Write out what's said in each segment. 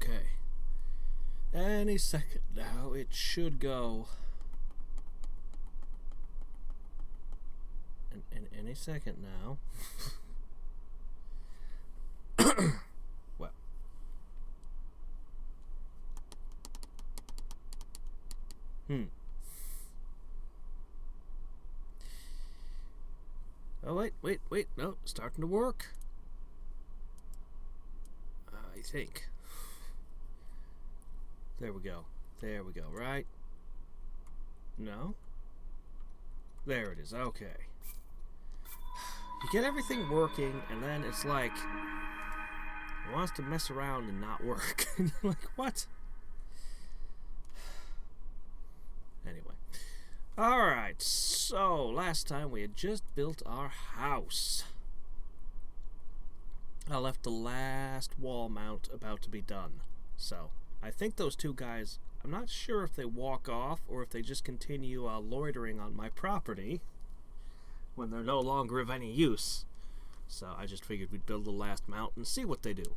Okay. Any second now, it should go. And any second now. Well. Oh, wait. No, starting to work. I think. There we go, right? No? There it is, okay. You get everything working, and then it's like, it wants to mess around and not work. And you're like, what? Anyway. Alright, so last time we had just built our house. I left the last wall mount about to be done. So, I think those two guys, I'm not sure if they walk off or if they just continue loitering on my property when they're no longer of any use. So I just figured we'd build the last mount and see what they do.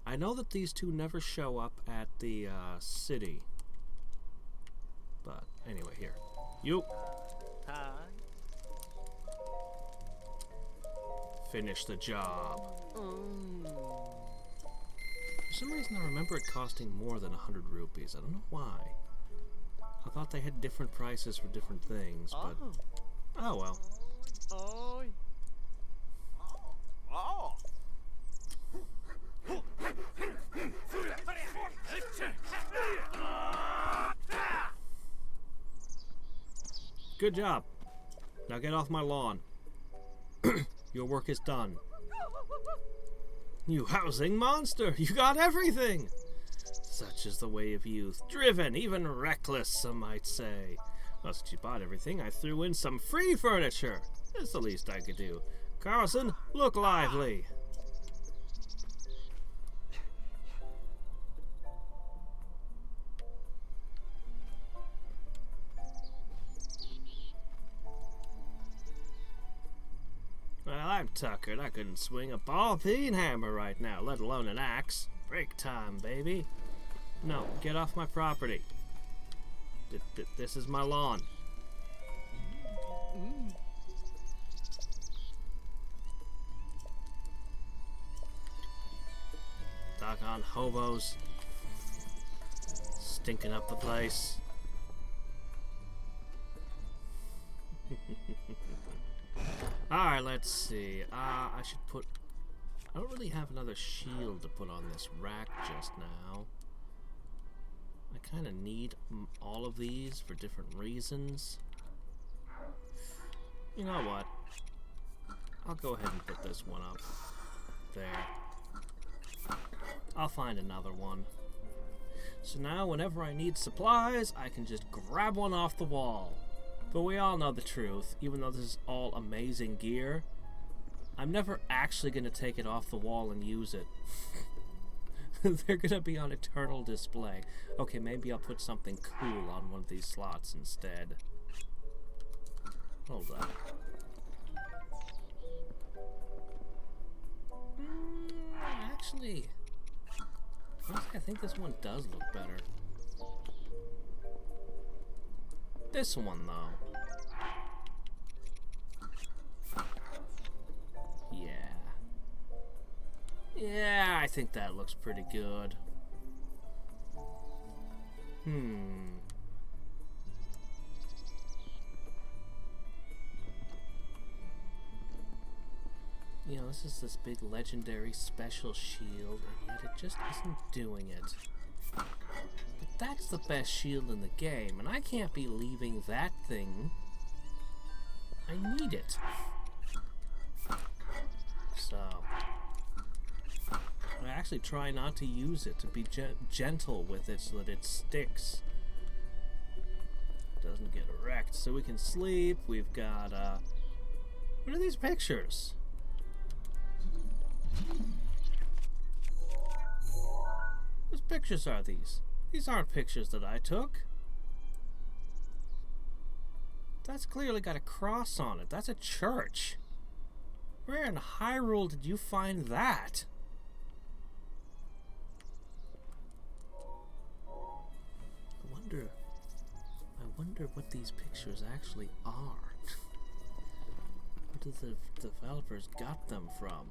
I know that these two never show up at the city. But anyway, here. You. Hi. Finish the job. For some reason I remember it costing more than 100 rupees. I don't know why. I thought they had different prices for different things, but... Oh well. Oi. Oh. Good job. Now get off my lawn. Your work is done. You housing monster! You got everything! Such is the way of youth. Driven, even reckless, some might say. Well, since you bought everything, I threw in some free furniture. That's the least I could do. Carlson, look lively. Well, I'm tuckered. I couldn't swing a ball-peen hammer right now, let alone an axe. Break time, baby. No, get off my property. This is my lawn. Doggone hobos. Stinking up the place. Alright, let's see. I should put... I don't really have another shield to put on this rack just now. I kind of need all of these for different reasons. You know what? I'll go ahead and put this one up. There. I'll find another one. So now whenever I need supplies, I can just grab one off the wall. But we all know the truth, even though this is all amazing gear, I'm never actually going to take it off the wall and use it. They're going to be on eternal display. Okay, maybe I'll put something cool on one of these slots instead. Hold up. Actually, honestly, I think this one does look better. This one, though. Yeah, I think that looks pretty good. You know, this is this big legendary special shield, and yet it just isn't doing it. But that's the best shield in the game, and I can't be leaving that thing. I need it. So... I actually try not to use it, to be gentle with it so that it sticks. Doesn't get wrecked. So we can sleep. We've got, what are these pictures? Whose pictures are these? These aren't pictures that I took. That's clearly got a cross on it. That's a church. Where in Hyrule did you find that? wonder what these pictures actually are. Where did the developers got them from?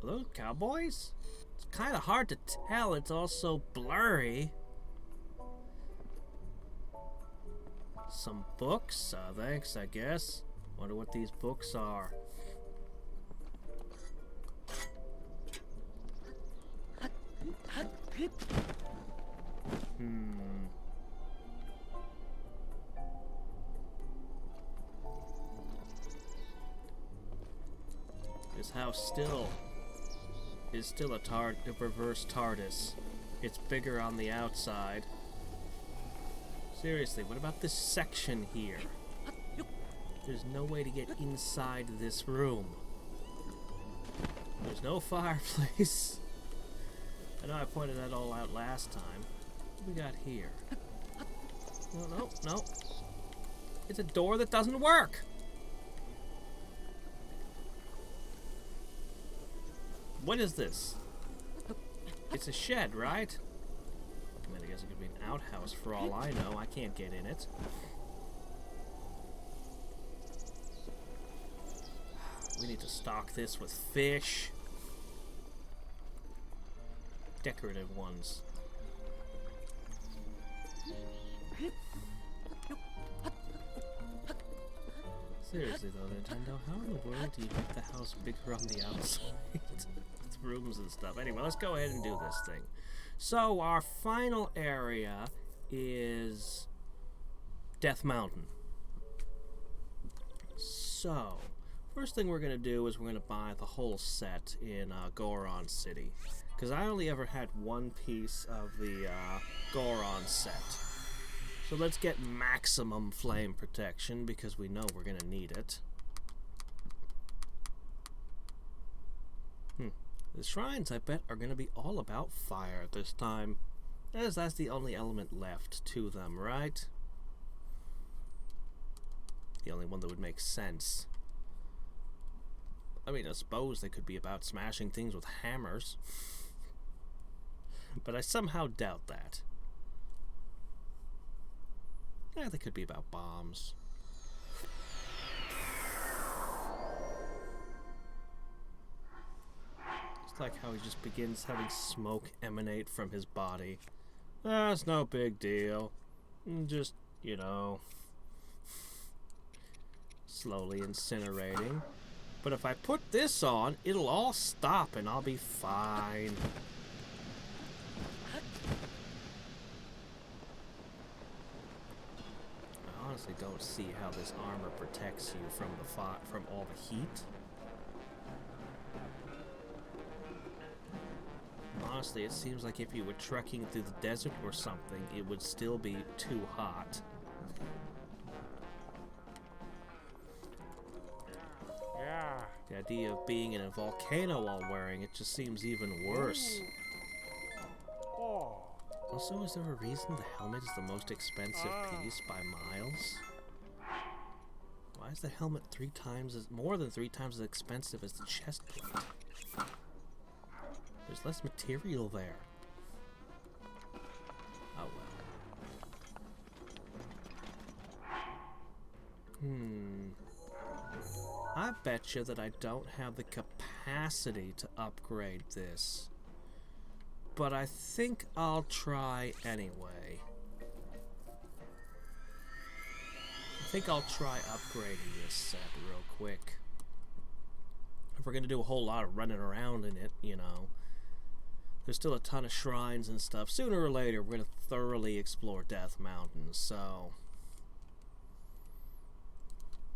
Are those cowboys? It's kind of hard to tell. It's all so blurry. Some books? Thanks, I guess. Wonder what these books are. This house is still a reverse TARDIS. It's bigger on the outside. Seriously, what about this section here? There's no way to get inside this room. There's no fireplace. I know I pointed that all out last time. What do we got here? No. It's a door that doesn't work. What is this? It's a shed, right? I mean, I guess it could be an outhouse for all I know. I can't get in it. We need to stock this with fish. Decorative ones. Seriously though, Nintendo, how in the world do you make the house bigger on the outside? With rooms and stuff. Anyway, let's go ahead and do this thing. So, our final area is Death Mountain. So, first thing we're going to do is we're going to buy the whole set in Goron City. Because I only ever had one piece of the Goron set. So let's get maximum flame protection because we know we're going to need it. The shrines, I bet, are going to be all about fire this time. As that's the only element left to them, right? The only one that would make sense. I mean, I suppose they could be about smashing things with hammers. But I somehow doubt that. Yeah, they could be about bombs. It's like how he just begins having smoke emanate from his body. It's no big deal. Just, you know, slowly incinerating. But if I put this on, it'll all stop and I'll be fine. I honestly don't see how this armor protects you from all the heat. Honestly, it seems like if you were trekking through the desert or something, it would still be too hot. Yeah. The idea of being in a volcano while wearing it just seems even worse. Oh. Also, is there a reason the helmet is the most expensive piece by miles? Why is the helmet more than three times as expensive as the chest plate? There's less material there. Oh well. I bet you that I don't have the capacity to upgrade this. But I think I'll try anyway. I think I'll try upgrading this set real quick. If we're gonna do a whole lot of running around in it, you know. There's still a ton of shrines and stuff. Sooner or later, we're gonna thoroughly explore Death Mountain, so...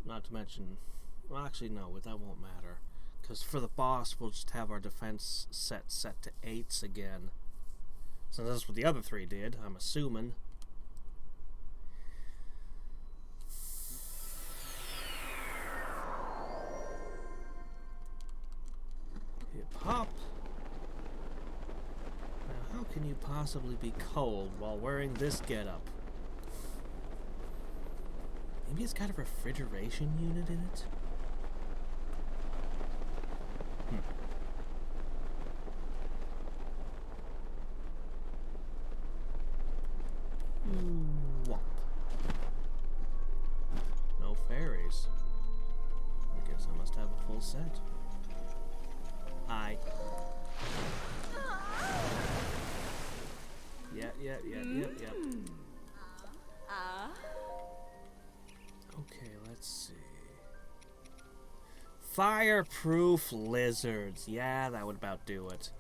Not to mention... Well, actually, no, that won't matter. Because for the boss, we'll just have our defense set to 8s again. So that's what the other 3 did, I'm assuming. Hip-hop. Now, how can you possibly be cold while wearing this getup? Maybe it's got a refrigeration unit in it? must have a full set. Hi. Yep. Okay, let's see. Fireproof lizards. Yeah, that would about do it.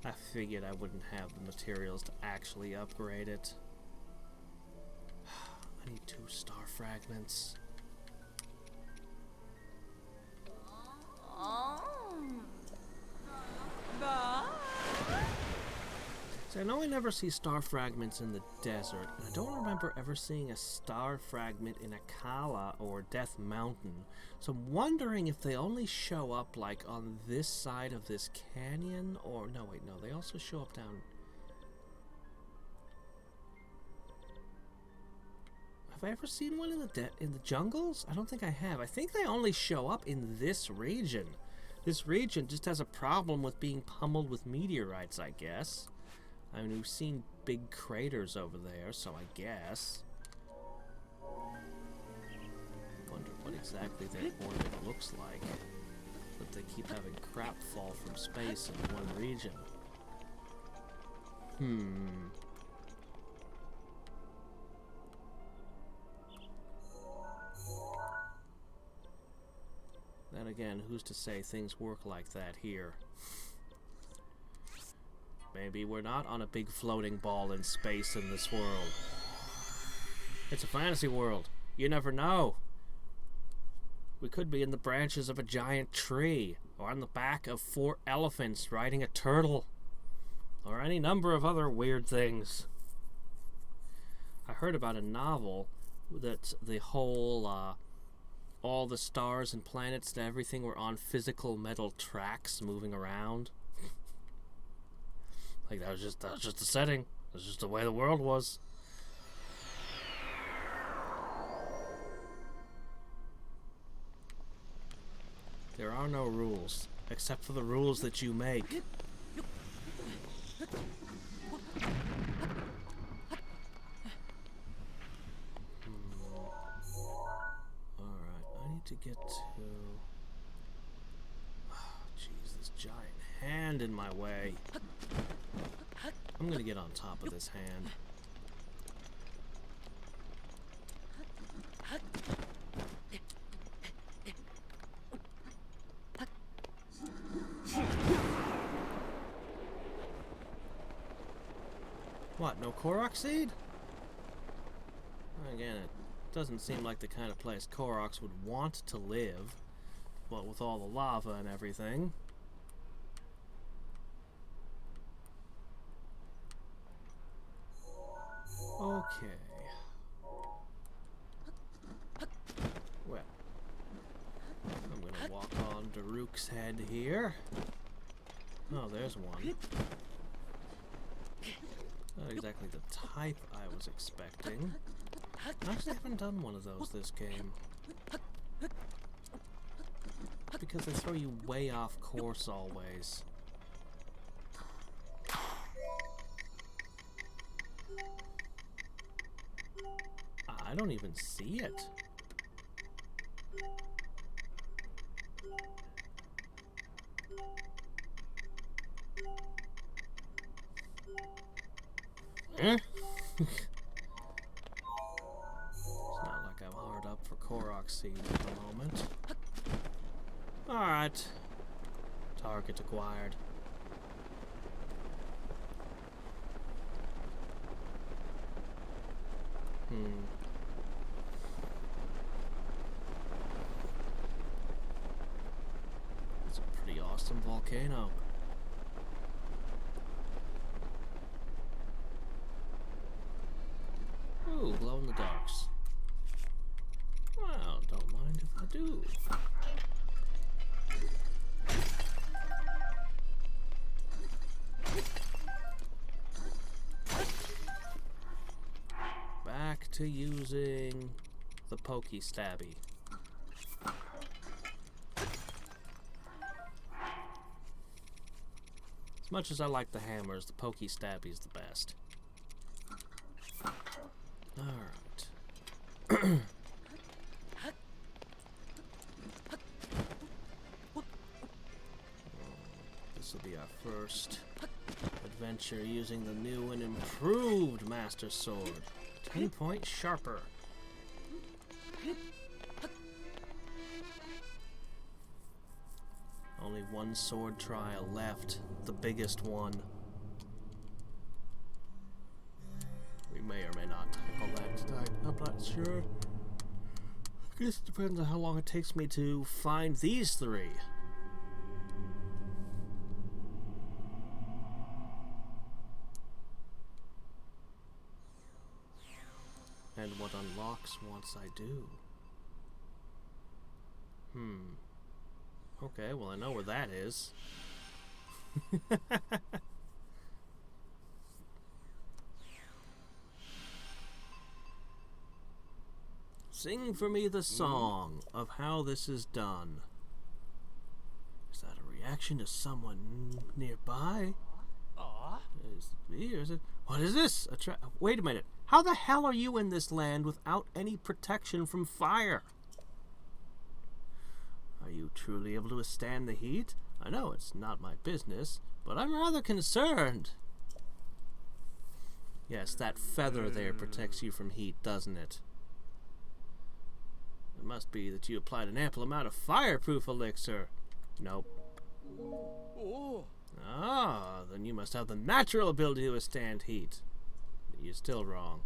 I figured I wouldn't have the materials to actually upgrade it. I need 2 star fragments. So I know I never see star fragments in the desert, and I don't remember ever seeing a star fragment in Akala or Death Mountain. So I'm wondering if they only show up like on this side of this canyon, or no, wait, no, they also show up down. Have I ever seen one in the jungles? I don't think I have. I think they only show up in this region. This region just has a problem with being pummeled with meteorites, I guess. I mean, we've seen big craters over there, so I guess. Wonder what exactly their orbit looks like. But they keep having crap fall from space in one region. Then again, who's to say things work like that here? Maybe we're not on a big floating ball in space in this world. It's a fantasy world. You never know. We could be in the branches of a giant tree, or on the back of 4 elephants riding a turtle, or any number of other weird things. I heard about a novel that the whole, all the stars and planets and everything were on physical metal tracks moving around. Like, that was just the setting. That was just the way the world was. There are no rules, except for the rules that you make. Alright, I need to get to... Jeez, this giant hand in my way. I'm gonna get on top of this hand. What, no Korok seed? Again, it doesn't seem like the kind of place Koroks would want to live. What with all the lava and everything. Okay. Well, I'm gonna walk on Hadriex' head here. Oh, there's one. Not exactly the type I was expecting. I actually haven't done one of those this game. Because they throw you way off course always. I don't even see it. Huh? It's not like I'm hard up for Korok seed at the moment. Alright. Target acquired. It's a pretty awesome volcano. Ooh, glow in the darks. Well, don't mind if I do. Back to using the pokey stabby. As much as I like the hammers, the pokey stabby's the best. Alright. This will be our first adventure using the new and improved Master Sword. 10 points sharper. Only one sword trial left, the biggest one. We may or may not tackle that tonight, I'm not sure. I guess it depends on how long it takes me to find these three. And what unlocks once I do. Okay, well I know where that is. Sing for me the song of how this is done. Is that a reaction to someone nearby? Is it? What is this? Wait a minute. How the hell are you in this land without any protection from fire? Are you truly able to withstand the heat? I know it's not my business, but I'm rather concerned. Yes, that feather there protects you from heat, doesn't it? It must be that you applied an ample amount of fireproof elixir. Nope. Ah, then you must have the natural ability to withstand heat. You're still wrong.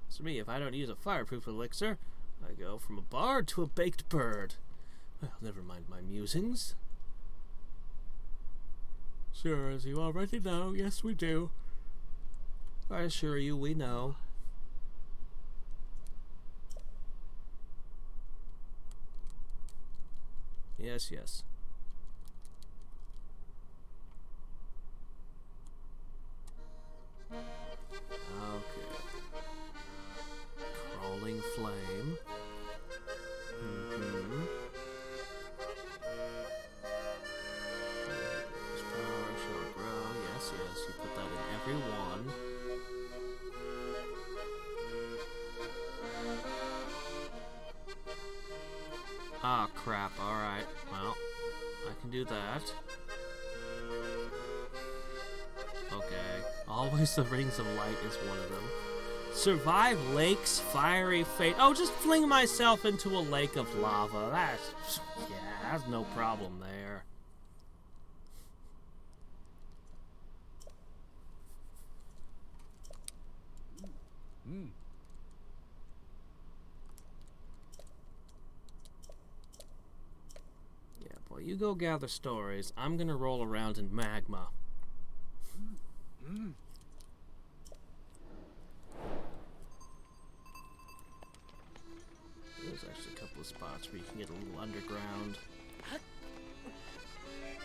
As for me, if I don't use a fireproof elixir, I go from a bard to a baked bird. Well, never mind my musings. Sure, as you already know, yes we do. I assure you we know. Yes, yes. Okay. Crawling flame. This power shall grow. Yes, yes. You put that in every one. Ah, crap. Alright. Well, I can do that. Okay. Always the rings of light is one of them. Survive lake's fiery fate. Oh, just fling myself into a lake of lava. That's no problem there. Yeah, boy, you go gather stories. I'm gonna roll around in magma. There's actually a couple of spots where you can get a little underground.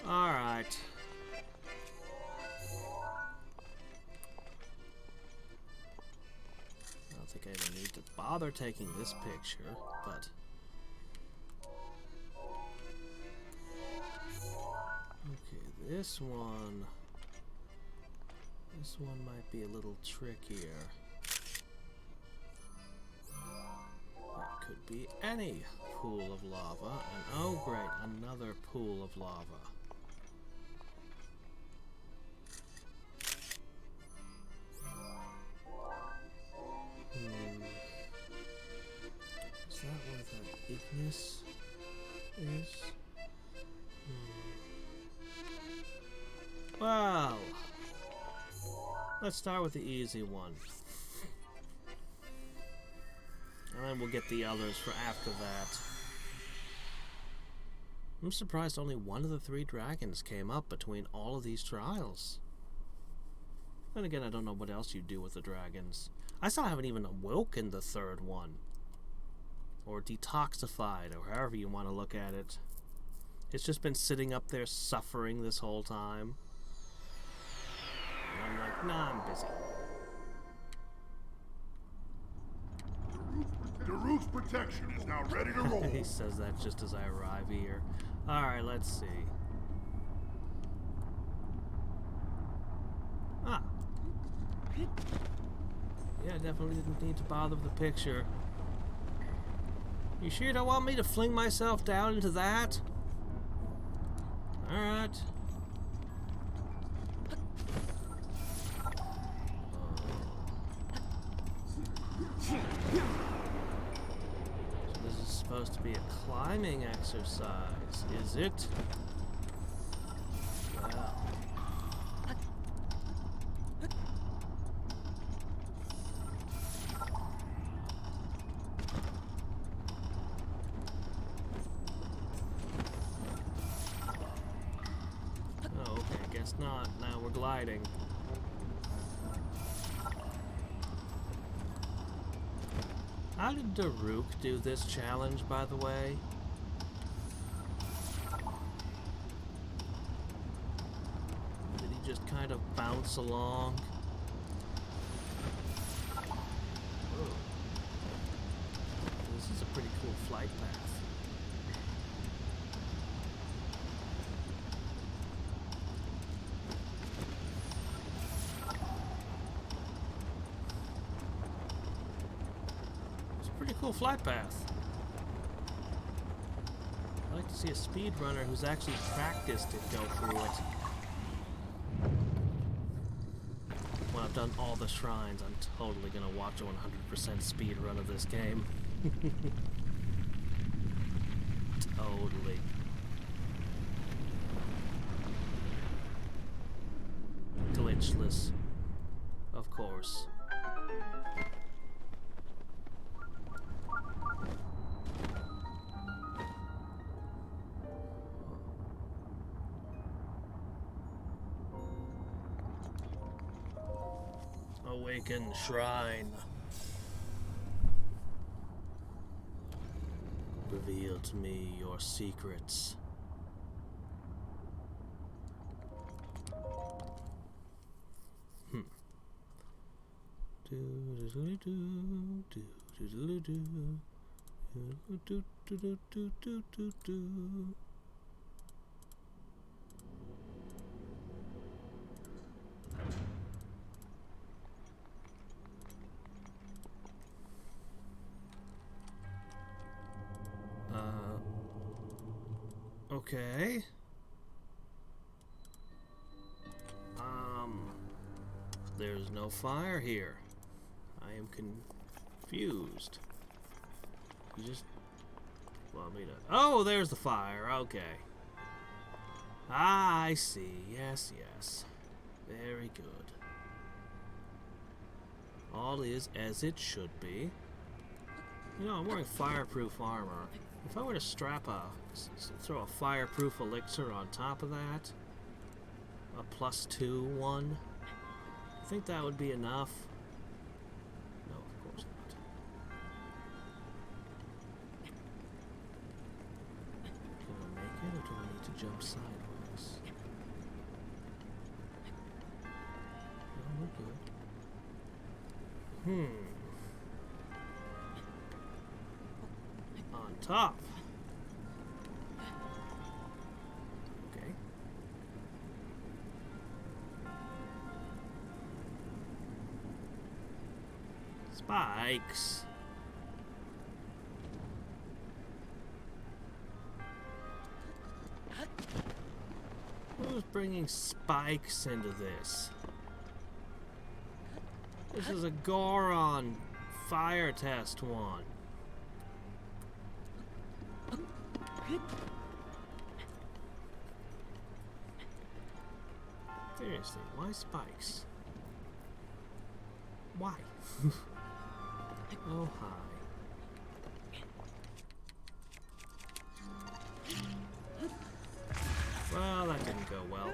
Alright. I don't think I even need to bother taking this picture, but... Okay, this one might be a little trickier. That could be any pool of lava, and oh great, another pool of lava. Is that where that ignis is? Well, let's start with the easy one. And then we'll get the others for after that. I'm surprised only one of the 3 dragons came up between all of these trials. Then again, I don't know what else you do with the dragons. I still haven't even awoken the 3rd one. Or detoxified, or however you want to look at it. It's just been sitting up there suffering this whole time. And I'm like, nah, I'm busy. Daruk's protection is now ready to roll. He says that just as I arrive here. Alright, let's see. Ah. Yeah, I definitely didn't need to bother with the picture. You sure you don't want me to fling myself down into that? Alright. So this is supposed to be a climbing exercise, is it? Well. Oh, okay, guess not. Now we're gliding. How did Daruk do this challenge, by the way? Did he just kind of bounce along? Whoa. This is a pretty cool flight path. Pretty cool flight path. I'd like to see a speedrunner who's actually practiced it go through it. When I've done all the shrines, I'm totally gonna watch a 100% speedrun of this game. Totally. Glitchless. Of course. Awaken Shrine. Reveal to me your secrets. Okay. There's no fire here. I am confused. You just want me to... Oh, there's the fire. Okay. Ah, I see. Yes, yes. Very good. All is as it should be. You know, I'm wearing fireproof armor. If I were to throw a fireproof elixir on top of that, a +2 one, I think that would be enough. No, of course not. Can I make it, or do I need to jump sideways? No, we're good. On top. Okay. Spikes. Who's bringing spikes into this? This is a Goron fire test one. Seriously, why spikes? Why? Oh, hi. Well, that didn't go well.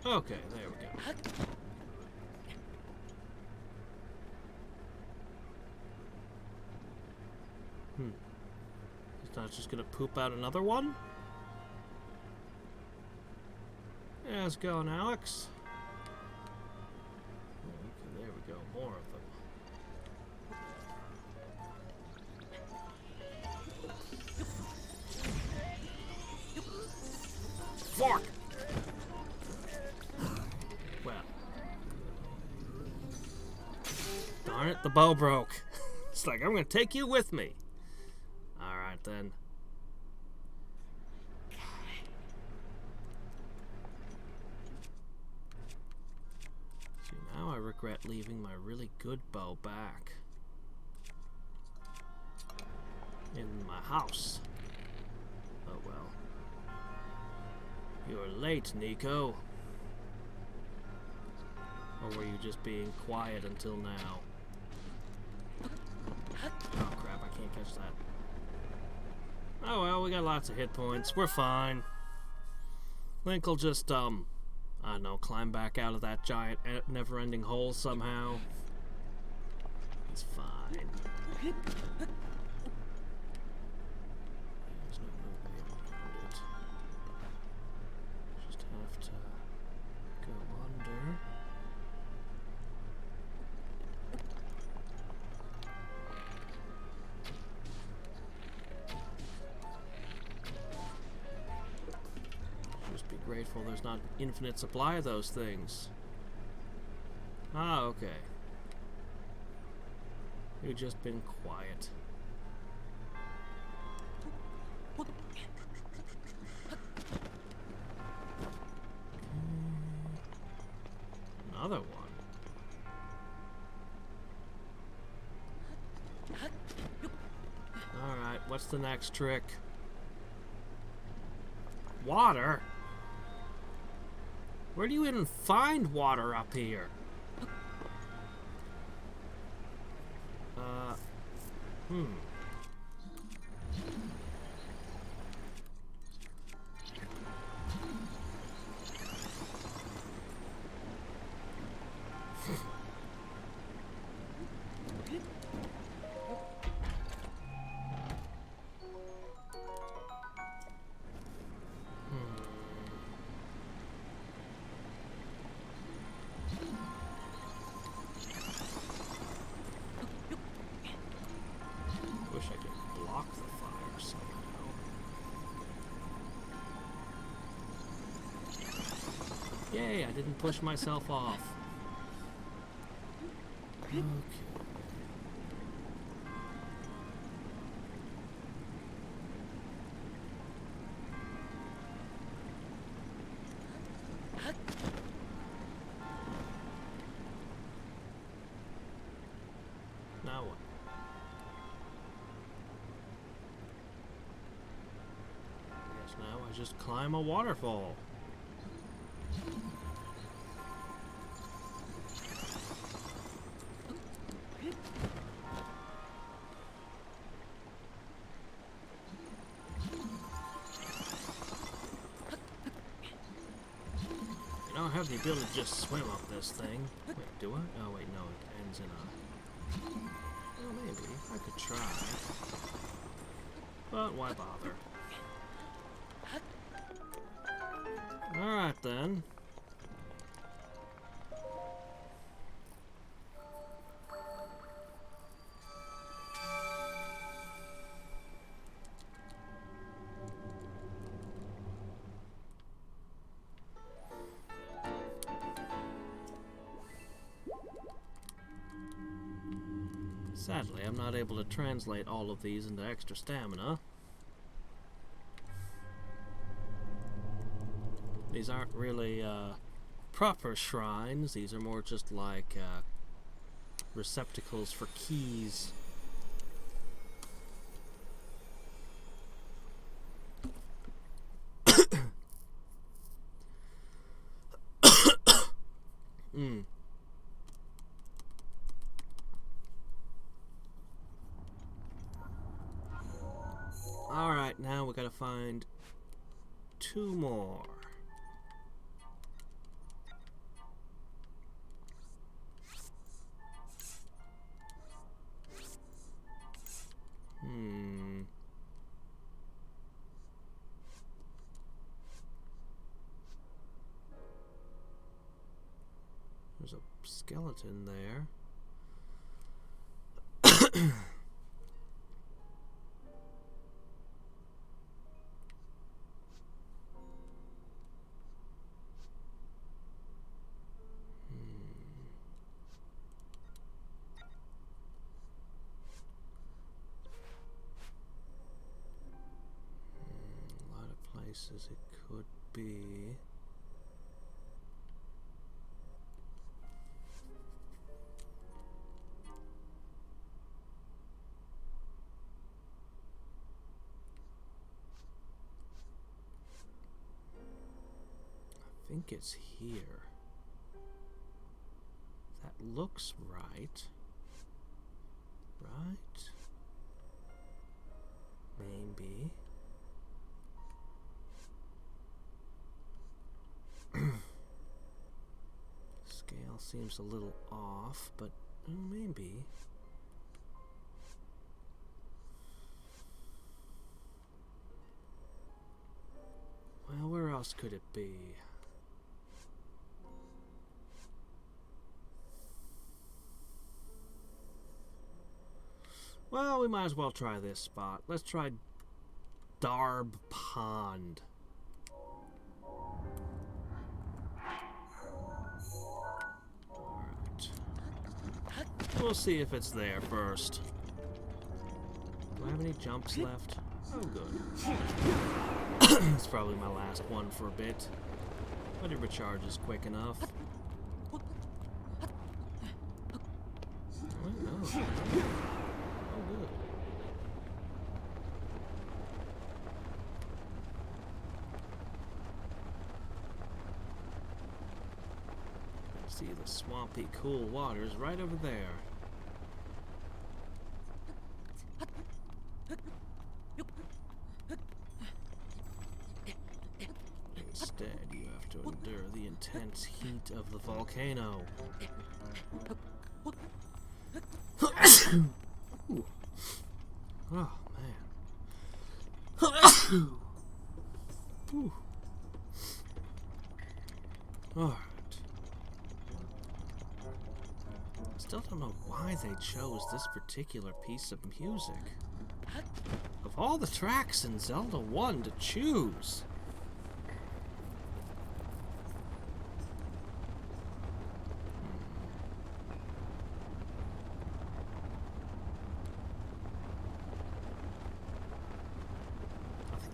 Okay, there we go. He's not just gonna poop out another one? Yeah, how's it going, Alex? Okay, there we go. More of them. Darn it, the bow broke. It's like, I'm gonna take you with me. Alright then. See, now I regret leaving my really good bow back in my house. Oh well. You're late, Nico. Or were you just being quiet until now? Oh crap, I can't catch that. Oh well, we got lots of hit points. We're fine. Link will just, I don't know, climb back out of that giant never-ending hole somehow. It's fine. There's no movement around it. Just have to go under. Just be grateful there's not an infinite supply of those things. Ah, okay. You've just been quiet. Another one. Alright, what's the next trick? Water? Where do you even find water up here? Wish I could block the fire somehow. Yay, I didn't push myself off. Okay. Now what? I guess now I just climb a waterfall. I don't have the ability to just swim up this thing. Wait, do I? Oh wait, no, it ends in a... Well, maybe. I could try. But why bother? Alright then. Sadly, I'm not able to translate all of these into extra stamina. These aren't really proper shrines. These are more just like receptacles for keys. Alright, now we gotta find 2 more. There's a skeleton there. places it could be. I think it's here. That looks right. Right? Maybe. Scale seems a little off, but maybe. Well, where else could it be? Well, we might as well try this spot. Let's try Darb Pond. Alright. We'll see if it's there first. Do I have any jumps left? Oh, good. It's probably my last one for a bit. But it recharges quick enough. Oh, no. Good. See the swampy, cool waters right over there. Instead, you have to endure the intense heat of the volcano. Ooh. Oh, man. Ooh. Alright. Still don't know why they chose this particular piece of music. Of all the tracks in Zelda 1 to choose.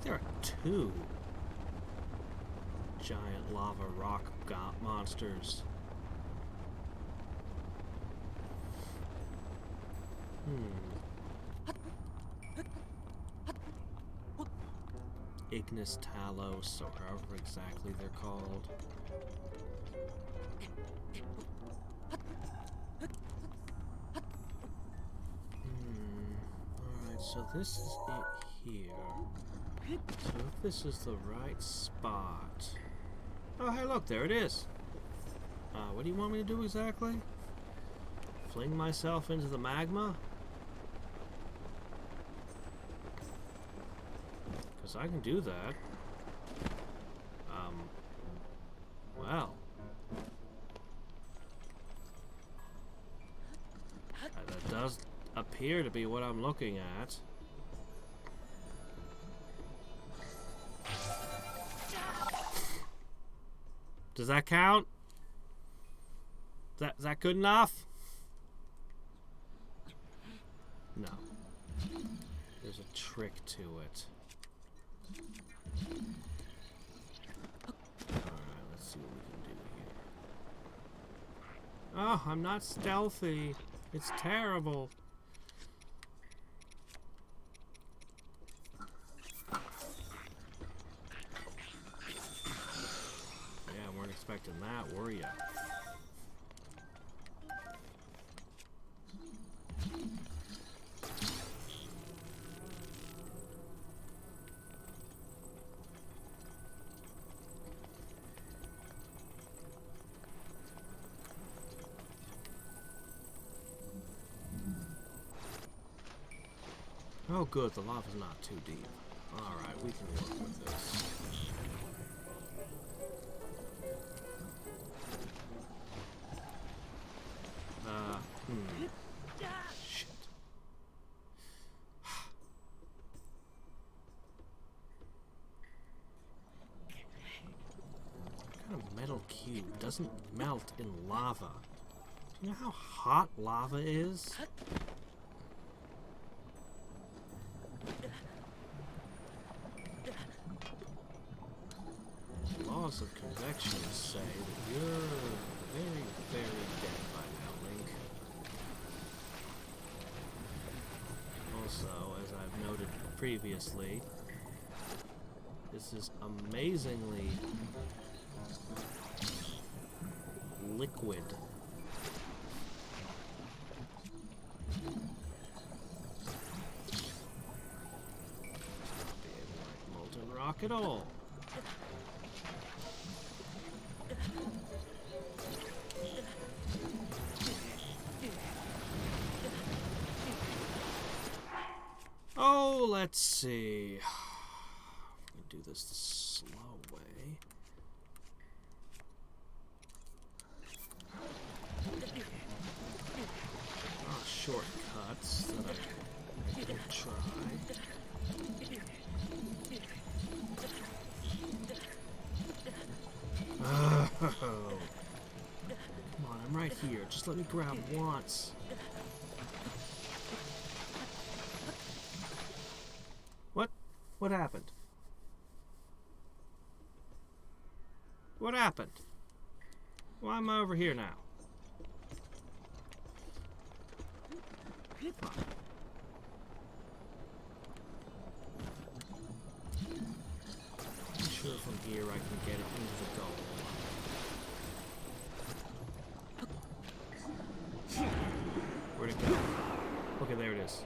There are two giant lava rock monsters. Ignis Talos, or however exactly they're called. Alright, so this is it here. So if this is the right spot... Oh, hey, look, there it is. What do you want me to do exactly? Fling myself into the magma? Because I can do that. Well. That does appear to be what I'm looking at. Does that count? Is that good enough? No. There's a trick to it. Alright, let's see what we can do here. Oh, I'm not stealthy. It's terrible. Expecting that, were ya? Oh good, the lava's not too deep. Alright, we can work with this. Shit. What kind of metal cube doesn't melt in lava? Do you know how hot lava is? say that you're very, very dead by now, Link. Also, as I've noted previously, this is amazingly liquid. Being like molten rock at all. Oh, let's see. I'm gonna do this the slow way. Shortcuts that I can try. Oh. Come on, I'm right here. Just let me grab once. What? What happened? What happened? Why am I over here now? Fine. I'm sure from here I can get it into the goal. Where'd it go? Okay, there it is.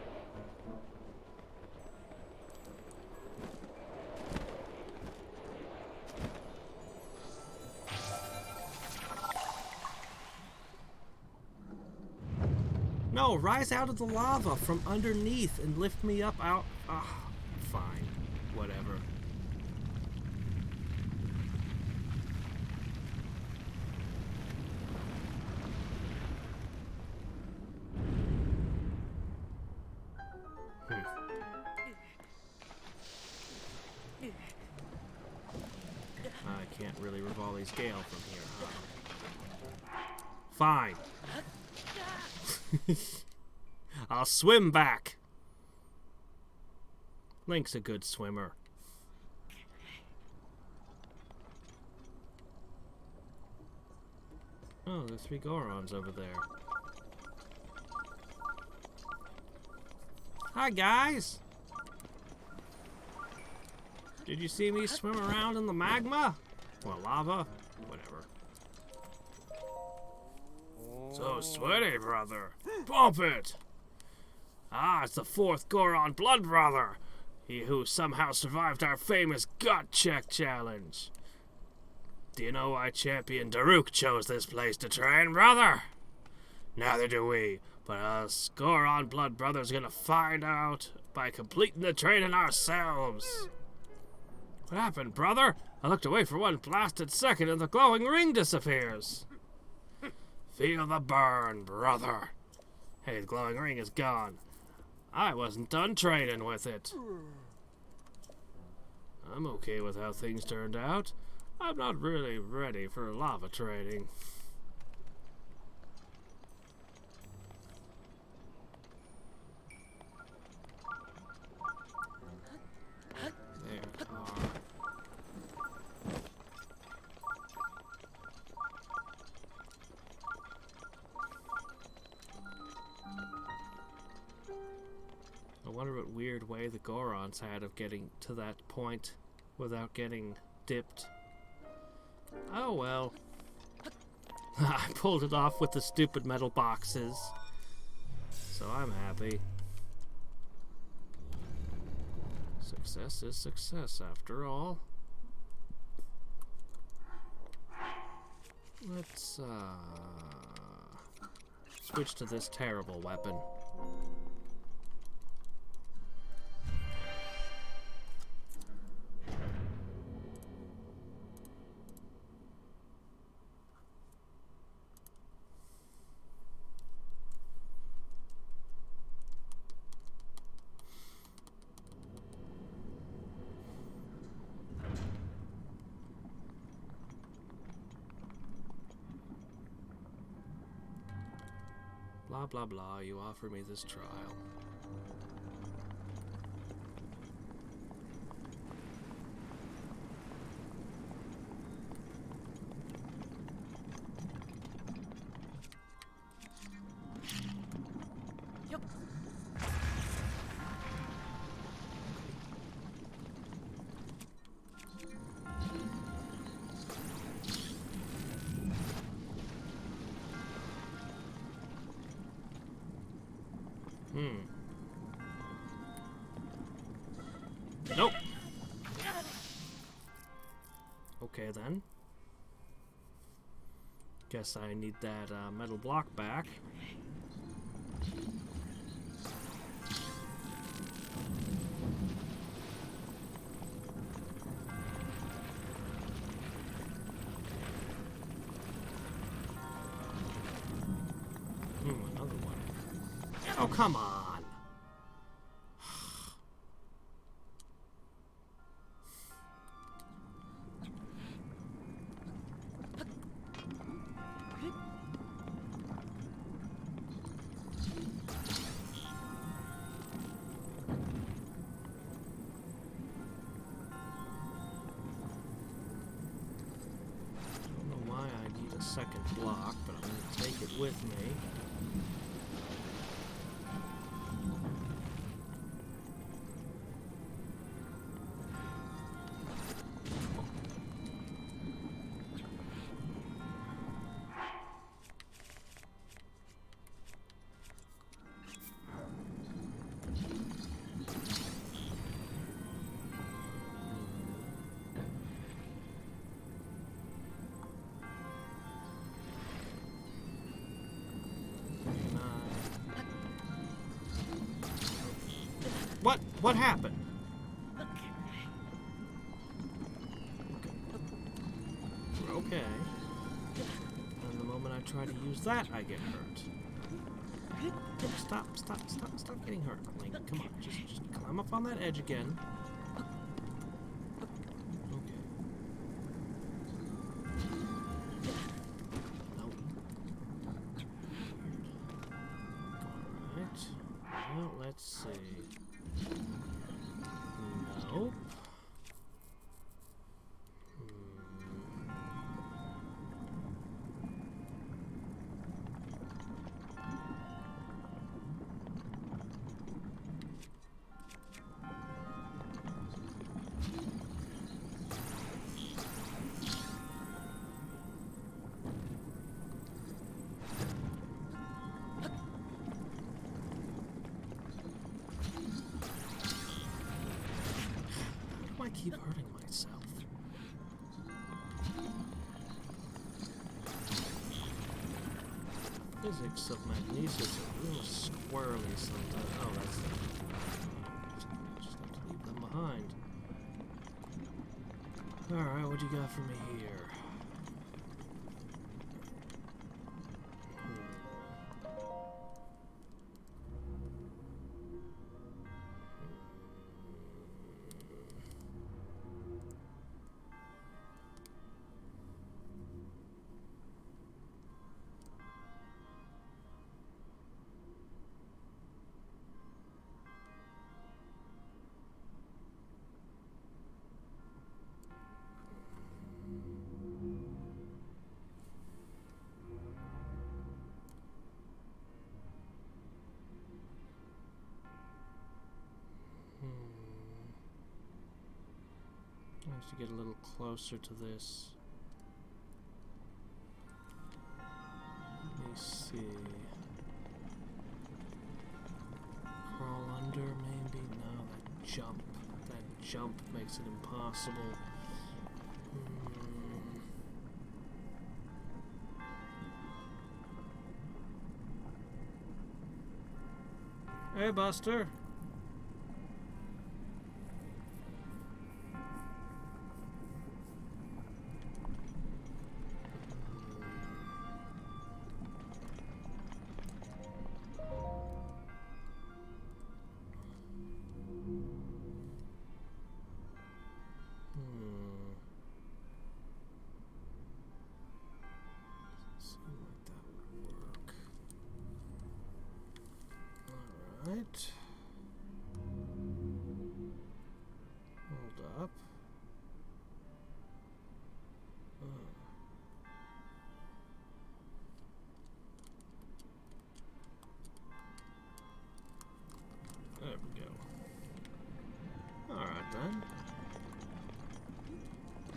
No, rise out of the lava from underneath and lift me up out. Ah, fine. Whatever. I can't really Rivali's Gale from here, huh? Fine. I'll swim back. Link's a good swimmer. Oh, there's 3 Gorons over there. Hi, guys. Did you see me swim around in the magma? Or lava? Whatever. So sweaty, brother. Bump it! Ah, it's the 4th Goron Blood Brother. He who somehow survived our famous gut check challenge. Do you know why Champion Daruk chose this place to train, brother? Neither do we, but us Goron Blood Brothers gonna find out by completing the training ourselves. What happened, brother? I looked away for one blasted second and the glowing ring disappears. Feel the burn, brother. Hey, the glowing ring is gone. I wasn't done training with it. I'm okay with how things turned out. I'm not really ready for lava training. There are. I wonder what weird way the Gorons had of getting to that point without getting dipped. Oh well. I pulled it off with the stupid metal boxes. So I'm happy. Success is success after all. Let's switch to this terrible weapon. Blah, blah, blah, you offer me this trial. Nope. Okay then. Guess I need that metal block back. Another one. Oh, come on. Second block, but I'm going to take it with me. What happened? We're okay. And the moment I try to use that, I get hurt. Stop getting hurt, Link. Come on, just climb up on that edge again. Okay. Nope. Alright. Well, let's see. Nope. I keep hurting myself. Physics of magnesia is a little squirrely sometimes. Oh, that's it. Just have to leave them behind. Alright, what you got for me here? I have to get a little closer to this. Let me see. Crawl under, maybe? No, that jump. That jump makes it impossible. Hey, Buster. Right. Hold up. There we go. Alright then.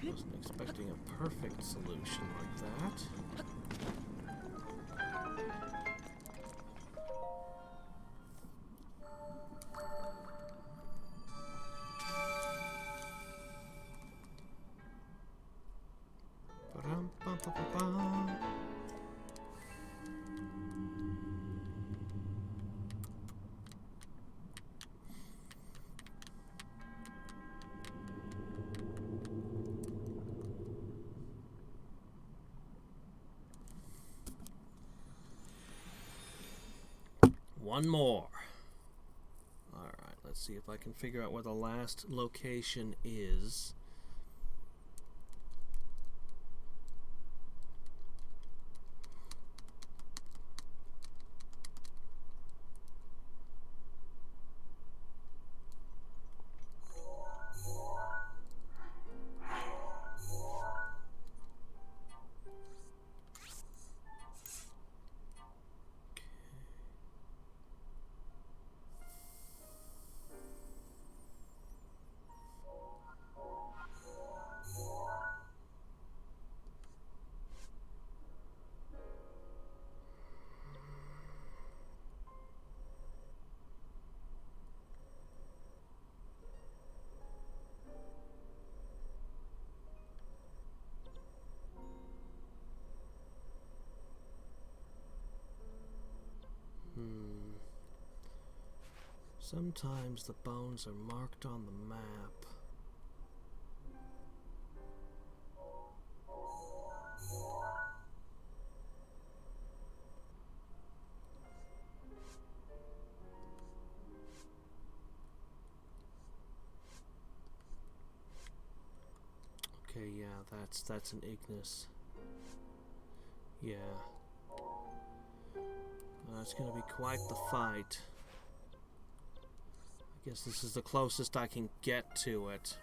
Wasn't expecting a perfect solution like that. One more. Alright, let's see if I can figure out where the last location is. Sometimes the bones are marked on the map. Okay, yeah, that's an Ignis. Yeah. It's gonna be quite the fight. I guess this is the closest I can get to it.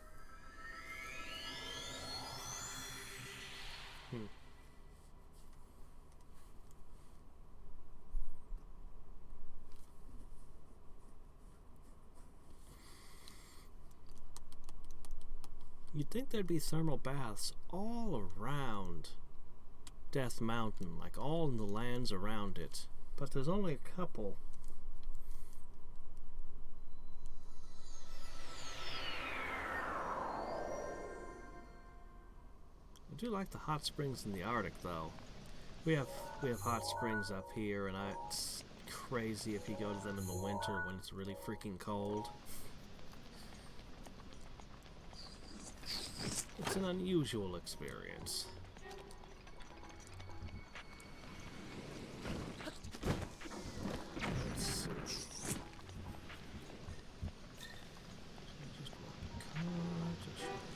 You'd think there'd be thermal baths all around Death Mountain, like all in the lands around it. But there's only a couple. I do like the hot springs in the Arctic, though. We have hot springs up here, and it's crazy if you go to them in the winter when it's really freaking cold. It's an unusual experience. Let's see.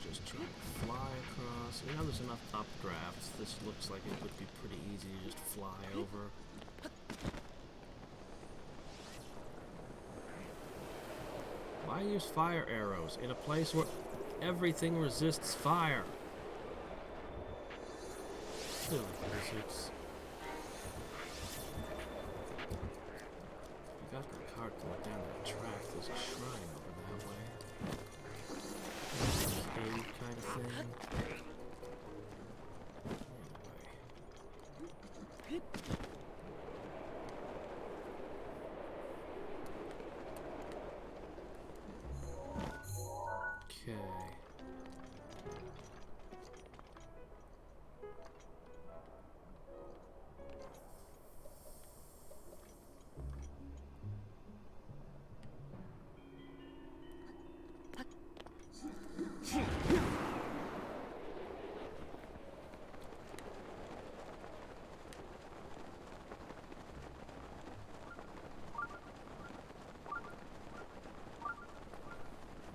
Just try to fly across. You know, there's enough updrafts. This looks like it would be pretty easy to just fly over. Why use fire arrows in a place where everything resists fire? Silly lizards. If you got the cart going down that track, there's a shrine over that way. Cave kind of thing. Anyway. Okay.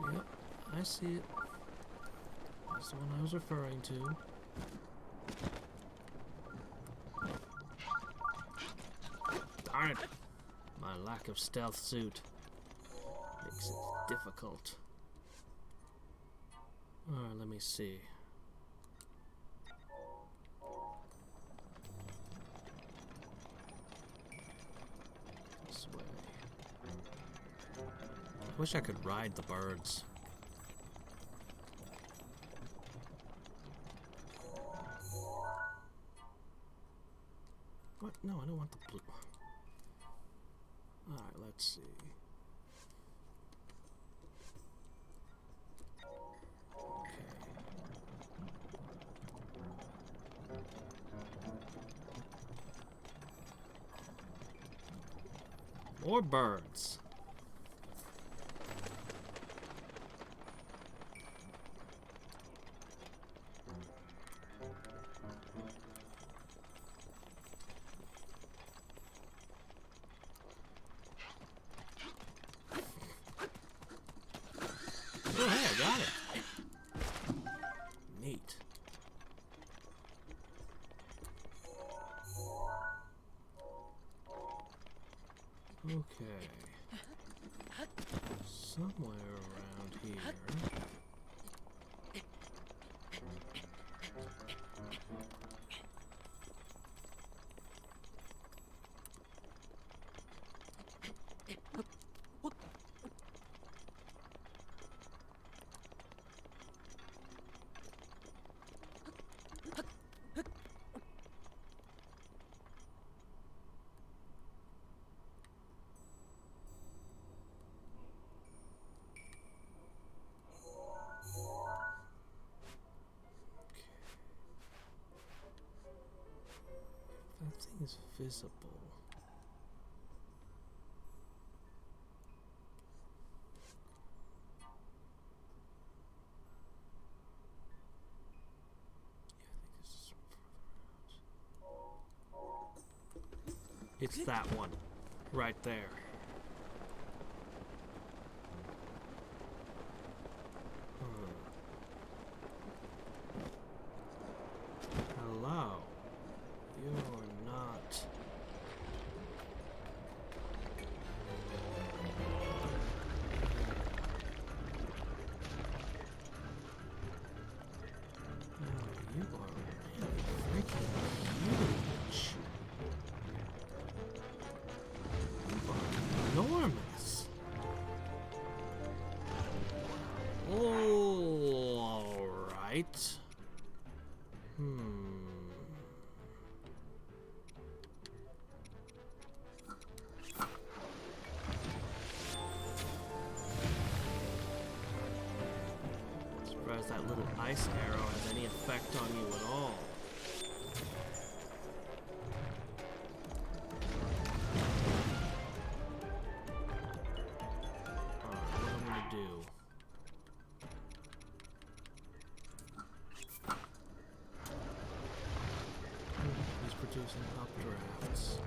Yep, I see it. That's the one I was referring to. Darn it! My lack of stealth suit makes it difficult. Alright, let me see. This way. I wish I could ride the birds. What? No, I don't want the blue. Alright, let's see. More birds. Okay. Somewhere around here. That thing is visible. It's that one, right there. Hello. You're not. Oh, you are really freaking huge. You are enormous. All right. Surprised that little ice arrow has any effect on you at all. Alright, what I'm gonna do. He's producing updrafts.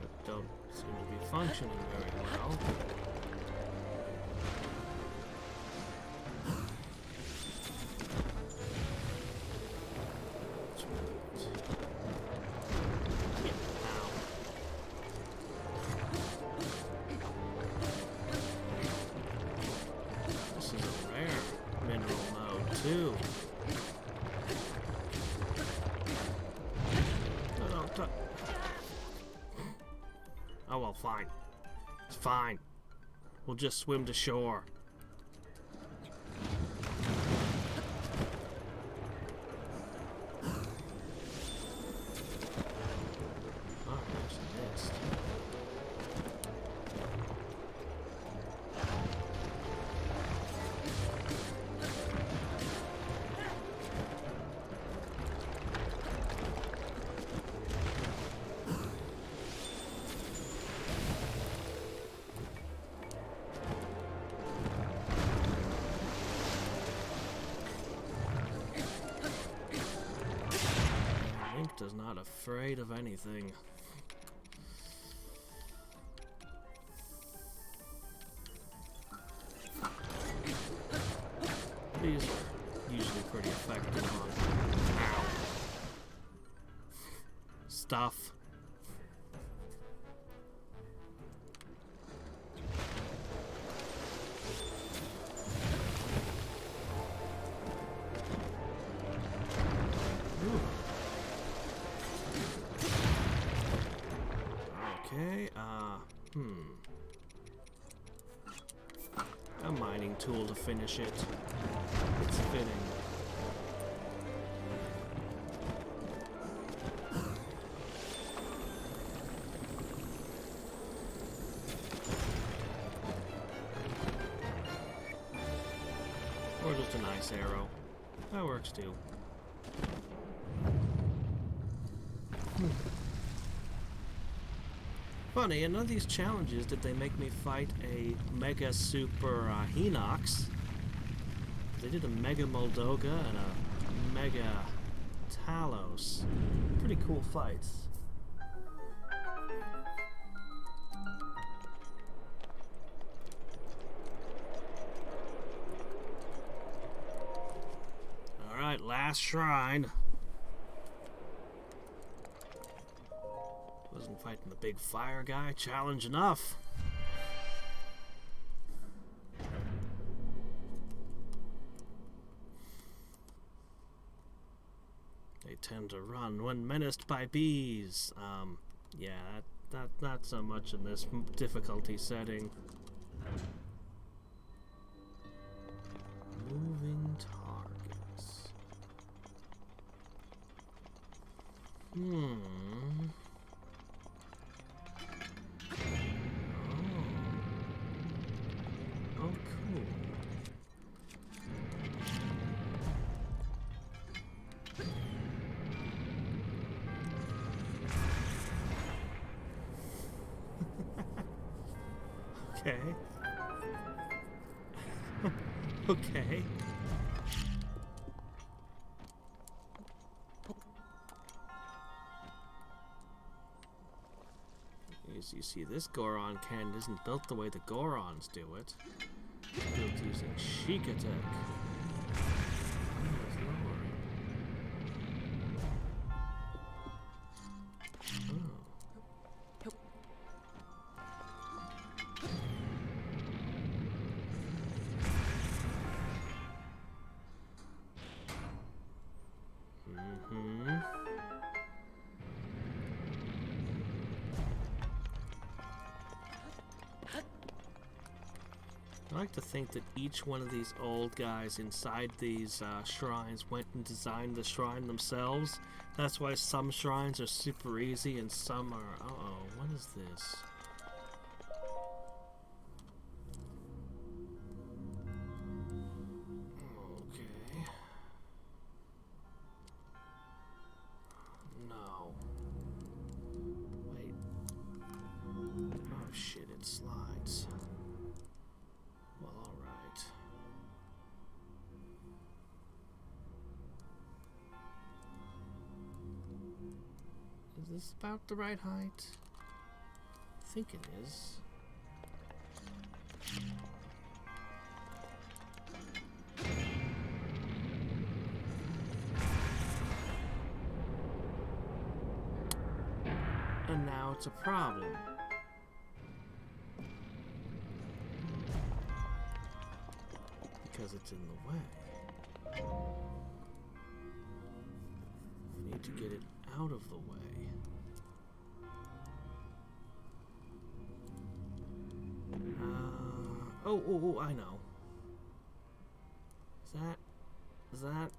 That don't seem to be functioning very well. Yeah, ow. This is a rare mineral node, too. No, don't. Oh well, fine. It's fine. We'll just swim to shore. Oh, I actually missed. Link is not afraid of anything. These are usually pretty effective on ow. Stuff. Okay, a mining tool to finish it. It's fitting. Or just a nice arrow. That works too. Funny, in none of these challenges did they make me fight a Mega Super Hinox. They did a Mega Moldoga and a Mega Talos. Pretty cool fights. Alright, last shrine. Wasn't fighting the big fire guy. Challenge enough. They tend to run when menaced by bees. Yeah, not so much in this difficulty setting. Moving targets. Oh, cool. Okay. Okay. As you see, this Goron cannon isn't built the way the Gorons do it. It's built using Sheik attack. I like to think that each one of these old guys inside these shrines went and designed the shrine themselves. That's why some shrines are super easy and some are... Uh-oh, what is this? Okay. No. Wait. Oh shit, it slides. Well, alright. Is this about the right height? I think it is. And now it's a problem. Because it's in the way. We need to get it out of the way. Oh, I know. Is that,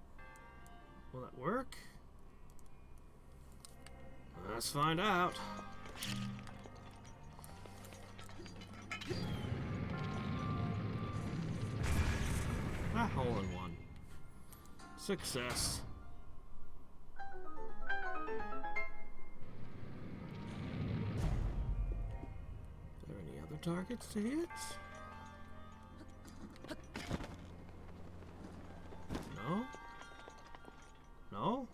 will that work? Let's find out. Ah, hole in one. Success. Are there any other targets to hit? No? No?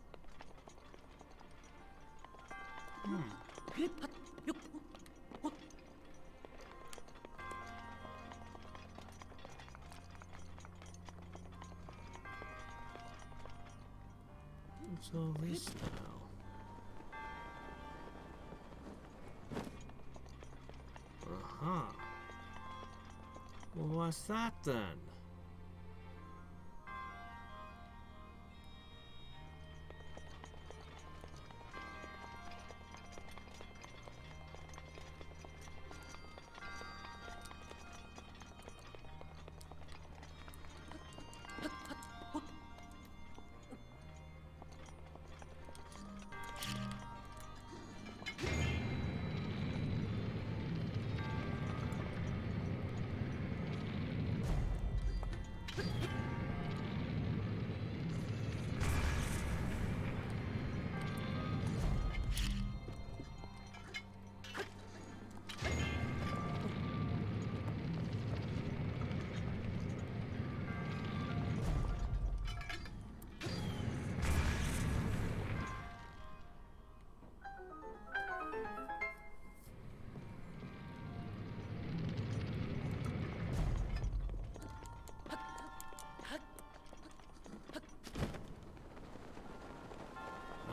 What's all this now? Uh-huh. Well, what's that then?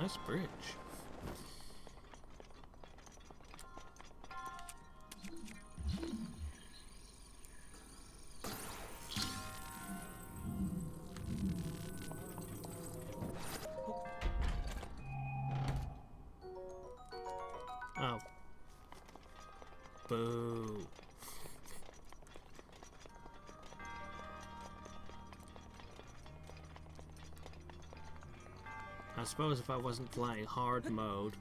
Nice bridge. Boo. I suppose if I wasn't playing hard mode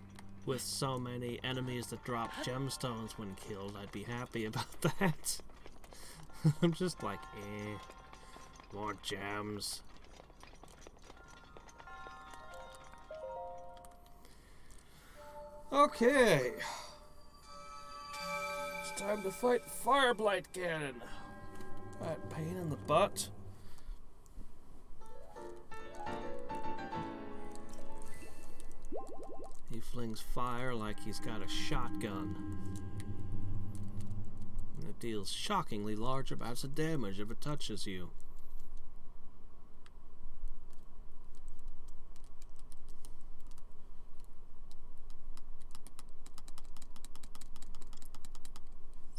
with so many enemies that drop gemstones when killed, I'd be happy about that. I'm just like, more gems. Okay. It's time to fight Fireblight Cannon. That pain in the butt. He flings fire like he's got a shotgun. And it deals shockingly large amounts of damage if it touches you.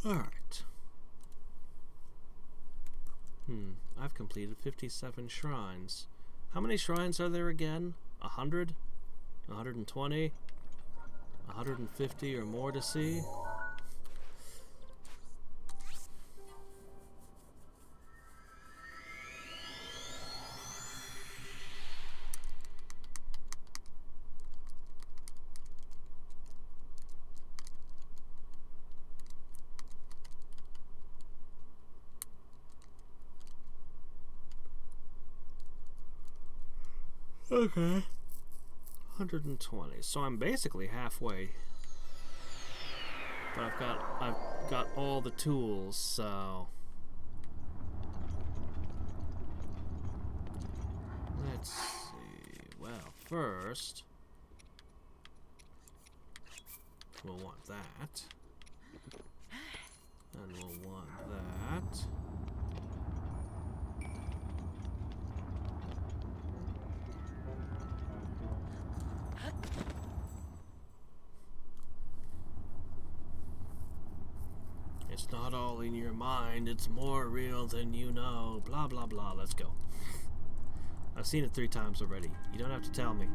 Alright. I've completed 57 shrines. How many shrines are there again? 100? 120? 150 or more to see? Okay. 120. So I'm basically halfway. But I've got all the tools, so let's see. Well, first we'll want that. And we'll want that. It's not all in your mind, it's more real than you know. Blah, blah, blah. Let's go. I've seen it 3 times already. You don't have to tell me.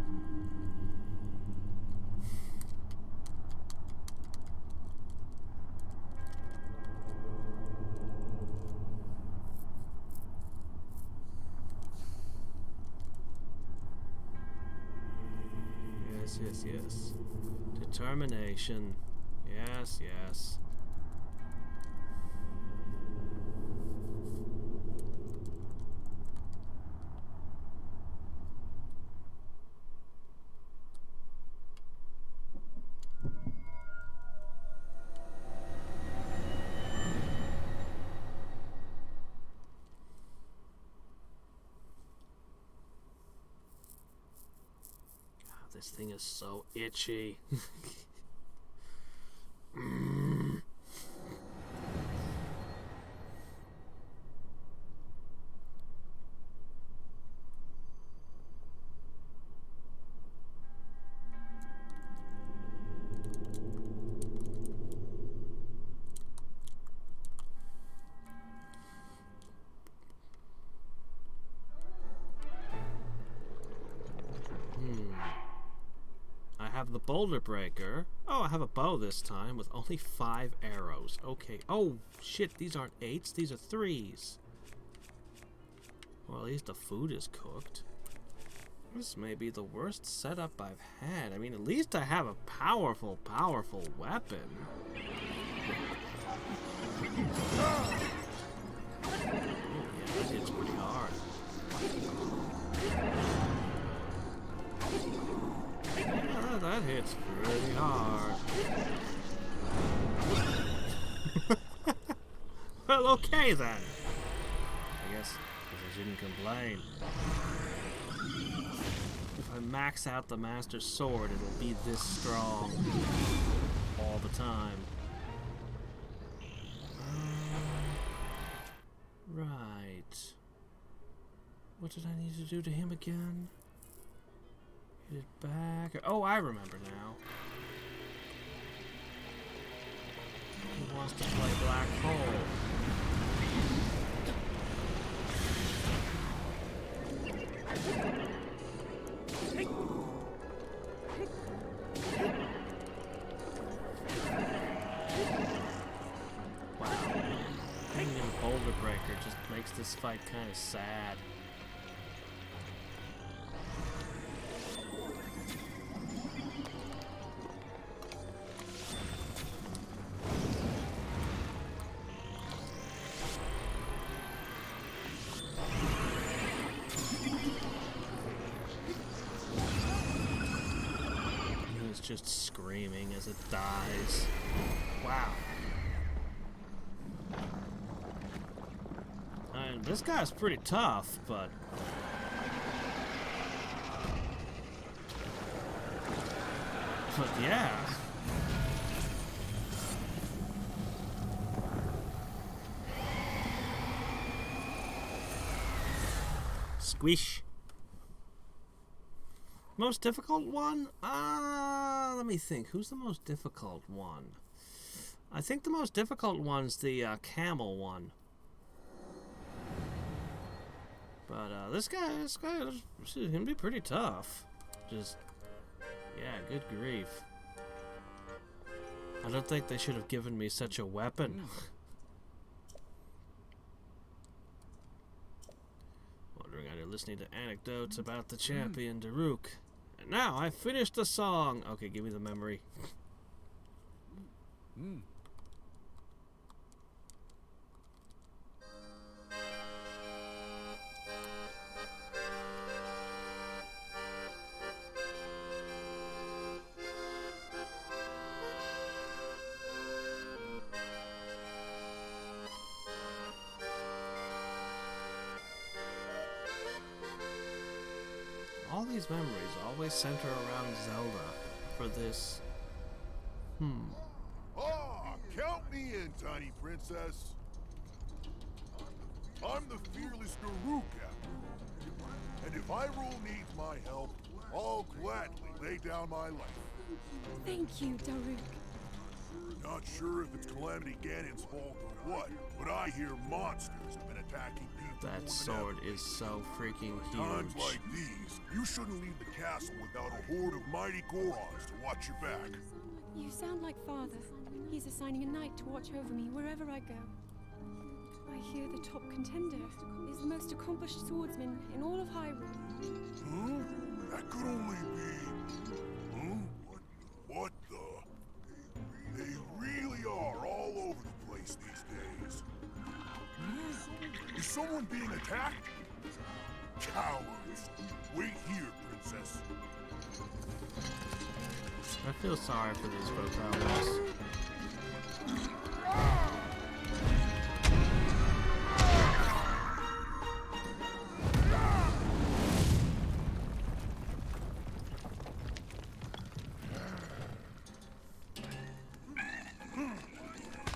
Yes, yes, yes. Determination. Yes, yes. This thing is so itchy. The boulder breaker. Oh, I have a bow this time with only 5 arrows. Okay. Oh, shit. These aren't 8s. These are 3s. Well, at least the food is cooked. This may be the worst setup I've had. I mean, at least I have a powerful, powerful weapon. Oh, yeah, that hits pretty hard. Yeah, that hits pretty hard. Well, okay then. I guess I shouldn't complain. If I max out the Master Sword, it'll be this strong all the time. Right. What did I need to do to him again? Get it back. Oh, I remember now. He wants to play Black Hole. makes this fight kind of sad. It's just screaming as it dies. Wow. And this guy's pretty tough, but yeah. Squish. Most difficult one? Let me think. Who's the most difficult one? I think the most difficult one's the camel one. But this guy is gonna be pretty tough. Just, yeah, good grief. I don't think they should have given me such a weapon. Wondering how you're listening to anecdotes about the champion Daruk. And now I've finished the song. Okay, give me the memory. All these memories always center around Zelda for this. Ah, count me in, tiny princess. I'm the fearless Daruk, and if Hyrule needs my help, I'll gladly lay down my life. Thank you, Daruk. Not sure if it's Calamity Ganon's fault or what, but I hear monsters have been attacking people. That sword is so freaking Times huge. like these, you shouldn't leave the castle without a horde of mighty Gorons to watch your back. You sound like Father. He's assigning a knight to watch over me wherever I go. I hear the top contender is the most accomplished swordsman in all of Hyrule. Huh? That could only be... Huh? What the... They really are all over the place these days. Is someone being attacked? Cowards! Wait here, princess. I feel sorry for these vocalists.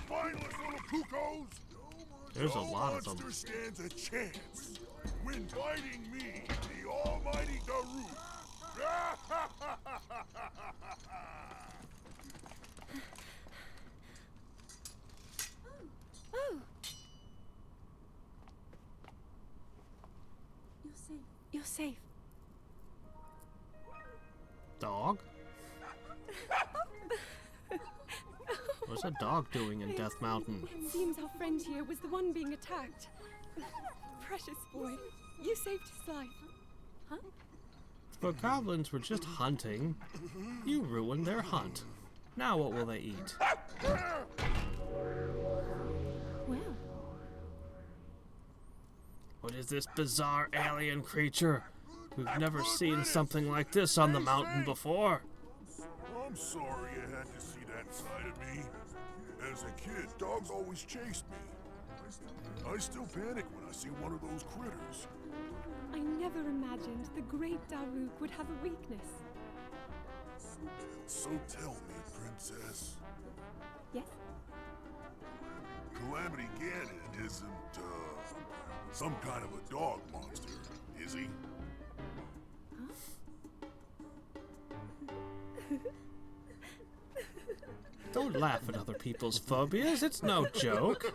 Mindless little cuckoos! There's a No lot of them. monster stands a chance when fighting me, the almighty Daruk. Oh! You're safe. You're safe. Dog? What's a dog doing in Death Mountain? It seems our friend here was the one being attacked. Precious boy. You saved his life. Huh? The goblins were just hunting. You ruined their hunt. Now what will they eat? Well, What is this bizarre alien creature? We've never seen something like this on the mountain before. I'm sorry you had to see that side of me. As a kid, dogs always chased me. I still panic when I see one of those critters. I never imagined the great Daruk would have a weakness. So tell me, princess, Yes? Calamity Ganon isn't, some kind of a dog monster, is he? Don't laugh at other people's phobias. It's no joke.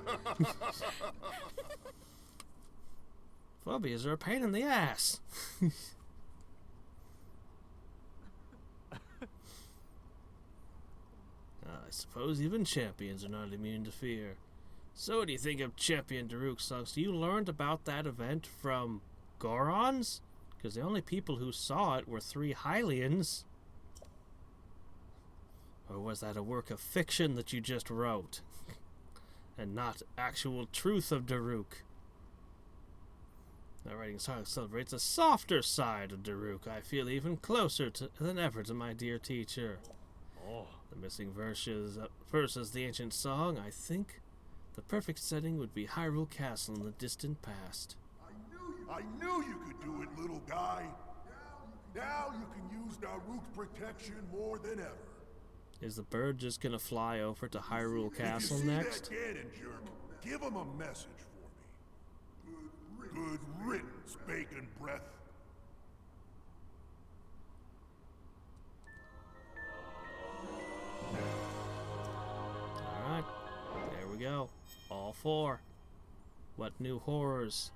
Phobias are a pain in the ass. I suppose even champions are not immune to fear. So what do you think of Champion Daruk songs? You learned about that event from Gorons? Because the only people who saw it were 3 Hylians. Or was that a work of fiction that you just wrote? And not actual truth of Daruk? Now writing songs celebrates a softer side of Daruk. I feel even closer than ever to my dear teacher. Oh. The missing verses the ancient song, I think the perfect setting would be Hyrule Castle in the distant past. I knew you could do it, little guy. Now you can use Daruk's protection more than ever. Is the bird just gonna fly over to Hyrule Castle If you see next? that Ganon jerk, give him a message for me. Good riddance, bacon breath. Alright, there we go. All 4. What new horrors?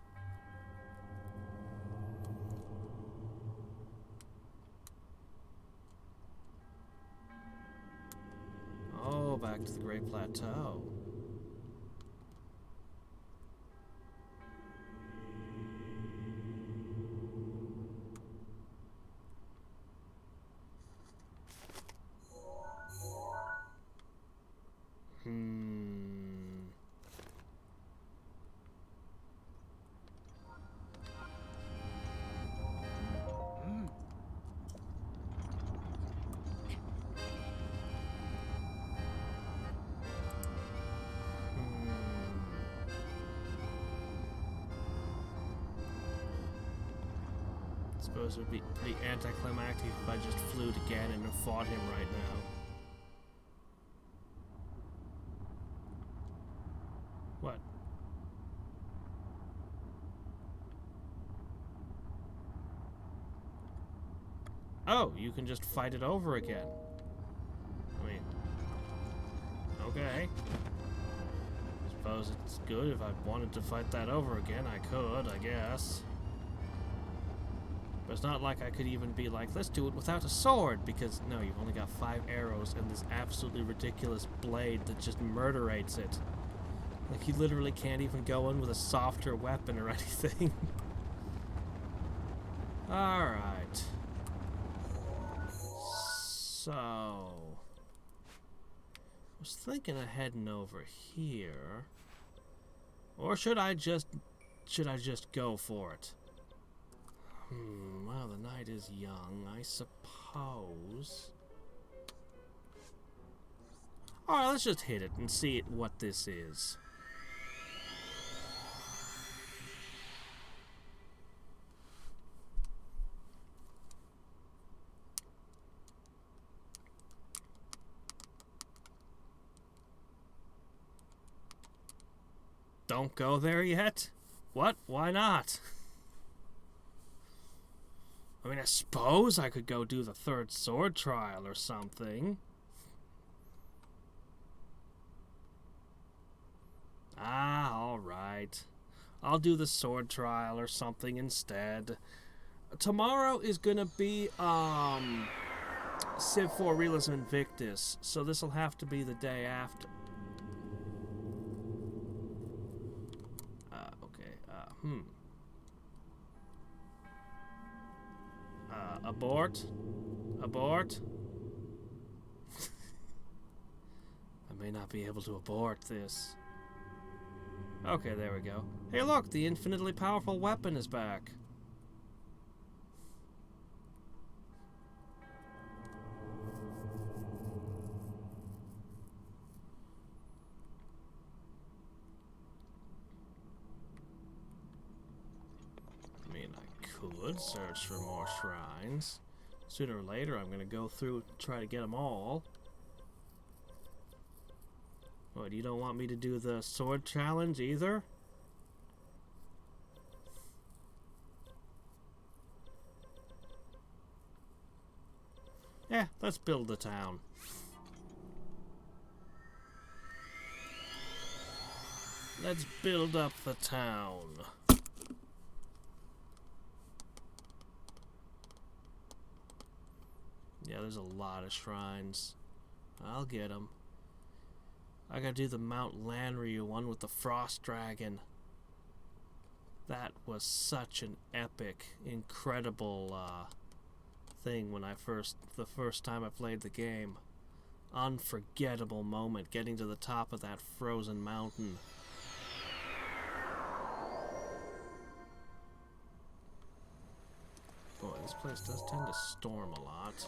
Oh, back to the Great Plateau. Suppose it would be pretty anticlimactic if I just flew to Ganon and fought him right now. What? Oh, you can just fight it over again. I mean, okay. Suppose it's good if I wanted to fight that over again. I could, I guess. But it's not like I could even be like, let's do it without a sword, because no, you've only got 5 arrows and this absolutely ridiculous blade that just murderates it. Like, you literally can't even go in with a softer weapon or anything. Alright. So... I was thinking of heading over here. Or should I just go for it? Well, the night is young, I suppose. Alright, let's just hit it and see what this is. Don't go there yet? What? Why not? I mean, I suppose I could go do the 3rd sword trial or something. Ah, alright. I'll do the sword trial or something instead. Tomorrow is gonna be, Civ 4 Realism Invictus, so this'll have to be the day after. Abort? Abort? I may not be able to abort this. Okay, there we go. Hey look, the infinitely powerful weapon is back. Could search for more shrines. Sooner or later, I'm gonna go through and try to get them all. What, you don't want me to do the sword challenge either? Yeah, let's build the town. Let's build up the town. Yeah, there's a lot of shrines. I'll get them. I gotta do the Mount Lanryu one with the frost dragon. That was such an epic, incredible thing when the first time I played the game. Unforgettable moment getting to the top of that frozen mountain. Boy, this place does tend to storm a lot.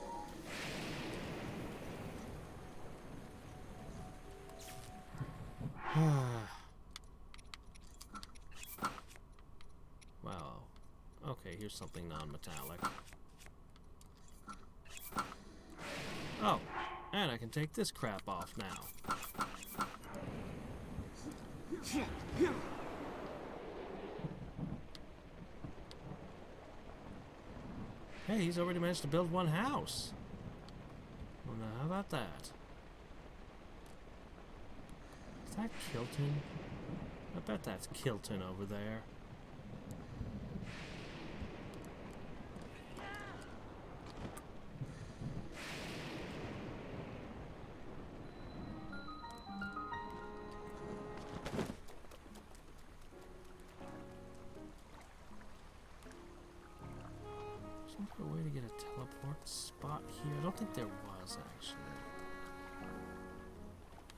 Wow. Okay, here's something non-metallic. Oh, and I can take this crap off now. Hey, he's already managed to build one house. Well, now, how about that? Is that Kilton? I bet that's Kilton over there. Isn't there a way to get a teleport spot here? I don't think there was, actually.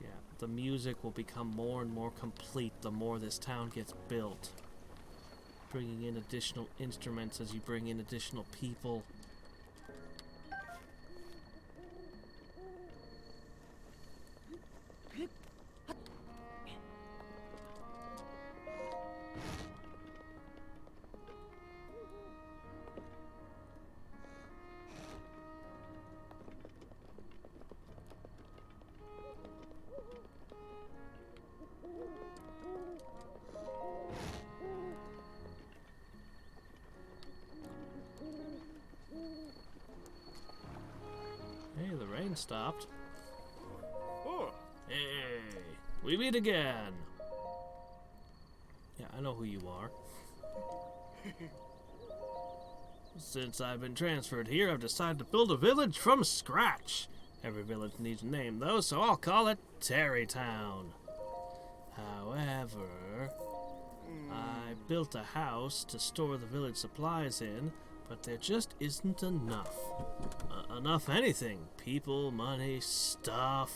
Yeah, the music will become more and more complete the more this town gets built. Bringing in additional instruments as you bring in additional people. Hey, the rain stopped. Oh. Hey, we meet again. Yeah, I know who you are. Since I've been transferred here, I've decided to build a village from scratch. Every village needs a name, though, so I'll call it Terrytown. However, I built a house to store the village supplies in, but there just isn't enough. Enough anything. People, money, stuff.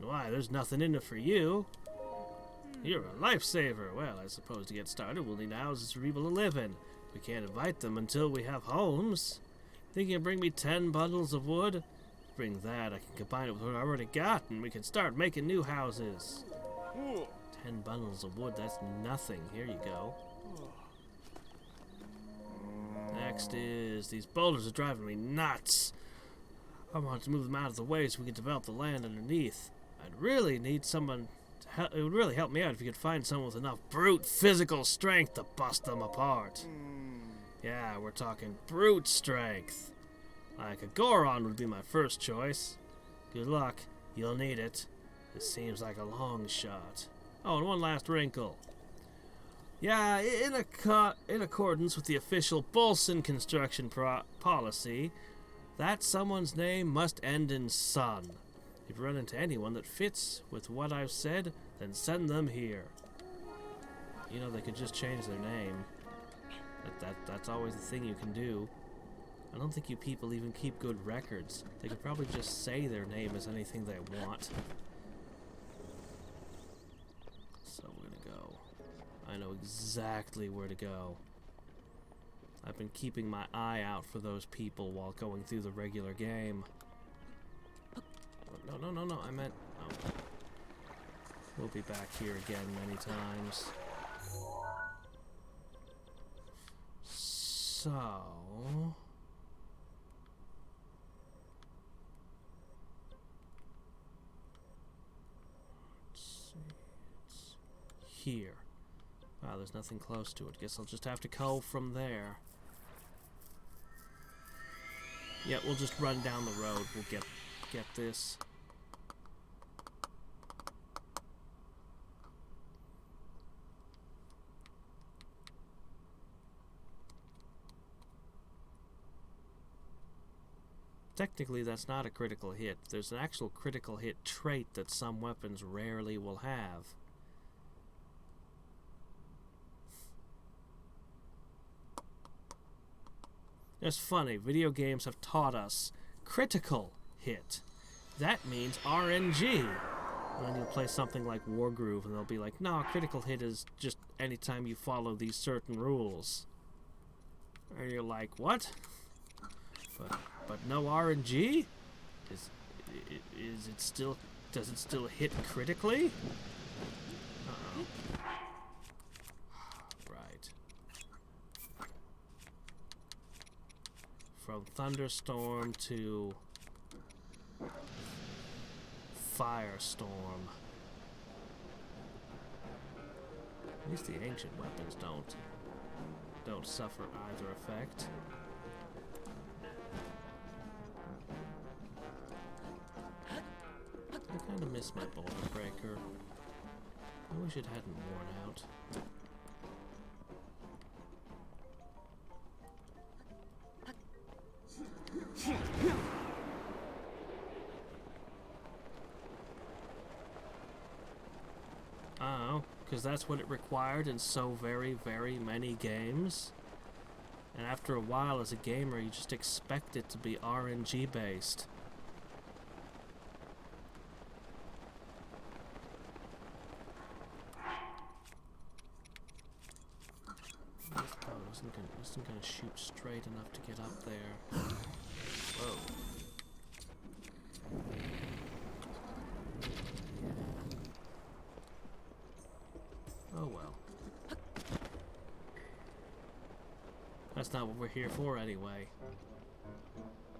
Why, there's nothing in it for you. You're a lifesaver. Well, I suppose to get started, we'll need houses for people to live in. We can't invite them until we have homes. Think you can bring me 10 bundles of wood? Bring that, I can combine it with what I already got, and we can start making new houses. 10 bundles of wood, that's nothing. Here you go. Next is, these boulders are driving me nuts. I want to move them out of the way so we can develop the land underneath. I'd really need someone to help. It would really help me out if you could find someone with enough brute physical strength to bust them apart. Yeah, we're talking brute strength. Like a Goron would be my first choice. Good luck. You'll need it. This seems like a long shot. Oh, and one last wrinkle. Yeah, in accordance with the official Bolson construction policy, that someone's name must end in son. If you run into anyone that fits with what I've said, then send them here. You know, they could just change their name. That's always the thing you can do. I don't think you people even keep good records. They could probably just say their name as anything they want. So we're gonna go. I know exactly where to go. I've been keeping my eye out for those people while going through the regular game. No, I meant... Oh. We'll be back here again many times. So... let's see. It's here. Wow, there's nothing close to it. Guess I'll just have to go from there. Yeah, we'll just run down the road. We'll get this. technically that's not a critical hit. There's an actual critical hit trait that some weapons rarely will have. It's funny, video games have taught us critical hit. That means RNG. And then you'll play something like Wargroove and they'll be like, no, critical hit is just anytime you follow these certain rules. And you're like, what? But no RNG? Is it still, does it still hit critically? Uh-oh. Right. From Thunderstorm to Firestorm. At least the ancient weapons don't suffer either effect. I kind of miss my boulder breaker. I wish it hadn't worn out. Oh, because that's what it required in so very, very many games. And after a while, as a gamer, you just expect it to be RNG based. I wasn't gonna shoot straight enough to get up there. Whoa. Oh well. That's not what we're here for anyway.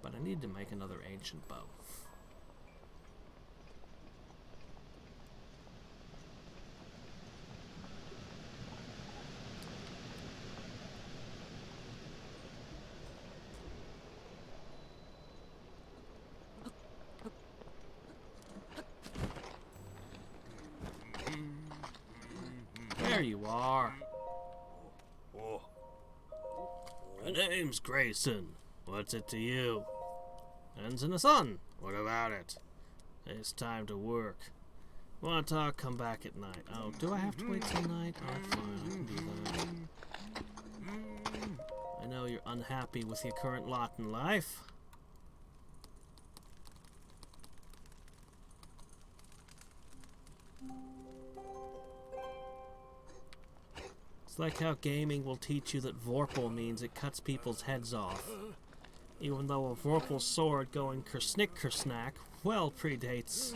But I need to make another ancient bow. There you are. My name's Grayson. What's it to you? Ends in the sun. What about it? It's time to work. Want to talk? Come back at night. Oh, do I have to wait till night? Oh, fine. I can do that. I know you're unhappy with your current lot in life. It's like how gaming will teach you that Vorpal means it cuts people's heads off. Even though a Vorpal sword going kersnick kersnack well predates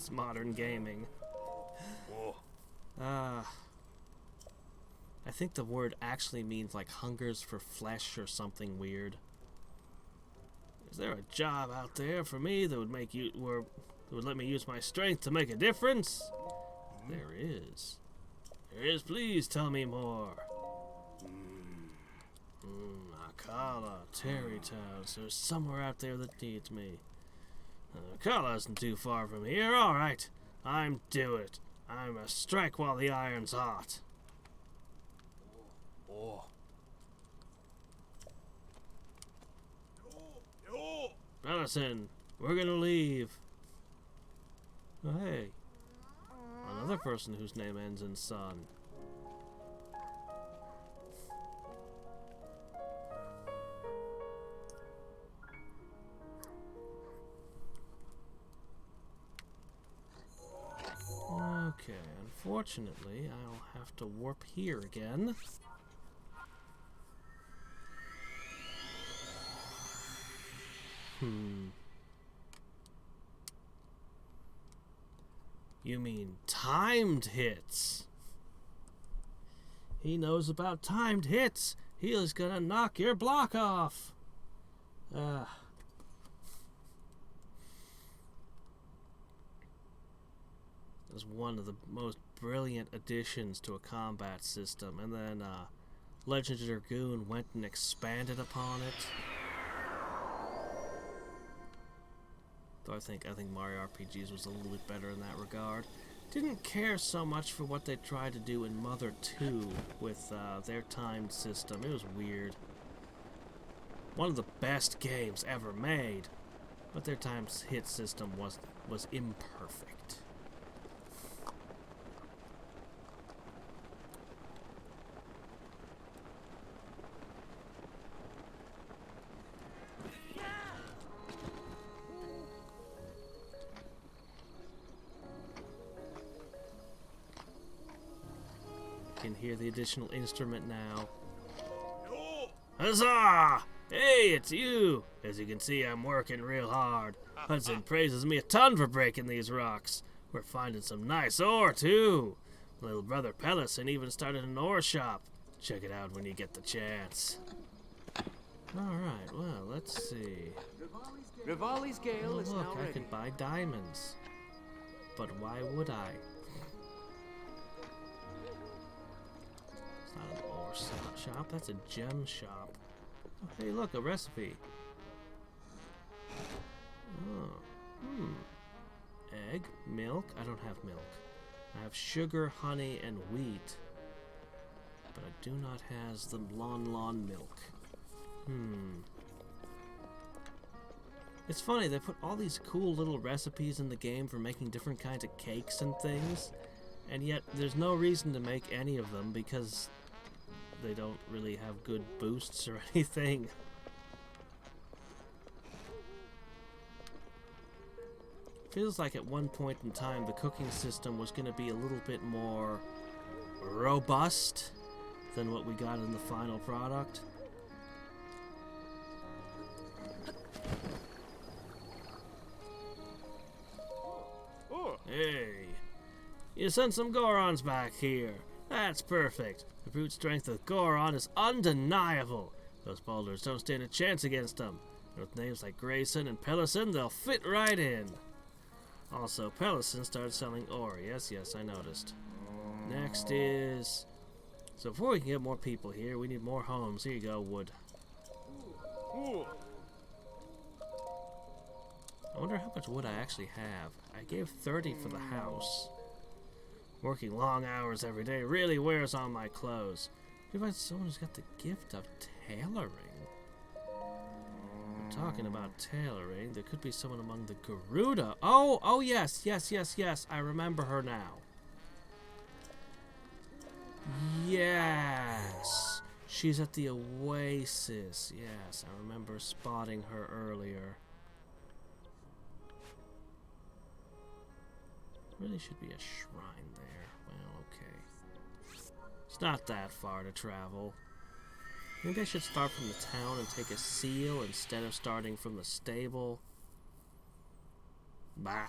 modern gaming. I think the word actually means like hungers for flesh or something weird. Is there a job out there for me that would let me use my strength to make a difference? There is. There is, please tell me more. Akala, Terrytown, there's somewhere out there that needs me. Akala isn't too far from here, alright. I'm do it. I'm a strike while the iron's hot. Allison, we're gonna leave. Oh, hey. Another person whose name ends in son. Okay, unfortunately, I'll have to warp here again. You mean timed hits? He knows about timed hits. He is gonna knock your block off. It's one of the most brilliant additions to a combat system, and then Legend of Dragoon went and expanded upon it. Though I think Mario RPGs was a little bit better in that regard. Didn't care so much for what they tried to do in Mother 2 with their timed system. It was weird. One of the best games ever made. But their times hit system was imperfect. Can hear the additional instrument now. Huzzah! Hey, it's you! As you can see, I'm working real hard. Hudson praises me a ton for breaking these rocks. We're finding some nice ore, too. Little brother Pellison even started an ore shop. Check it out when you get the chance. Alright, well, let's see. Rivali's Gale is now Look, I ready. could buy diamonds. But why would I? It's not an ore shop, that's a gem shop. Oh, hey, look, a recipe. Oh, Egg, milk. I don't have milk. I have sugar, honey, and wheat. But I do not have the lawn milk. It's funny, they put all these cool little recipes in the game for making different kinds of cakes and things, and yet there's no reason to make any of them because they don't really have good boosts or anything. Feels like at one point in time the cooking system was going to be a little bit more robust than what we got in the final product. Oh, Hey, you sent some Gorons back here. That's perfect. The brute strength of Goron is undeniable. Those boulders don't stand a chance against them. And with names like Grayson and Pellison, they'll fit right in. Also, Pellison started selling ore. Yes, I noticed. Next is... So before we can get more people here, we need more homes. Here you go, wood. oh. I wonder how much wood I actually have. I gave 30 for the house. Working long hours every day really wears on my clothes. What about someone who's got the gift of tailoring? We're talking about tailoring. There could be someone among the Garuda. Oh, yes. I remember her now. Yes. She's at the Oasis. Yes, I remember spotting her earlier. Really should be a shrine there. Well, okay. It's not that far to travel. Maybe I should start from the town and take a seal instead of starting from the stable. Bah.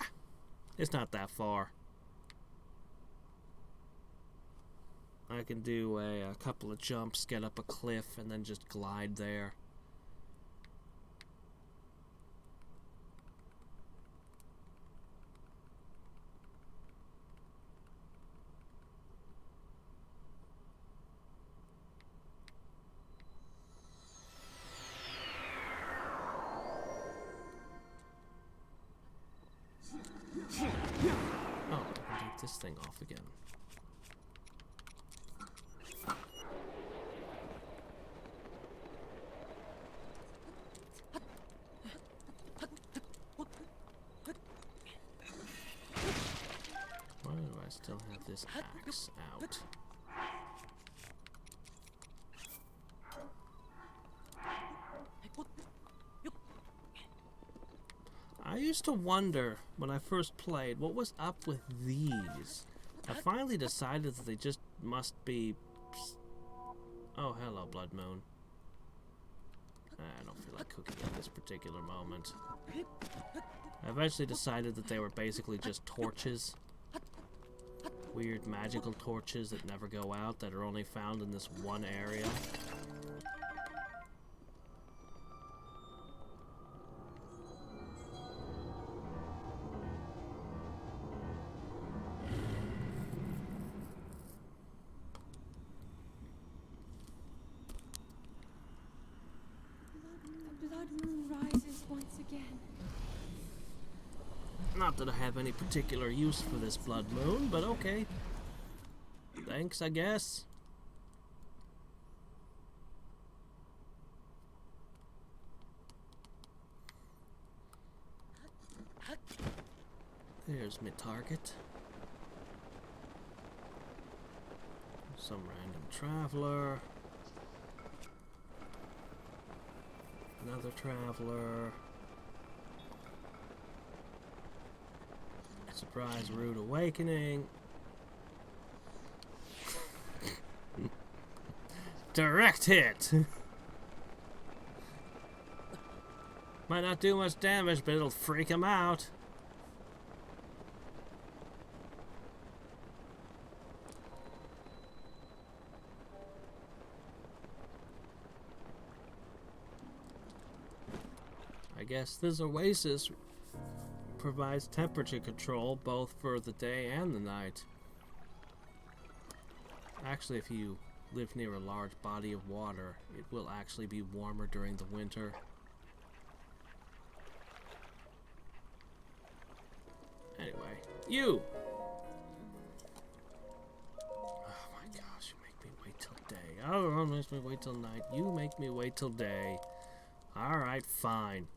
It's not that far. I can do a couple of jumps, get up a cliff, and then just glide there. Oh, I can take this thing off again. Why do I still have this axe out? I used to wonder when I first played what was up with these. I finally decided that they just must be... Oh, hello, Blood Moon. I don't feel like cooking at this particular moment. I eventually decided that they were basically just torches. Weird magical torches that never go out, that are only found in this one area. The blood moon rises once again. Not that I have any particular use for this blood moon, but okay. Thanks, I guess. There's my target. Some random traveler. Another traveler. Surprise rude awakening. Direct hit! Might not do much damage, but it'll freak him out. I guess this oasis provides temperature control both for the day and the night. Actually, if you live near a large body of water, it will actually be warmer during the winter. Anyway, you! Oh my gosh, you make me wait till day. Oh, don't make me wait till night. You make me wait till day. Alright, fine.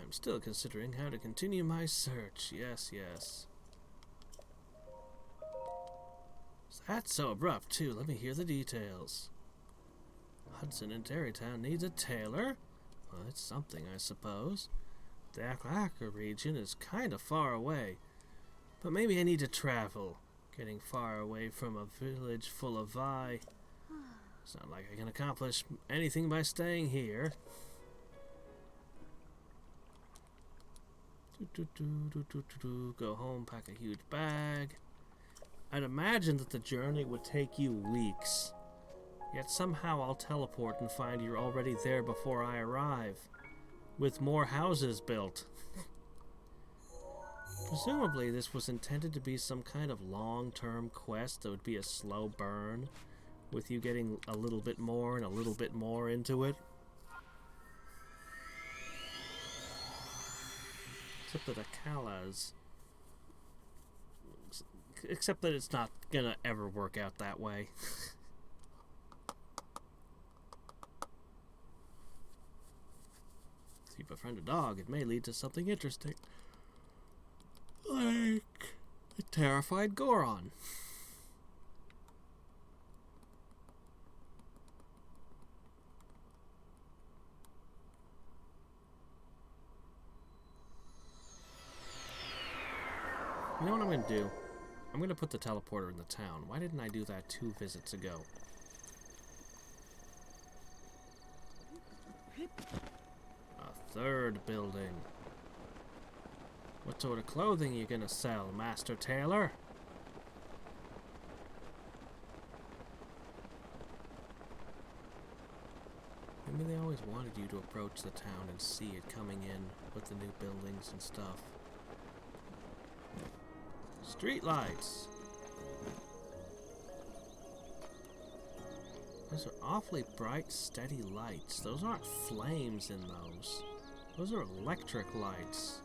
I'm still considering how to continue my search. Yes, yes. That's so abrupt, too. Let me hear the details. Hudson in Terrytown needs a tailor? Well, it's something, I suppose. The Aklaka region is kind of far away. But maybe I need to travel. Getting far away from a village full of Vi. It's not like I can accomplish anything by staying here. Go home, pack a huge bag. I'd imagine that the journey would take you weeks. Yet somehow I'll teleport and find you're already there before I arrive. With more houses built. Presumably this was intended to be some kind of long-term quest that would be a slow burn, with you getting a little bit more and a little bit more into it. Except that except that it's not gonna ever work out that way. If you befriend a dog, it may lead to something interesting. Like a terrified Goron. You know what I'm going to do? I'm going to put the teleporter in the town. Why didn't I do that 2 visits ago? A third building. What sort of clothing you gonna sell, Master Tailor? Maybe they always wanted you to approach the town and see it coming in with the new buildings and stuff. Street lights. Those are awfully bright, steady lights. Those aren't flames in those. Those are electric lights.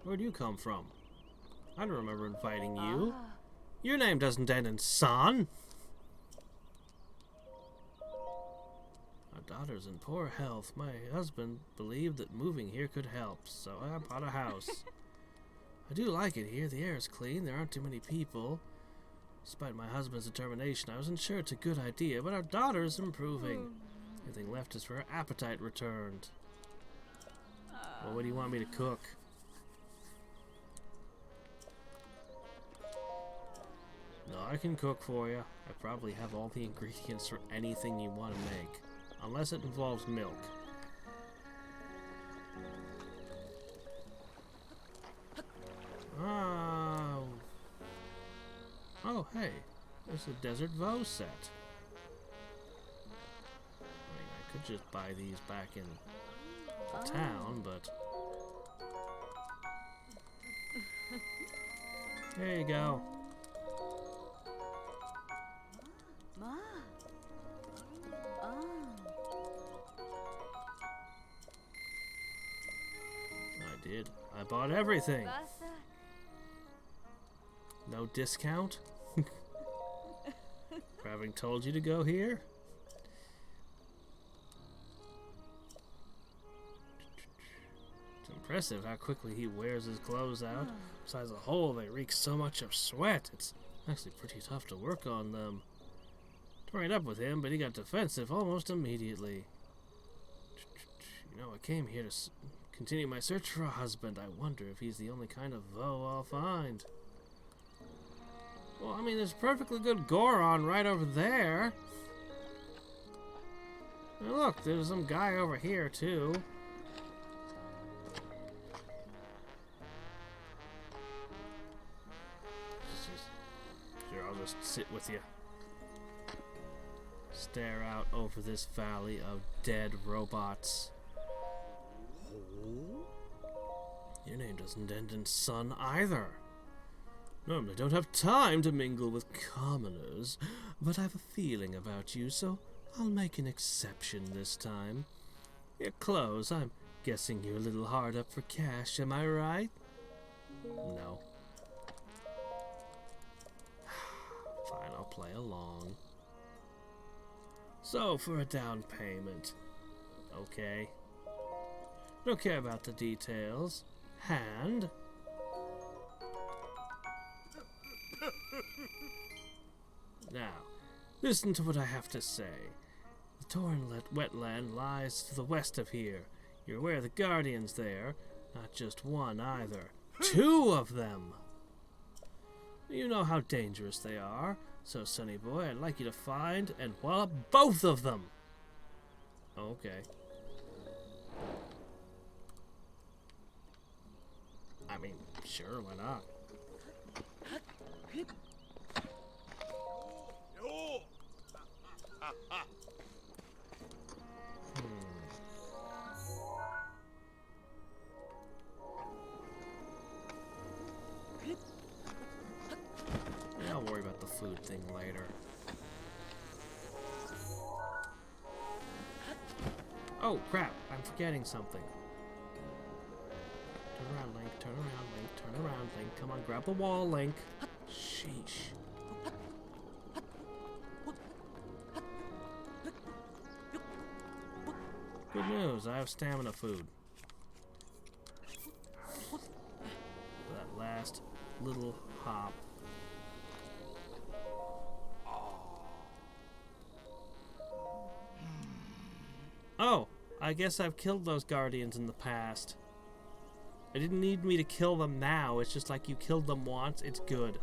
Where'd you come from? I don't remember inviting you. Your name doesn't end in son. Our daughter's in poor health. My husband believed that moving here could help, so I bought a house. I do like it here. The air is clean. There aren't too many people. Despite my husband's determination, I wasn't sure it's a good idea, but our daughter is improving. Everything left is for her appetite returned. Well, what do you want me to cook? No, I can cook for you. I probably have all the ingredients for anything you want to make. Unless it involves milk. Oh. Oh, hey. There's a Desert Voe set. I mean, I could just buy these back in the town, but... There you go. did. I bought everything. No discount? For having told you to go here? It's impressive how quickly he wears his clothes out. Besides the whole, they reek so much of sweat. It's actually pretty tough to work on them. Tried up with him, but he got defensive almost immediately. You know, I came here to continue my search for a husband. I wonder if he's the only kind of beau I'll find. Well, I mean, there's perfectly good Goron right over there. And look, there's some guy over here, too. Sure, I'll just sit with you. Stare out over this valley of dead robots. Your name doesn't end in son either. Normally don't have time to mingle with commoners, but I have a feeling about you, so I'll make an exception this time. Your clothes, I'm guessing you're a little hard up for cash, am I right? No. Fine, I'll play along. So, for a down payment. Okay. Don't care about the details. Hand. Now, listen to what I have to say. The torn wetland lies to the west of here. You're aware of the guardians there. Not just one either. 2 of them! You know how dangerous they are. So, sonny boy, I'd like you to find and wallop both of them. Okay. I mean, sure, why not? Yeah, I'll worry about the food thing later. Oh, crap. I'm forgetting something. Turn around, Link. Turn around, Link. Turn around, Link. Come on, grab the wall, Link. Sheesh. Good news, I have stamina food. For that last little hop. Oh, I guess I've killed those guardians in the past. It didn't need me to kill them now, it's just like you killed them once, it's good.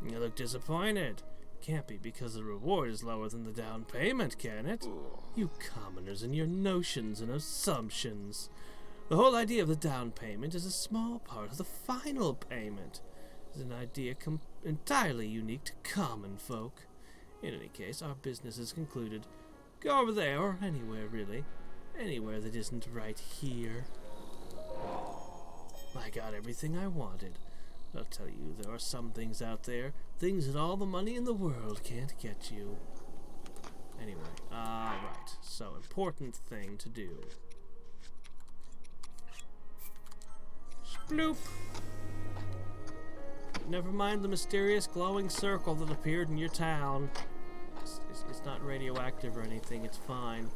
You look disappointed. Can't be because the reward is lower than the down payment, can it? You commoners and your notions and assumptions. The whole idea of the down payment is a small part of the final payment. It's an idea entirely unique to common folk. In any case, our business is concluded. Go over there, or anywhere really. Anywhere that isn't right here. I got everything I wanted. I'll tell you, there are some things out there, things that all the money in the world can't get you. Anyway, right, so important thing to do. Sploop! Never mind the mysterious glowing circle that appeared in your town. It's not radioactive or anything, it's fine.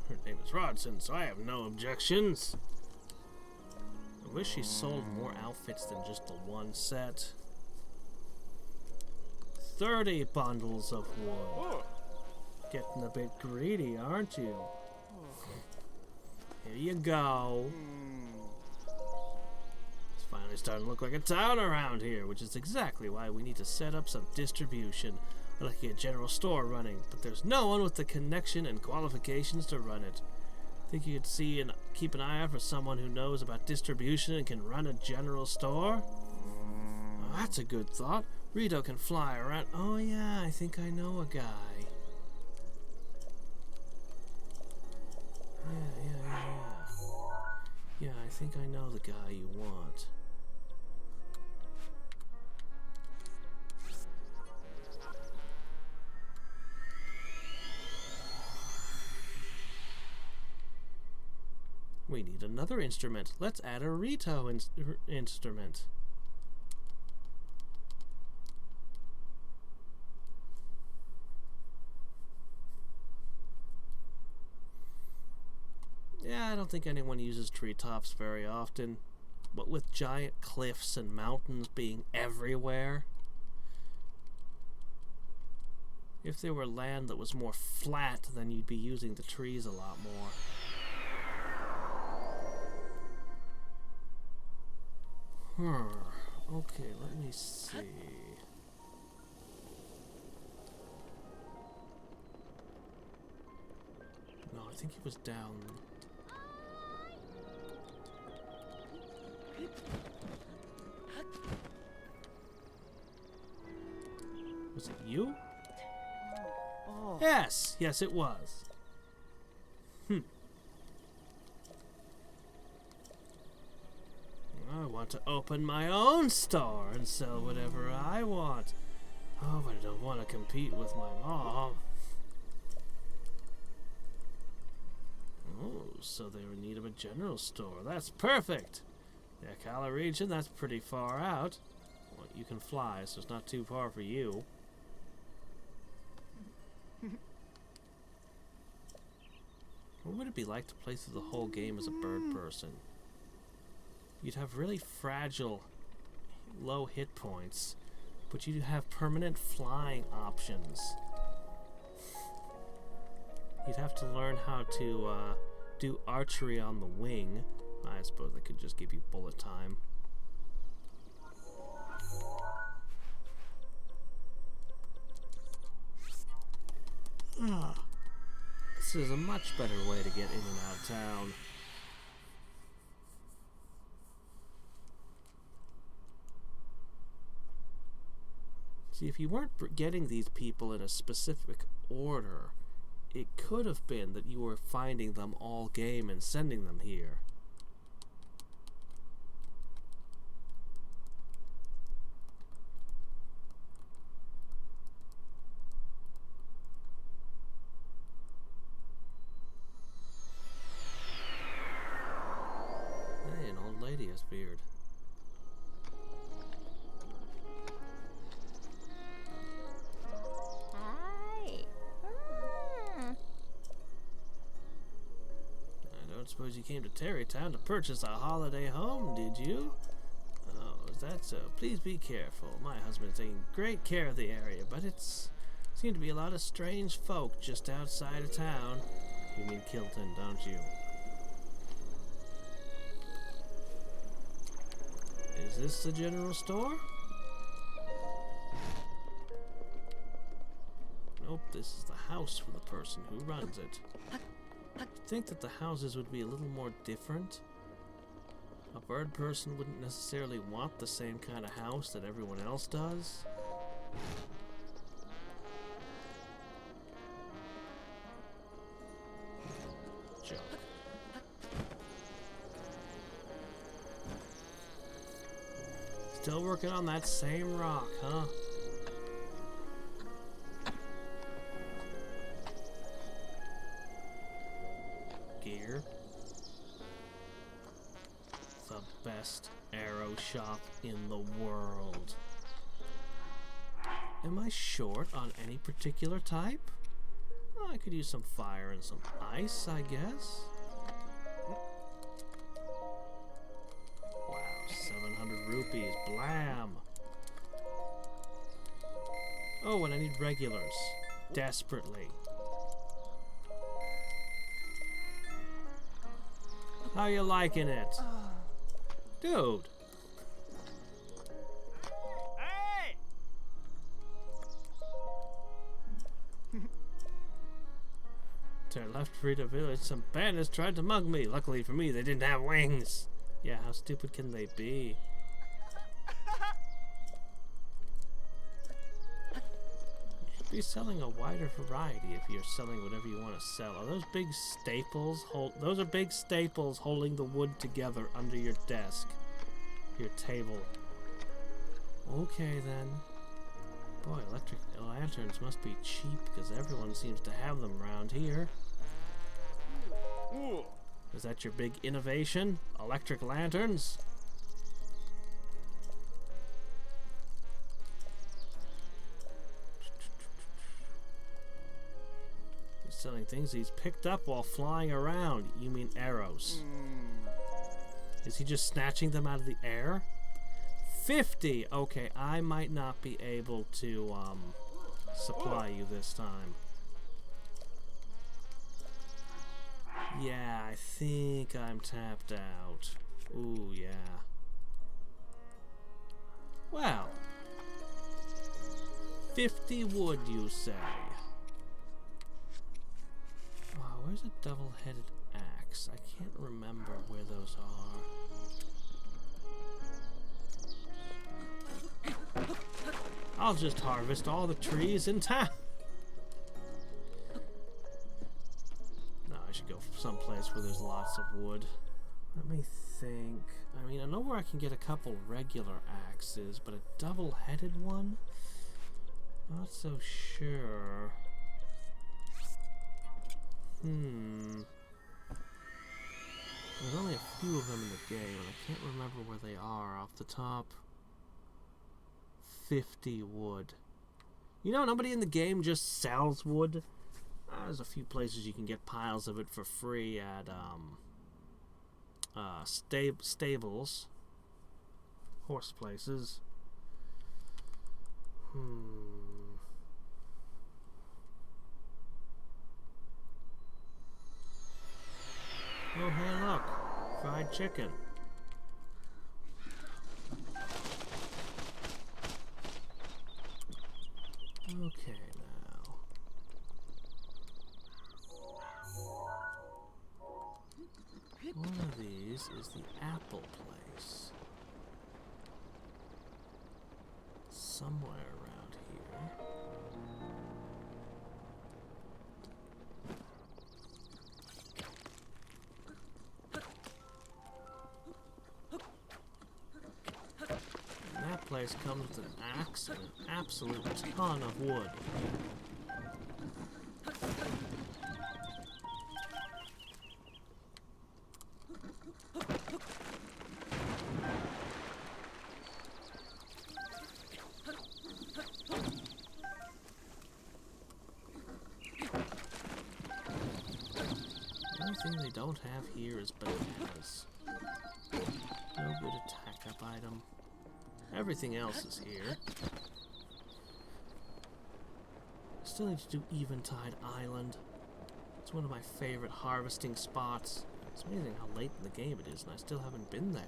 Her name is Rodson, so I have no objections. I wish she sold more outfits than just the one set. 30 bundles of wood. Getting a bit greedy, aren't you? Here you go. It's finally starting to look like a town around here, which is exactly why we need to set up some distribution. I'd like to get a general store running, but there's no one with the connection and qualifications to run it. Think you could see and keep an eye out for someone who knows about distribution and can run a general store? Oh, that's a good thought. Rito can fly around. Oh yeah, I think I know a guy. Yeah, I I think I know the guy you want. We need another instrument. Let's add a Rito instrument. Yeah, I don't think anyone uses treetops very often. But with giant cliffs and mountains being everywhere, if there were land that was more flat, then you'd be using the trees a lot more. Okay, let me see. No, I think he was down. Was it you? Oh. Yes, yes it was. I want to open my own store and sell whatever I want. Oh, but I don't want to compete with my mom. Oh, so they were in need of a general store. That's perfect. The Akala region, that's pretty far out. Well, you can fly, so it's not too far for you. What would it be like to play through the whole game as a bird person? You'd have really fragile, low hit points, but you'd have permanent flying options. You'd have to learn how to do archery on the wing. I suppose they could just give you bullet time. This is a much better way to get in and out of town. See, if you weren't getting these people in a specific order, it could have been that you were finding them all game and sending them here. Hey, an old lady has beard. I suppose you came to Terrytown to purchase a holiday home, did you? Oh, is that so? Please be careful. My husband's taking great care of the area, but it's seem to be a lot of strange folk just outside of town. You mean Kilton, don't you? Is this the general store? Nope, this is the house for the person who runs it. I think that the houses would be a little more different. A bird person wouldn't necessarily want the same kind of house that everyone else does. Joke. Still working on that same rock, huh? Gear. The best arrow shop in the world. Am I short on any particular type? Well, I could use some fire and some ice, I guess. Wow, 700 rupees. Blam! Oh, and I need regulars. Desperately. How you liking it? Dude. Hey! Turn left to reach a village. Some bandits tried to mug me. Luckily for me, they didn't have wings. Yeah, how stupid can they be? be selling a wider variety if you're selling whatever you want to sell. Are those big staples? Those are big staples holding the wood together under your desk, your table. Okay then. Boy, electric lanterns must be cheap because everyone seems to have them around here. Is that your big innovation? Electric lanterns? He's selling things he's picked up while flying around. You mean arrows? Is he just snatching them out of the air? 50! Okay, I might not be able to supply you this time. Yeah, I think I'm tapped out. Ooh, yeah. Well, 50 wood, you say? Wow, where's a double-headed axe? I can't remember where those are. I'll just harvest all the trees in town. No, I should go someplace where there's lots of wood. Let me think. I mean, I know where I can get a couple regular axes, but a double-headed one? Not so sure. There's only a few of them in the game, and I can't remember where they are off the top. 50 wood. You know, nobody in the game just sells wood. There's a few places you can get piles of it for free at stables, horse places. Oh, hey, look, fried chicken. Okay, now. One of these is the apple place. Somewhere around here. And that place comes with an axe and an absolute ton of wood. The only thing they don't have here is bananas. No good attack-up item. Everything else is here. Still need to do Eventide Island. It's one of my favorite harvesting spots. It's amazing how late in the game it is and I still haven't been there.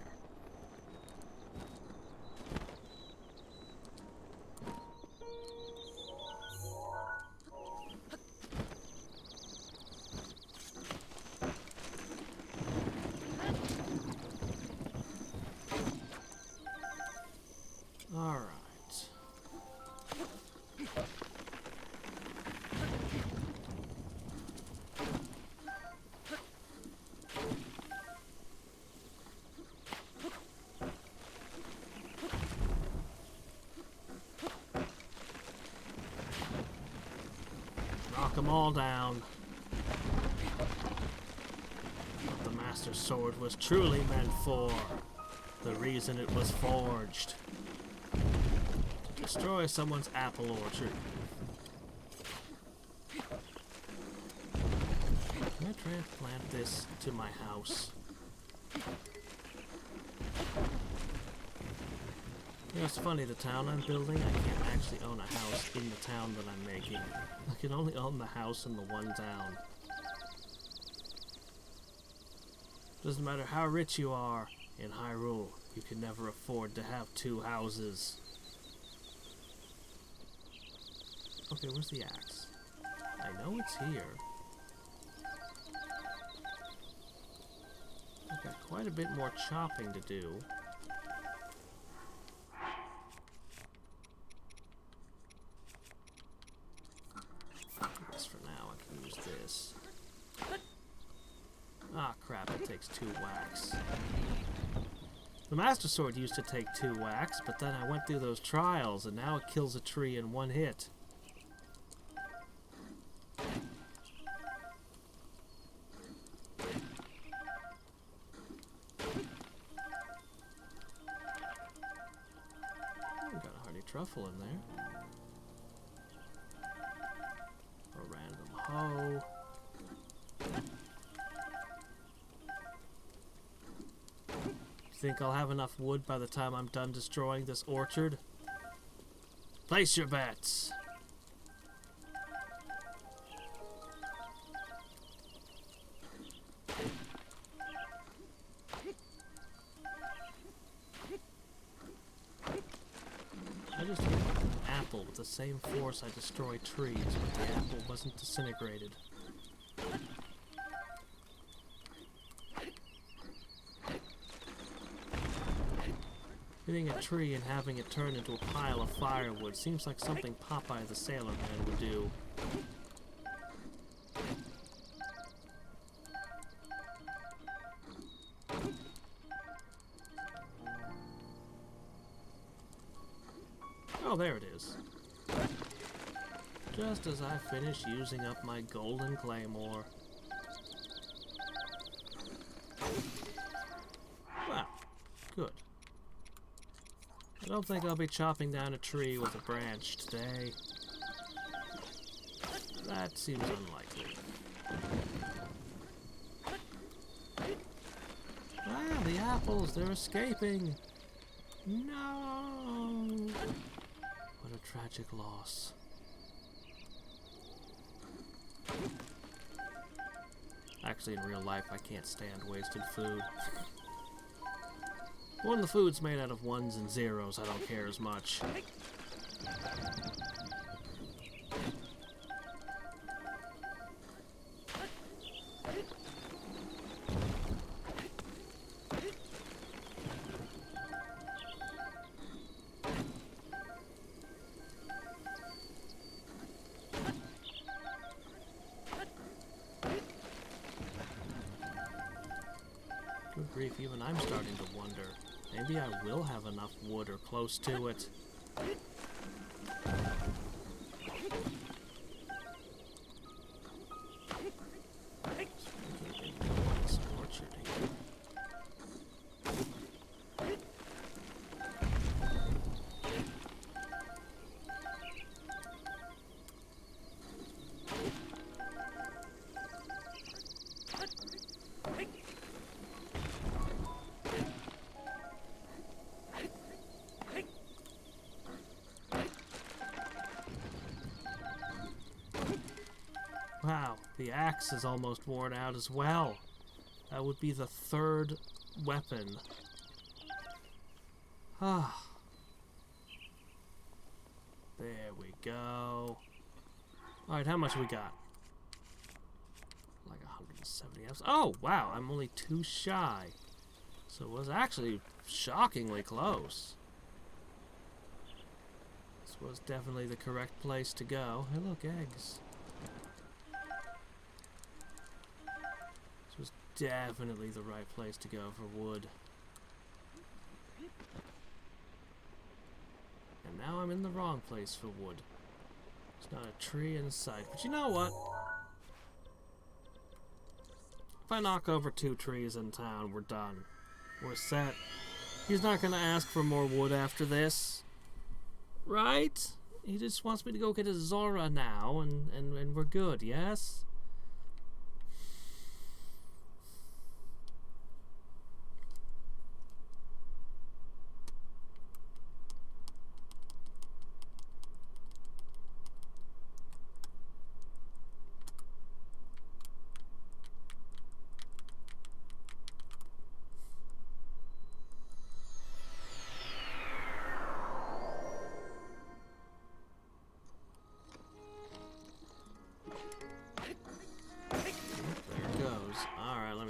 Knock them all down. What the Master Sword was truly meant for. The reason it was forged. To destroy someone's apple orchard. Can I transplant this to my house? You know, it's funny, the town I'm building, I can't actually own a house in the town that I'm making. I can only own the house in the one town. Doesn't matter how rich you are, in Hyrule, you can never afford to have two houses. Okay, where's the axe? I know it's here. I've got quite a bit more chopping to do. 2 whacks. The Master Sword used to take 2 whacks, but then I went through those trials, and now it kills a tree in 1 hit. Got a hardy truffle in there. A random hoe. Think I'll have enough wood by the time I'm done destroying this orchard? Place your bets. I just hit an apple with the same force I destroy trees, but the apple wasn't disintegrated. Hitting a tree and having it turn into a pile of firewood seems like something Popeye the Sailor Man would do. Oh, there it is. Just as I finish using up my golden claymore. Well, good. I don't think I'll be chopping down a tree with a branch today. That seems unlikely. Ah, the apples, they're escaping! No! What a tragic loss. Actually, in real life, I can't stand wasted food. When the food's made out of 1s and 0s, I don't care as much. Good grief, even I'm starting to wonder. Maybe I will have enough wood or close to it. Wow, the axe is almost worn out as well. That would be the 3rd weapon. Ah. There we go. Alright, how much we got? Like 170 episodes. Oh, wow, I'm only 2 shy. So it was actually shockingly close. This was definitely the correct place to go. Hey, look, eggs. This was definitely the right place to go for wood. And now I'm in the wrong place for wood. There's not a tree in sight. But you know what? If I knock over 2 trees in town, we're done. We're set. He's not gonna ask for more wood after this. Right? He just wants me to go get a Zora now, and we're good, yes?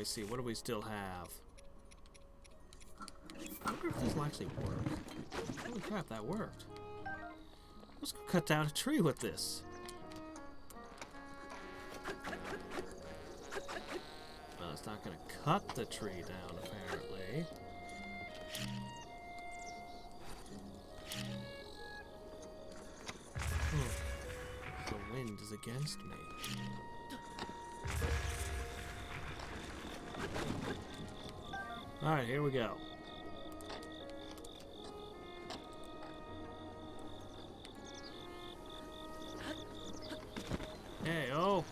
See, what do we still have? I wonder if this will actually work. Holy crap, that worked. Let's go cut down a tree with this. Well, it's not going to cut the tree down, apparently. The wind is against me. Alright, here we go. Hey, oh!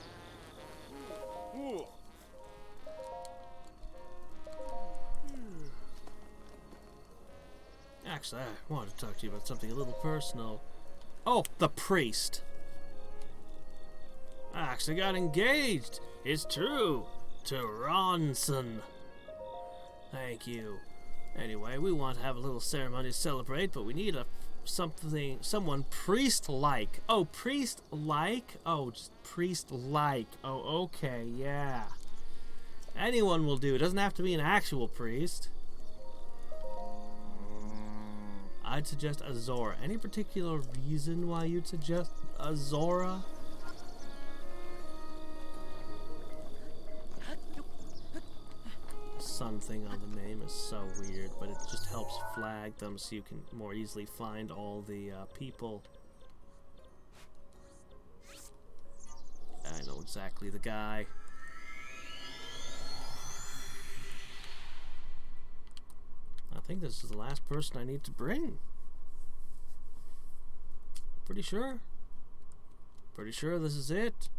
Actually, I wanted to talk to you about something a little personal. Oh, the priest! I actually got engaged! It's true! To Ronson! Thank you. Anyway, we want to have a little ceremony to celebrate, but we need someone priest-like. Oh, priest-like? Oh, just priest-like. Oh, okay, yeah. Anyone will do. It doesn't have to be an actual priest. I'd suggest Azora. Any particular reason why you'd suggest Azora? Sun thing on the name is so weird, but it just helps flag them so you can more easily find all the people. I know exactly the guy. I think this is the last person I need to bring. Pretty sure. Pretty sure this is it.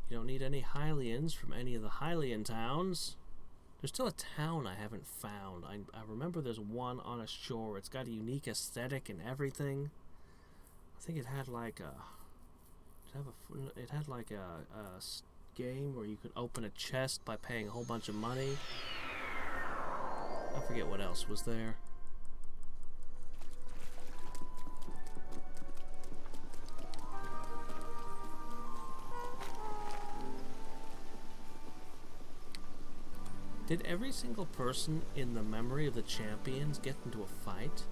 You don't need any Hylians from any of the Hylian towns. There's still a town I haven't found. I remember there's one on a shore. It's got a unique aesthetic and everything. I think it had like a... It had like a game where you could open a chest by paying a whole bunch of money. I forget what else was there. Did every single person in the memory of the champions get into a fight?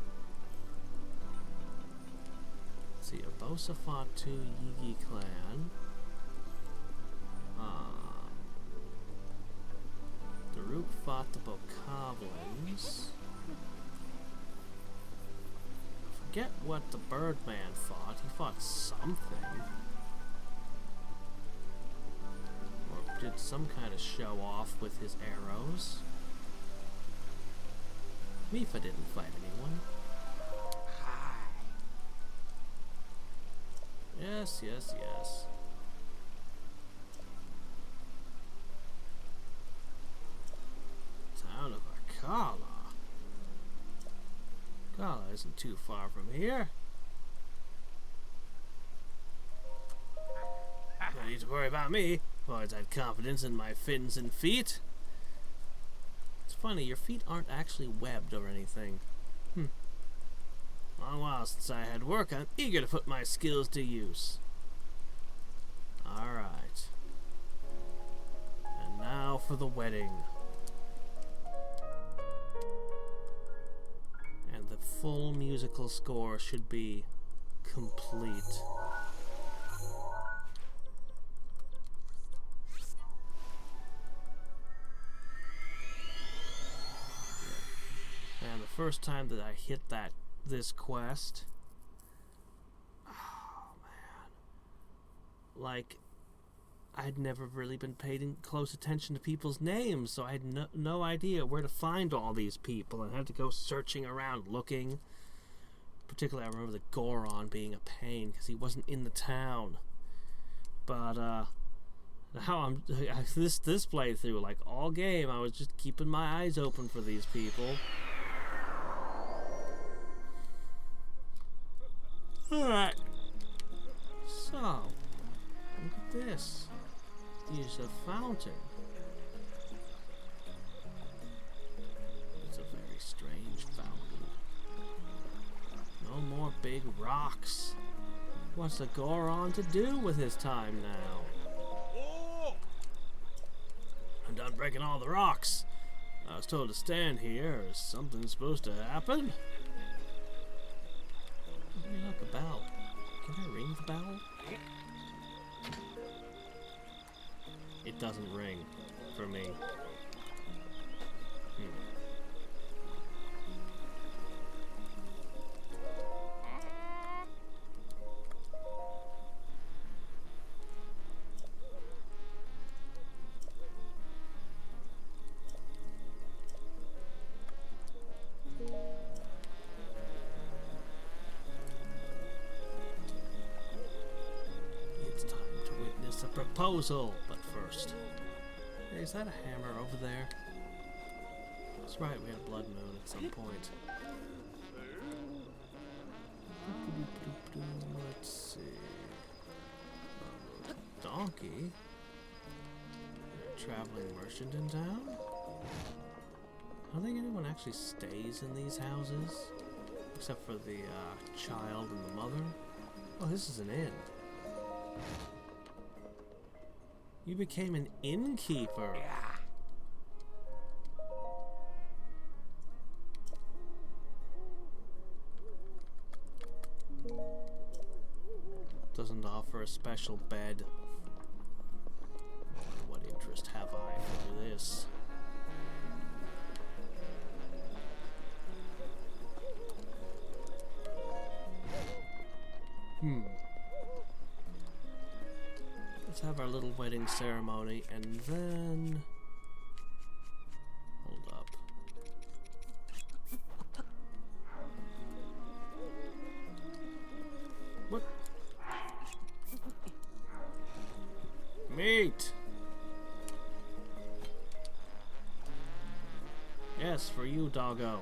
Let's see, Abosa fought 2 Yigi clan. Daruk fought the Bokoblins. Forget what the Birdman fought. He fought something. Or did some kind of show off with his arrows. Mifa didn't fight anyone. Yes, yes, yes. Town of Akala. Akala isn't too far from here. No need to worry about me. Always had confidence in my fins and feet. It's funny, your feet aren't actually webbed or anything. Long while since I had work, I'm eager to put my skills to use. Alright. And now for the wedding. And the full musical score should be complete. And the first time that I hit this quest, oh man, like, I'd never really been paying close attention to people's names, so I had no idea where to find all these people. I had to go searching around looking. Particularly, I remember the Goron being a pain because he wasn't in the town. But now I'm this playthrough, like all game, I was just keeping my eyes open for these people. Alright. So, look at this. Use a fountain. It's a very strange fountain. No more big rocks. What's the Goron to do with his time now? I'm done breaking all the rocks. I was told to stand here. Is something supposed to happen? Look, a bell. Can I ring the bell? it doesn't ring for me. It's time to witness a proposal, but first. Hey, is that a hammer over there? That's right, we had a blood moon at some point. Let's see. Donkey? A traveling merchant in town? I don't think anyone actually stays in these houses. Except for the child and the mother. Oh, this is an inn. You became an innkeeper. Doesn't offer a special bed. What interest have I for this? Let's have our little wedding ceremony and then... Hold up. What? Meat! Yes, for you, doggo.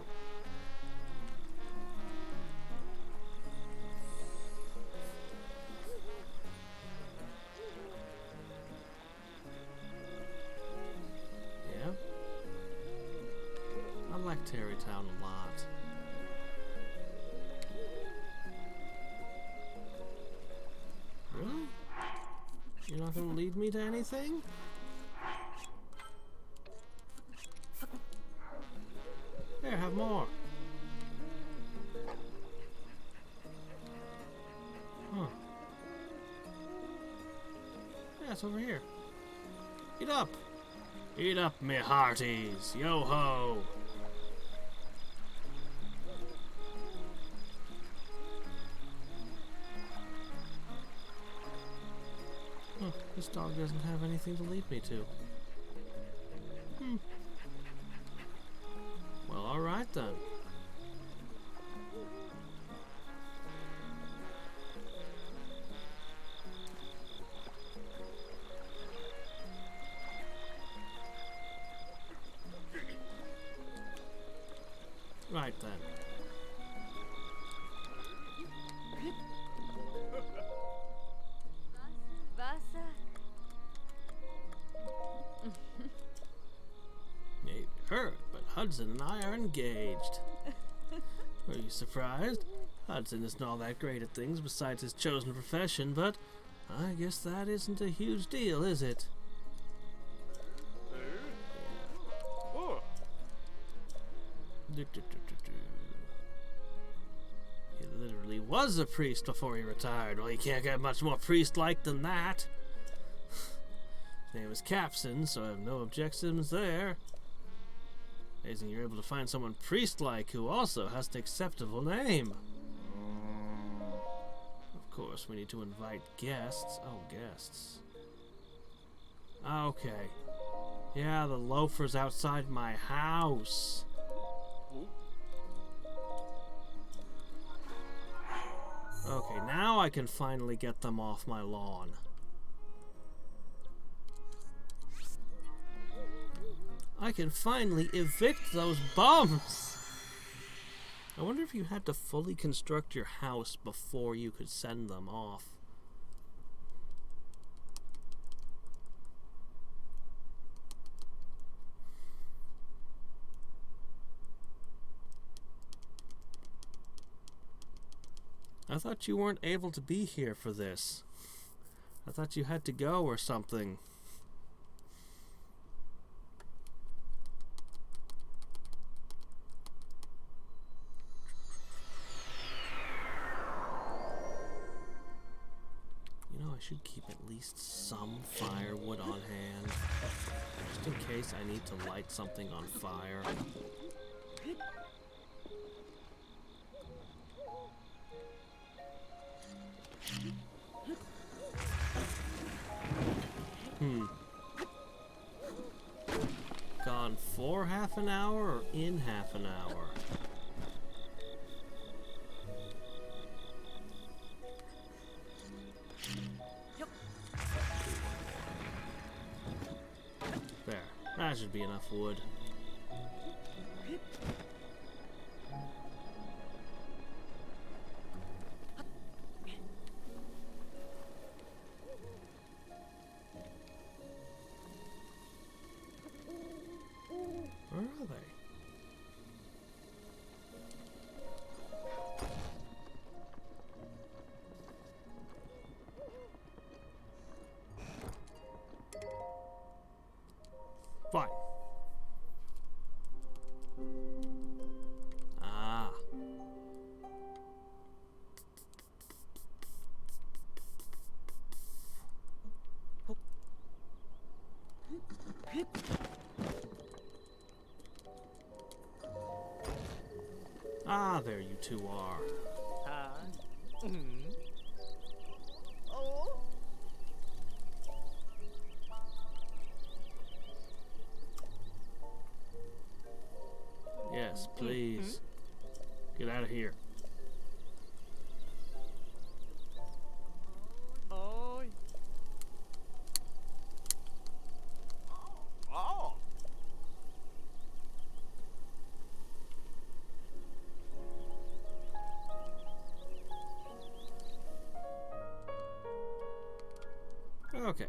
Terrytown a lot. Really? You're not gonna lead me to anything? Here, have more. Huh. Yeah, it's over here. Eat up! Eat up, me hearties! Yo-ho! This dog doesn't have anything to lead me to. Well, alright then. Right then. You heard, but Hudson and I are engaged. Are you surprised? Hudson isn't all that great at things besides his chosen profession, but I guess that isn't a huge deal, is it? He literally was a priest before he retired. Well, he can't get much more priest-like than that. His name is Capson, so I have no objections there. Amazing you're able to find someone priest-like who also has an acceptable name. Of course, we need to invite guests. Oh, guests. Okay. Yeah, the loafers outside my house. Okay, now I can finally get them off my lawn. I can finally evict those bums! I wonder if you had to fully construct your house before you could send them off. I thought you weren't able to be here for this. I thought you had to go or something. You know, I should keep at least some firewood on hand, just in case I need to light something on fire. Gone for half an hour or in half an hour? There. That should be enough wood. Where are they? Fine. Ah. Ah, there you two are. Oh. Yes, please. Get out of here. Oh. Oh. Okay.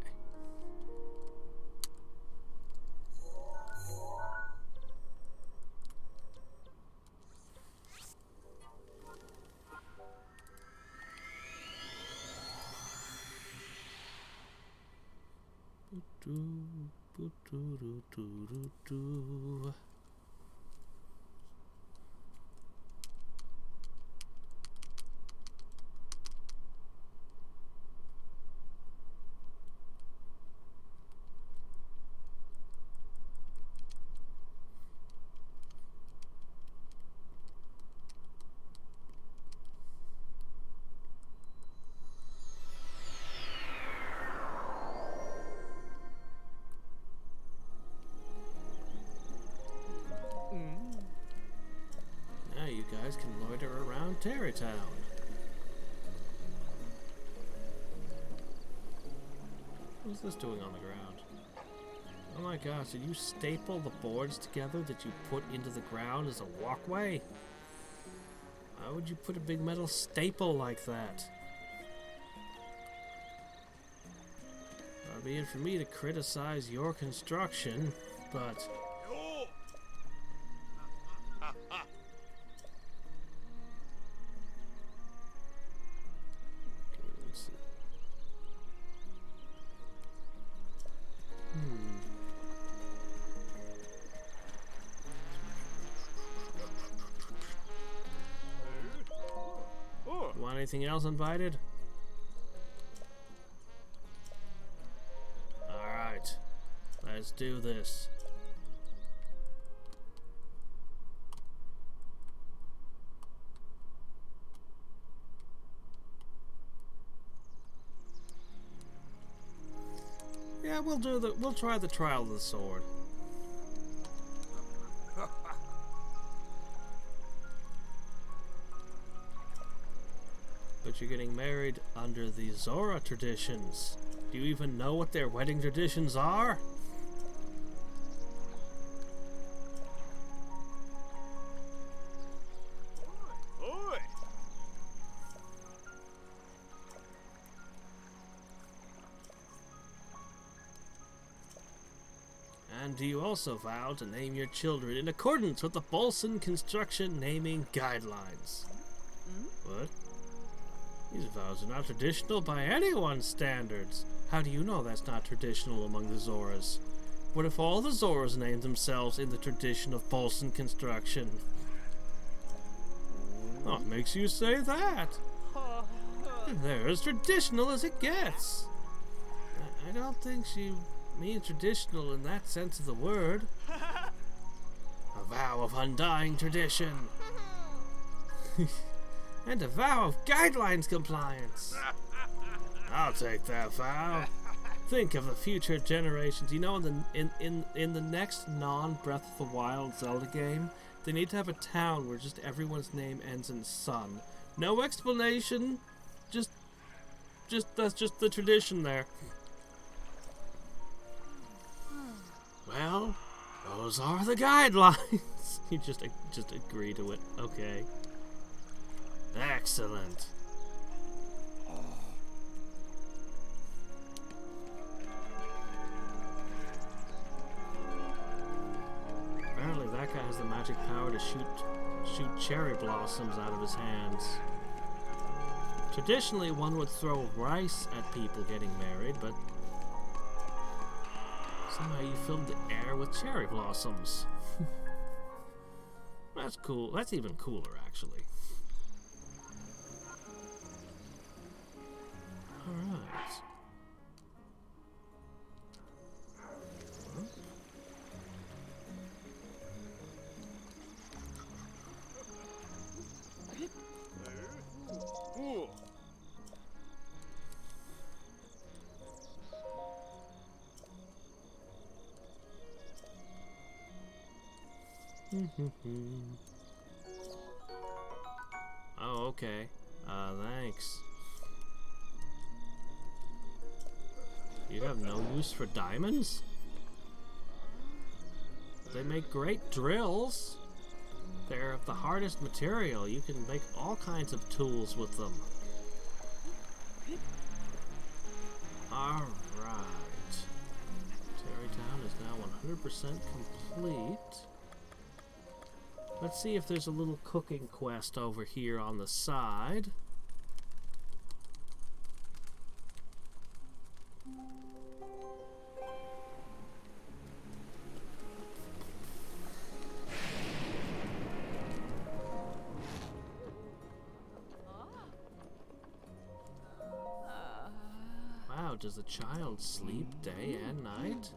Now you guys can loiter around Terrytown. What's this doing on the ground? Oh my gosh, did you staple the boards together that you put into the ground as a walkway? Why would you put a big metal staple like that? Far be it for me to criticize your construction, but... Yo! Let's see. Oh. Want anything else invited? Alright. Let's do this. Yeah, we'll try the trial of the sword. But you're getting married under the Zora traditions. Do you even know what their wedding traditions are? Oi. And do you also vow to name your children in accordance with the Bolson Construction Naming Guidelines? What? These vows are not traditional by anyone's standards. How do you know that's not traditional among the Zoras? What if all the Zoras named themselves in the tradition of Bolson Construction? What makes you say that? They're as traditional as it gets. I don't think she means traditional in that sense of the word. A vow of undying tradition. And a vow of guidelines compliance. I'll take that vow. Think of the future generations. You know, in the next non-Breath of the Wild Zelda game, they need to have a town where just everyone's name ends in son. No explanation. Just that's just the tradition there. Well, those are the guidelines. You just agree to it. Okay. Excellent. Apparently that guy has the magic power to shoot cherry blossoms out of his hands. Traditionally, one would throw rice at people getting married, but somehow you filled the air with cherry blossoms. That's cool. That's even cooler, actually. Alright. Ooh. Oh, okay. Thanks. You have no use for diamonds? They make great drills. They're the hardest material. You can make all kinds of tools with them. Alright. Terrytown is now 100% complete. Let's see if there's a little cooking quest over here on the side. Wow, does the child sleep day and night?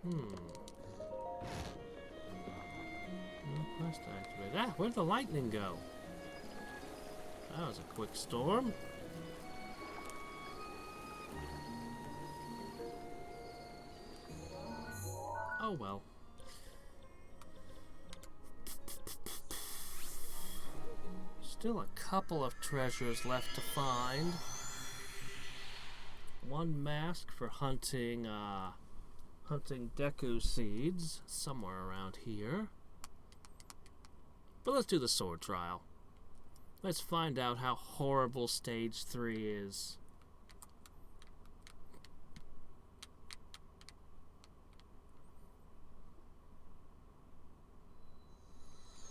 No quest activated. Ah, where'd the lightning go? That was a quick storm. Oh well. Still a couple of treasures left to find. One mask for hunting Deku seeds somewhere around here. But let's do the sword trial. Let's find out how horrible stage 3 is.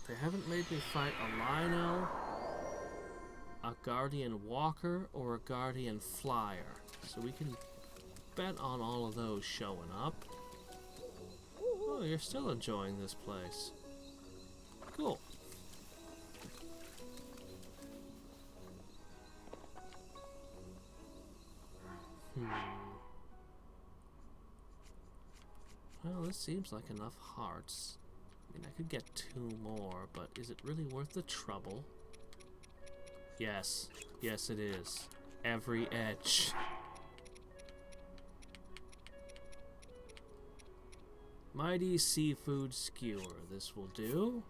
They haven't made me fight a Lionel, a Guardian Walker, or a Guardian Flyer. So we can bet on all of those showing up. Oh, you're still enjoying this place. Cool. Well, this seems like enough hearts. I mean, I could get 2 more, but is it really worth the trouble? Yes. Yes, it is. Every edge. Mighty Seafood Skewer. This will do.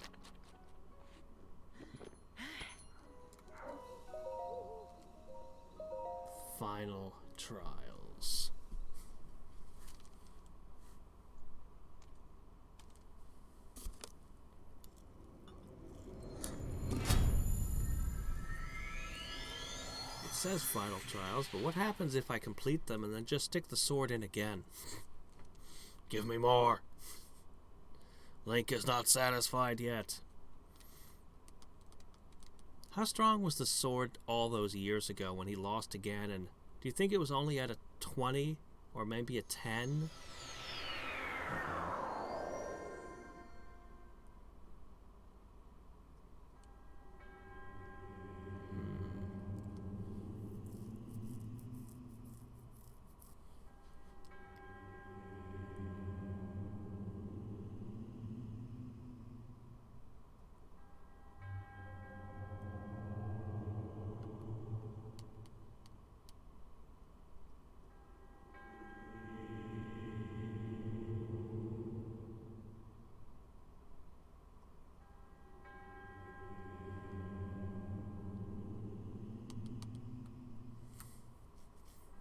Final trials. It says final trials, but what happens if I complete them and then just stick the sword in again? Give me more. Link is not satisfied yet. How strong was the sword all those years ago when he lost again? And do you think it was only at a 20 or maybe a 10?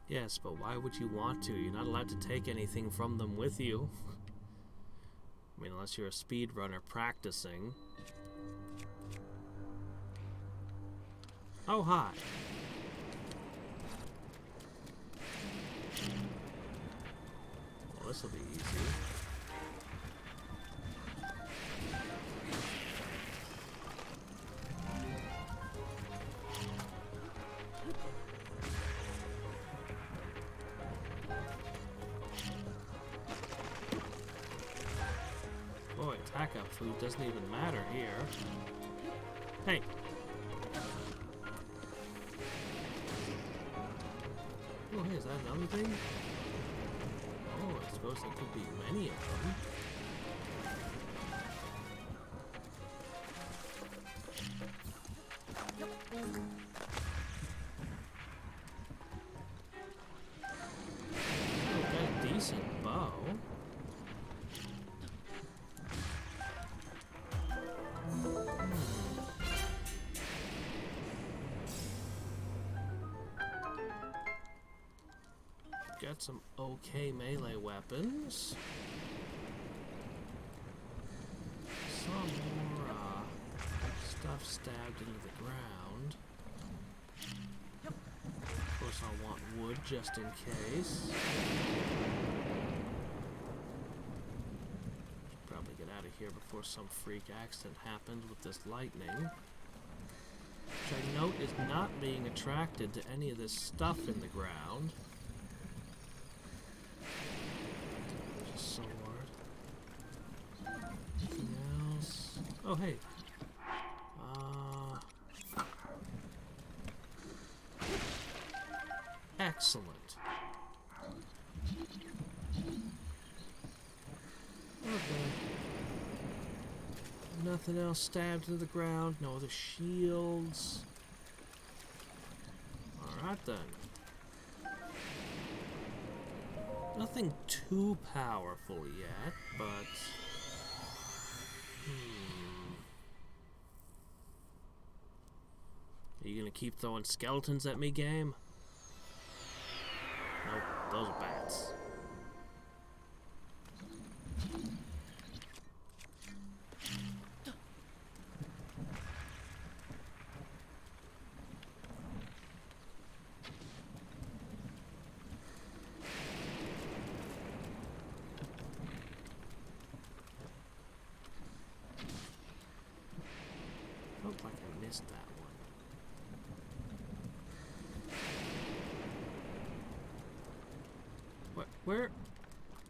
Yes, but why would you want to? You're not allowed to take anything from them with you. I mean, unless you're a speedrunner practicing. Oh, hi. Well, this'll be easy. Boy, attack-up food doesn't even matter here. Hey! Oh, hey, is that another thing? Oh, I suppose there could be many of them. Oh, got a decent bow. Got some okay melee weapons. Some more stuff stabbed into the ground. Of course, I'll want wood just in case. Should probably get out of here before some freak accident happens with this lightning. Which I note is not being attracted to any of this stuff in the ground. Sword. Anything else? Oh, hey. Excellent. Okay. Nothing else stabbed into the ground. No other shields. Alright then. Nothing too powerful yet, but... Are you gonna keep throwing skeletons at me, game? Nope, those are bats. Looked like I missed that one. What? Where?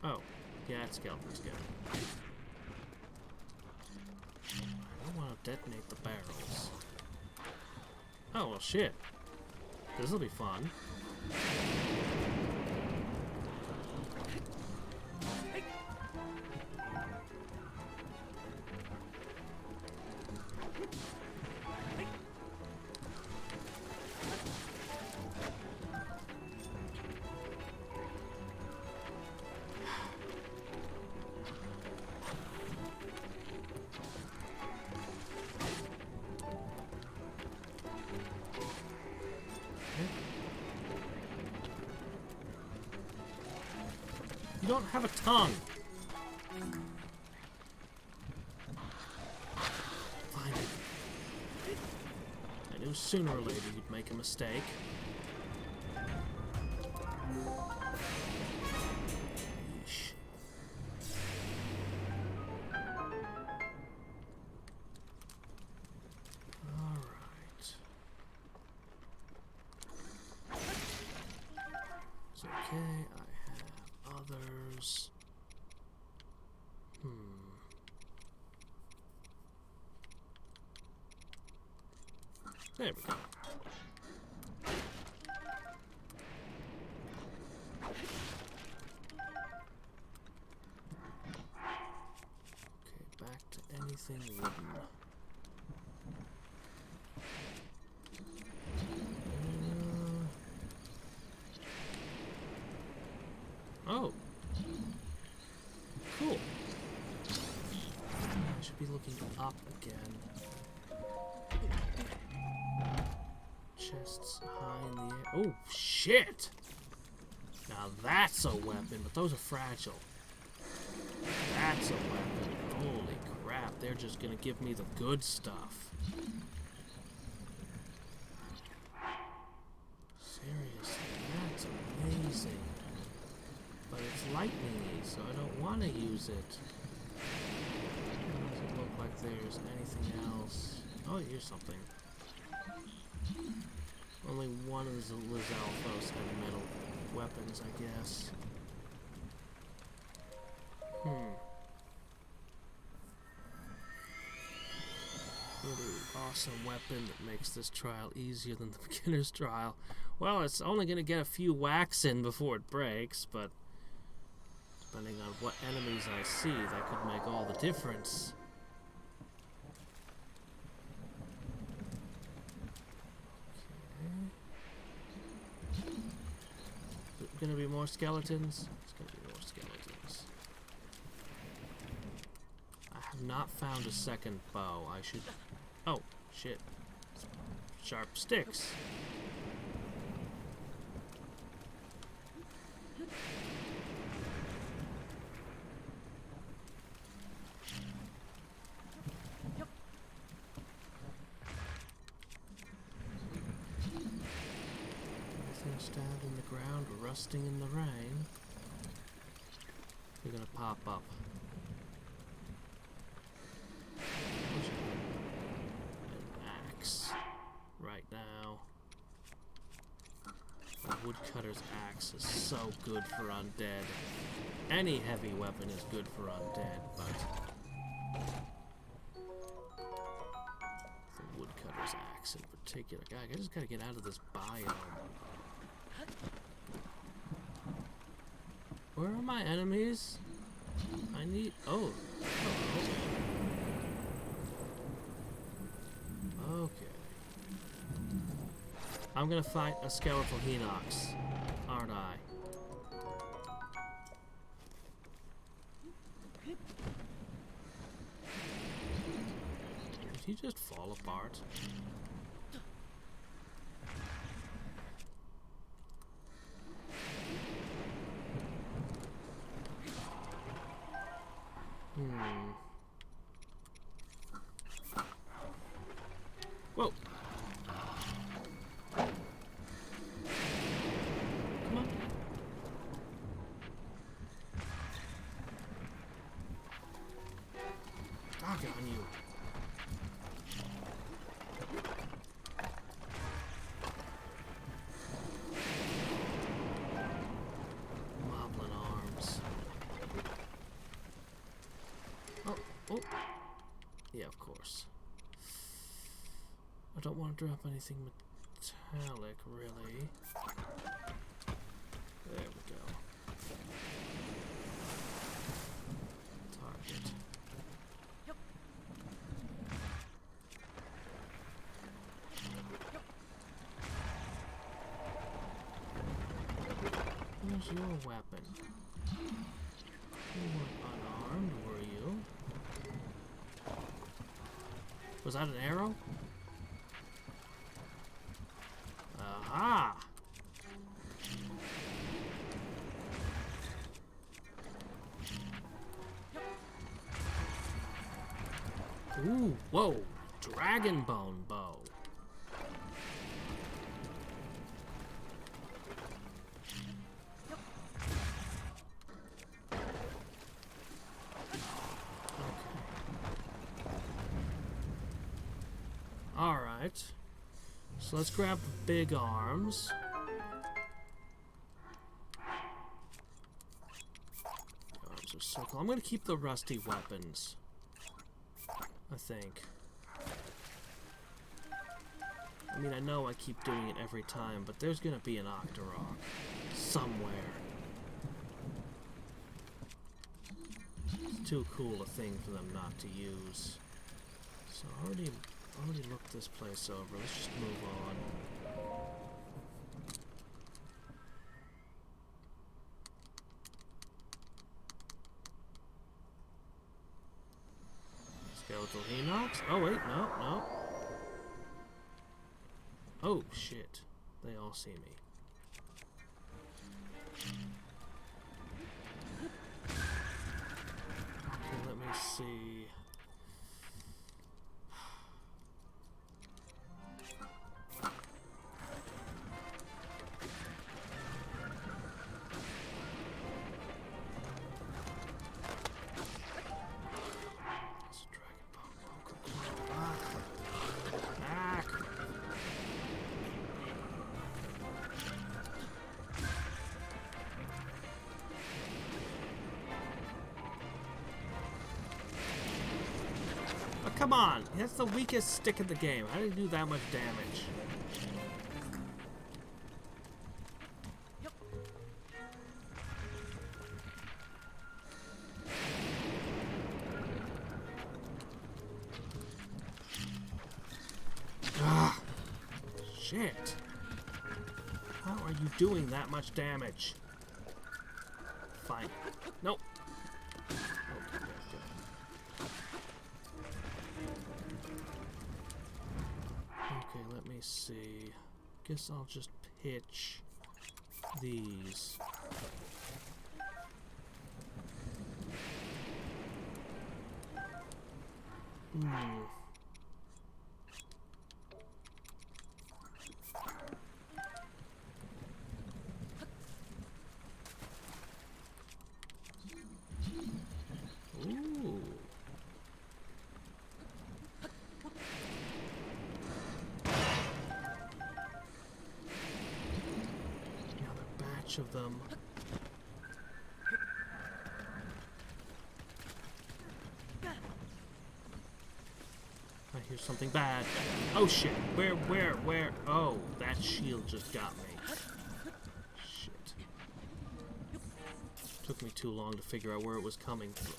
Oh, yeah, it's skeleton's good. I don't want to detonate the barrels. Oh, well, shit. This'll be fun. You don't have a tongue. Fine. I knew sooner or later you'd make a mistake. Yeesh. Alright. It's okay. Others. There we go. Okay, back to anything wooden. Oh. Cool. I should be looking up again. Chests high in the air. Oh, shit! Now that's a weapon, but those are fragile. That's a weapon. Holy crap, they're just gonna give me the good stuff. Seriously, that's amazing. But it's lightning-y, so I don't want to use it. Doesn't look like there's anything else. Oh, here's something. Only one of the Lizalfos had metal weapons, I guess. Really awesome weapon that makes this trial easier than the beginner's trial. Well, it's only going to get a few whacks in before it breaks, but depending on what enemies I see, that could make all the difference. Okay. Is it going to be more skeletons? It's going to be more skeletons. I have not found a second bow. I should... Oh, shit. Sharp sticks. Everything stabbed in the ground, rusting in the rain. They're gonna pop up. Right now. A woodcutter's axe is so good for undead. Any heavy weapon is good for undead, but the woodcutter's axe in particular. God, I just gotta get out of this biome. Where are my enemies? I need... Oh. Okay. I'm gonna fight a skeletal Hinox, aren't I? Did he just fall apart? Whoa. Come on. Doggone you. Moblin arms. Oh. Yeah, of course. I don't want to drop anything metallic, really. There we go. Target. Where's your weapon? You weren't unarmed, were you? Was that an arrow? Aha! Ooh, whoa! Dragon bone bow. Alright. So let's grab the big arms. Arms are circle. I'm going to keep the rusty weapons, I think. I mean, I know I keep doing it every time, but there's going to be an Octorok somewhere. It's too cool a thing for them not to use. So I already looked this place over. Let's just move on. Skeletal Hinox? Oh wait, no. Oh shit. They all see me. come on! That's the weakest stick in the game. How did he do that much damage? Ah! Shit! How are you doing that much damage? Fine. Nope. Okay, let me see. Guess I'll just pitch these. Ooh. Another batch of them. I hear something bad. Oh shit. Where? Oh, that shield just got me. Shit. Took me too long to figure out where it was coming from.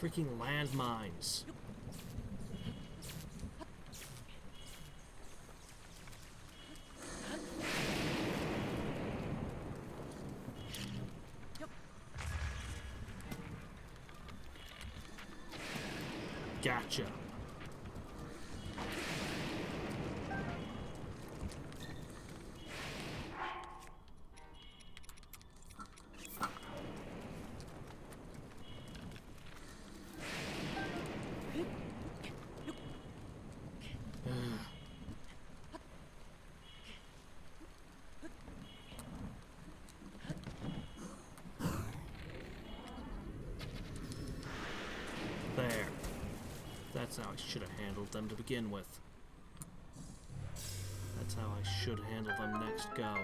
Freaking landmines. Gotcha. There. That's how I should have handled them to begin with. That's how I should handle them next go.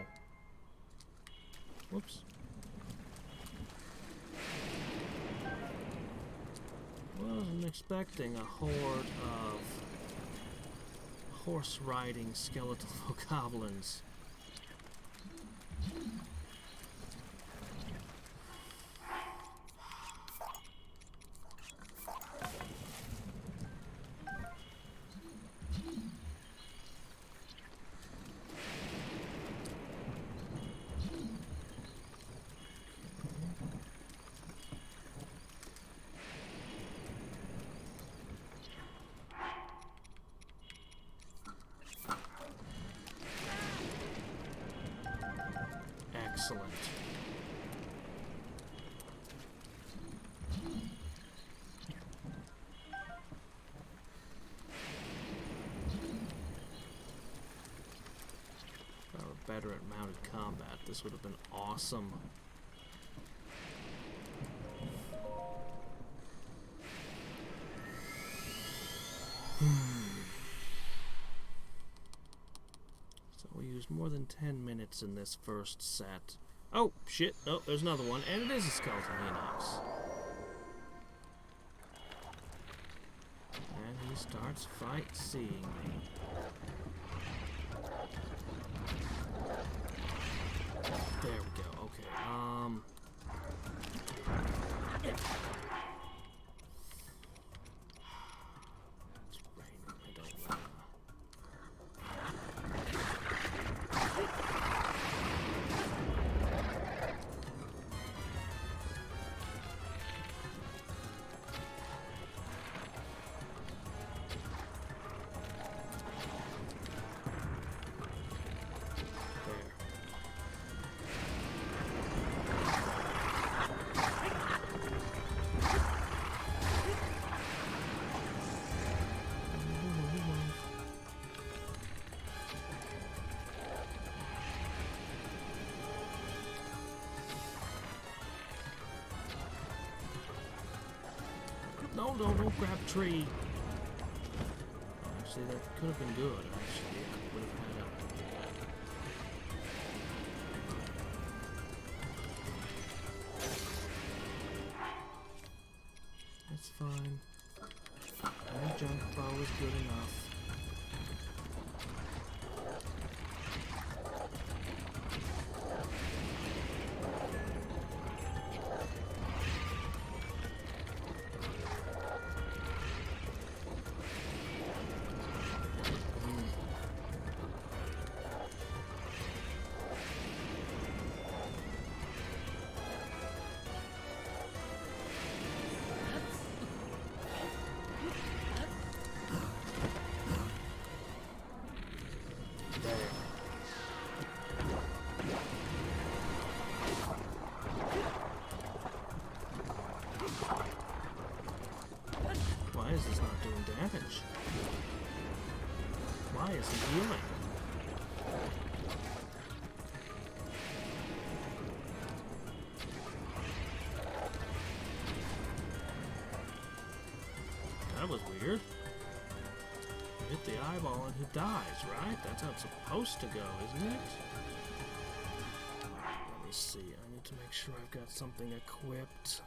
Whoops. Wasn't expecting a horde of horse-riding skeletal goblins. Excellent. If I were better at mounted combat, this would have been awesome. More than 10 minutes in this first set. Oh, shit. Oh, there's another one. And it is a skeleton house. And he starts seeing me. There we go. Okay, it's raining. I don't wanna... No, don't grab tree. Actually, that could have been good. Actually, it would have had a... That's fine. Any junk bow is good enough. Why is this not doing damage? Why is he healing? That was weird. You hit the eyeball and he dies, right? That's how it's supposed to go, isn't it? Let me see. I need to make sure I've got something equipped.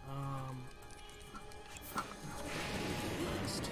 Last.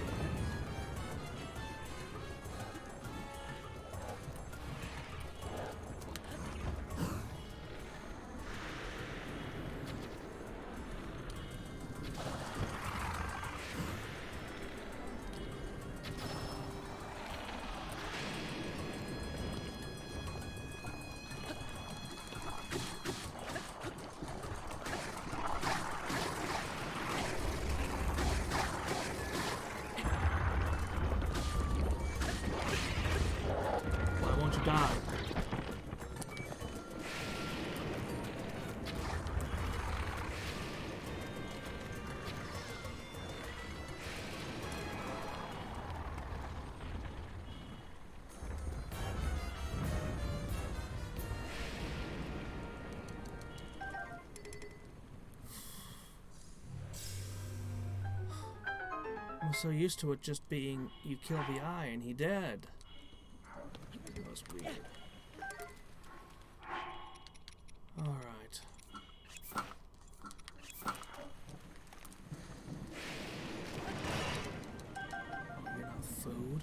Die. I'm so used to it just being you kill the eye and he dead. That was weird. Alright. Enough food.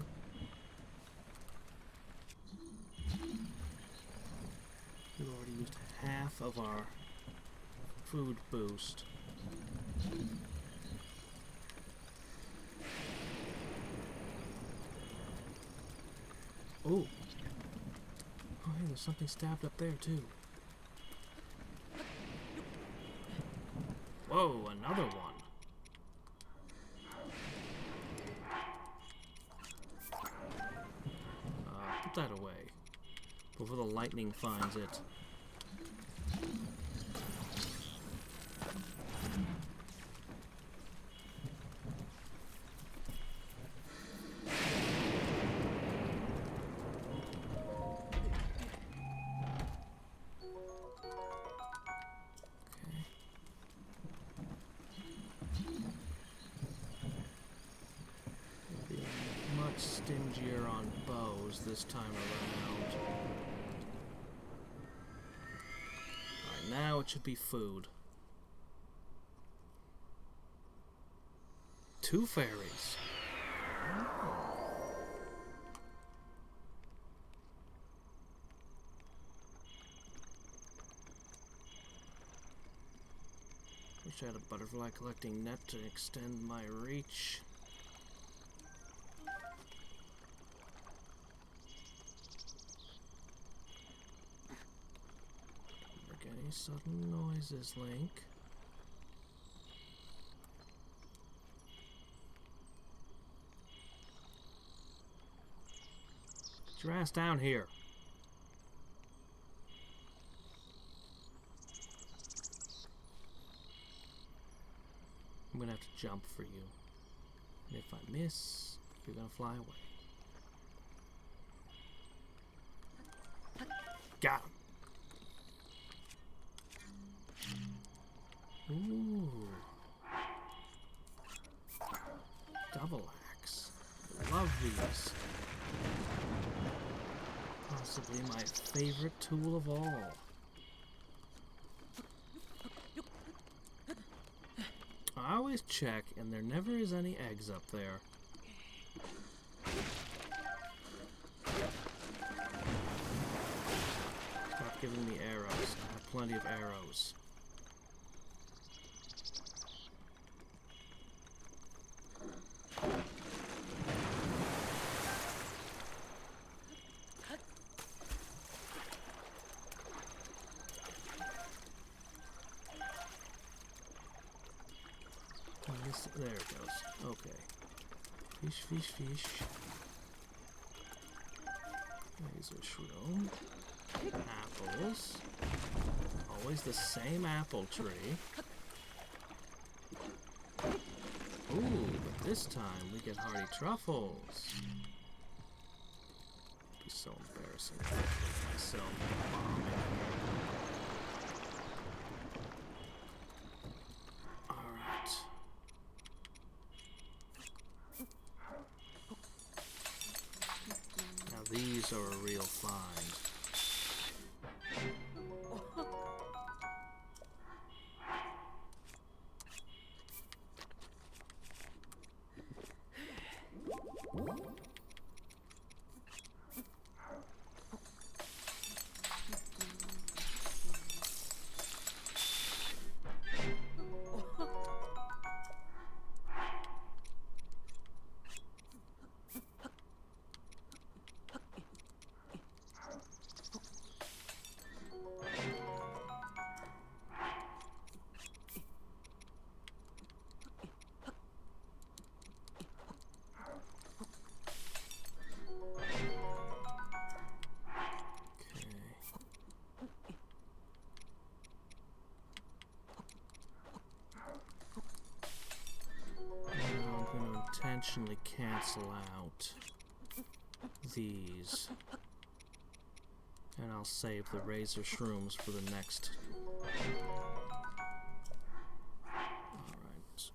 We've already used half of our food boost. Oh. Oh, hey, there's something stabbed up there, too. Whoa, another one. Put that away before the lightning finds it. Stingier on bows this time around. Alright, now it should be food. 2 fairies. Wish I had a butterfly collecting net to extend my reach. Any sudden noises, Link? Get your ass down here. I'm gonna have to jump for you. And if I miss, you're gonna fly away. Got him. Ooh. these. Possibly my favorite tool of all. I always check, and there never is any eggs up there. Stop giving me arrows. I have plenty of arrows. There it goes. Okay. Fish, fish, fish. Laser shroom. Apples. Always the same apple tree. Ooh, but this time we get hearty truffles. It'd be so embarrassing to look at myself bombing. These are a real find. Intentionally cancel out these, and I'll save the razor shrooms for the next. Alright,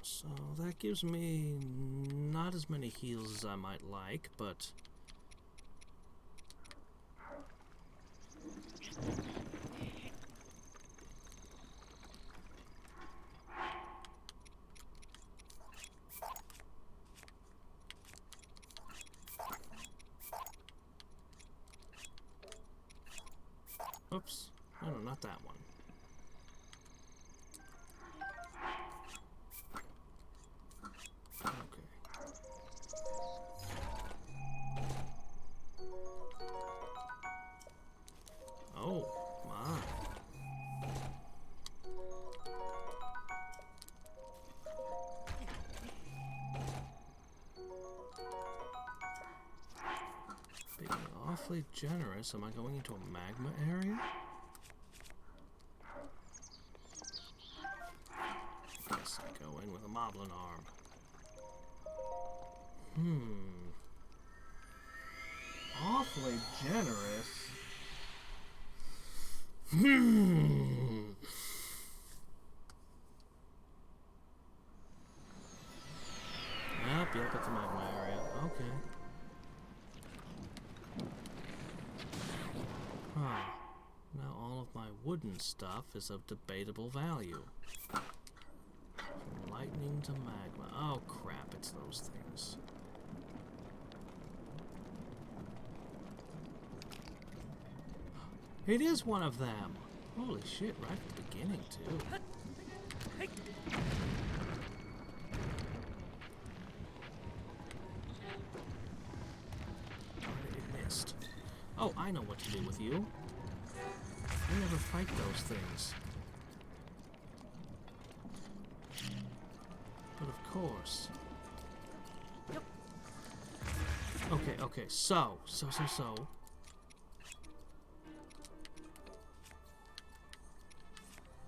so that gives me not as many heals as I might like, but oops. No, not that one. Okay. Oh, my. Being awfully generous. Am I going into a magma area? I guess I go in with a moblin arm. Awfully generous. Yep, it's a magma area. Okay. Huh. Now all of my wooden stuff is of debatable value. From lightning to magma. Oh crap, it's those things. It is one of them! Holy shit, right at the beginning too. It missed. Oh, I know what to do with you. I never fight those things. But of course. Yep. Okay, so.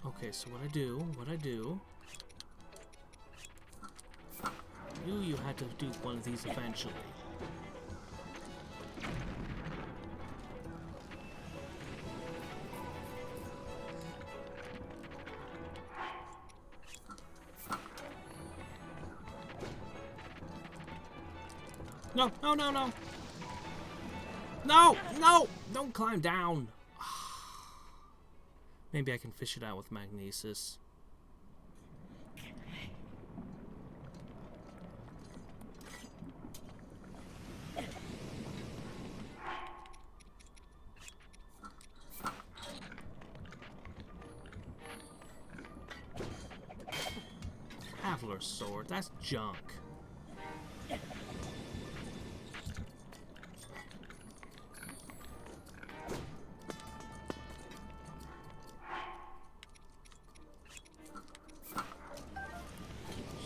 Okay, so what I do. You had to do one of these eventually. No, no, no, no. No, no, don't climb down. Maybe I can fish it out with magnesis. Traveler's sword, that's junk.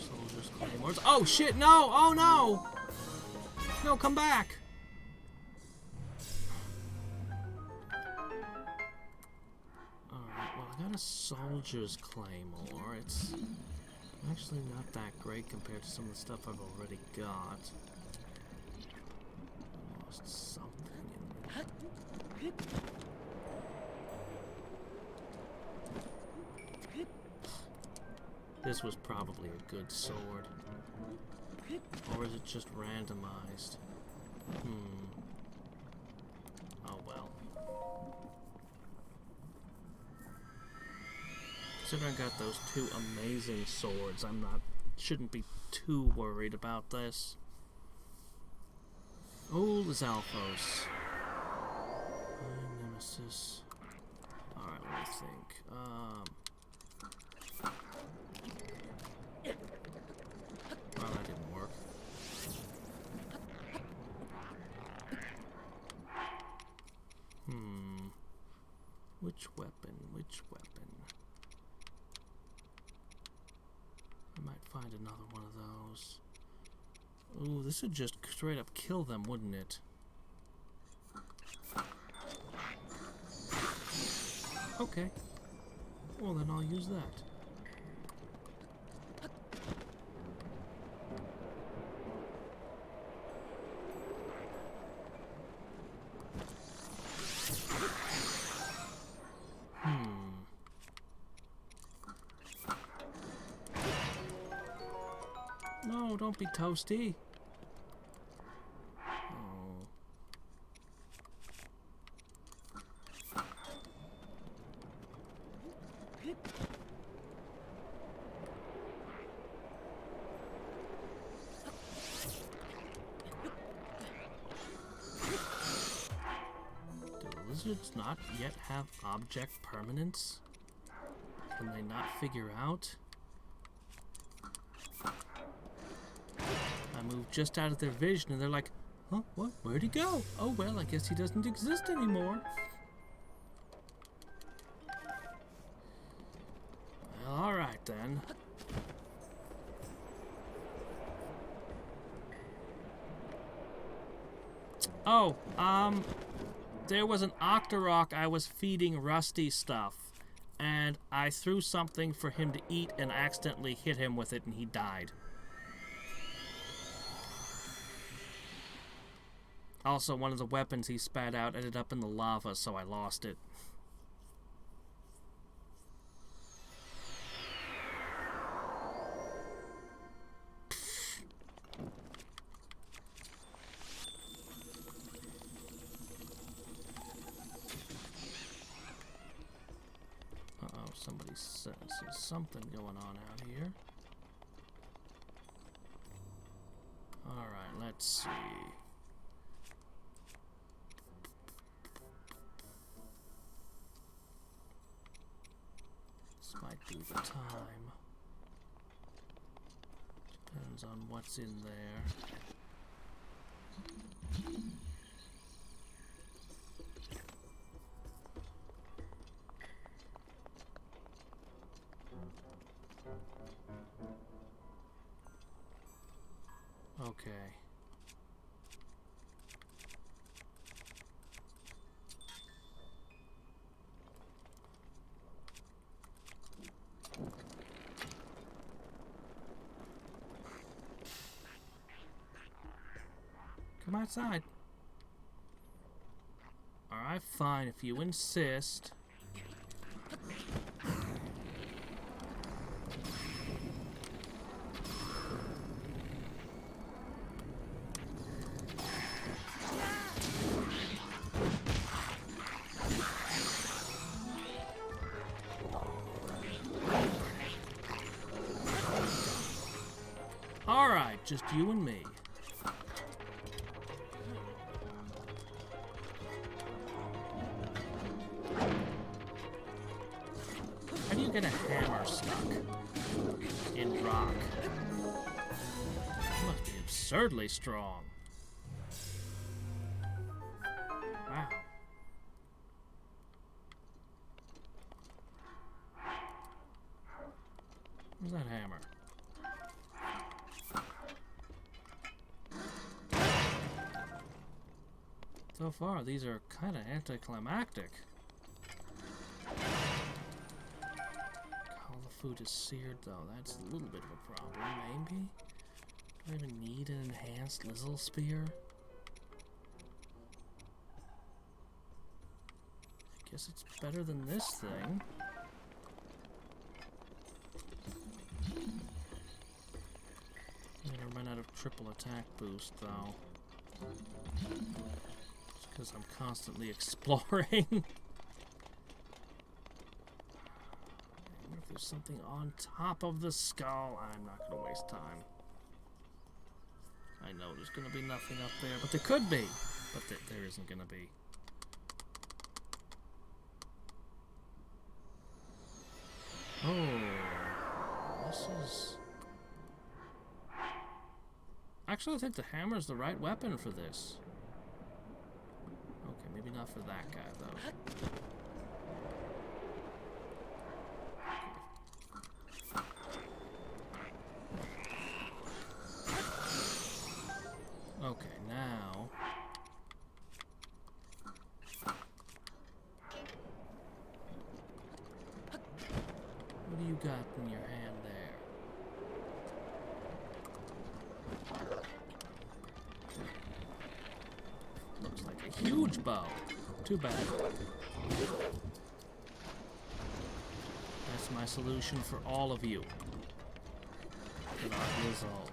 Soldiers, claymores. Oh shit, no! Oh no! No, come back! Alright, well I got a soldier's claymore. It's actually not that great compared to some of the stuff I've already got. Lost something in there. This was probably a good sword. Or is it just randomized? Oh well. Considering I got those two amazing swords, shouldn't be too worried about this. Oh, the Zalphos. Nemesis. Alright, let me think. Well, that didn't work. Which weapon? Which weapon? I might find another one of those. Ooh, this would just straight up kill them, wouldn't it? Okay. Well, then I'll use that. No, don't be toasty. Oh. Do lizards not yet have object permanence? Can they not figure out? I moved just out of their vision and they're like, huh, what? Where'd he go? Oh well, I guess he doesn't exist anymore. Well, alright then. Oh, there was an Octorok I was feeding Rusty stuff, and I threw something for him to eat and accidentally hit him with it and he died. Also, one of the weapons he spat out ended up in the lava, so I lost it. Uh-oh, somebody says there's something going on out here. Alright, let's see. Might be the time. Depends on what's in there. Okay. Come outside. Alright, fine, if you insist. just you and me. How do you get a hammer stuck in rock? It must be absurdly strong. Wow. Where's that hammer? So far, these are kind of anticlimactic. All the food is seared, though. That's a little bit of a problem, maybe? Do I even need an enhanced Lizzle Spear? I guess it's better than this thing. I'm gonna run out of triple attack boost, though. It's because I'm constantly exploring. I wonder if there's something on top of the skull. I'm not gonna waste time. I know there's gonna be nothing up there, but there could be. But there isn't gonna be. Oh, this is... Actually, I think the hammer's the right weapon for this. Okay, maybe not for that guy, though. Okay, now... What do you got in your hand there? Looks like a huge bow. Too bad. That's my solution for all of you. Get off this all.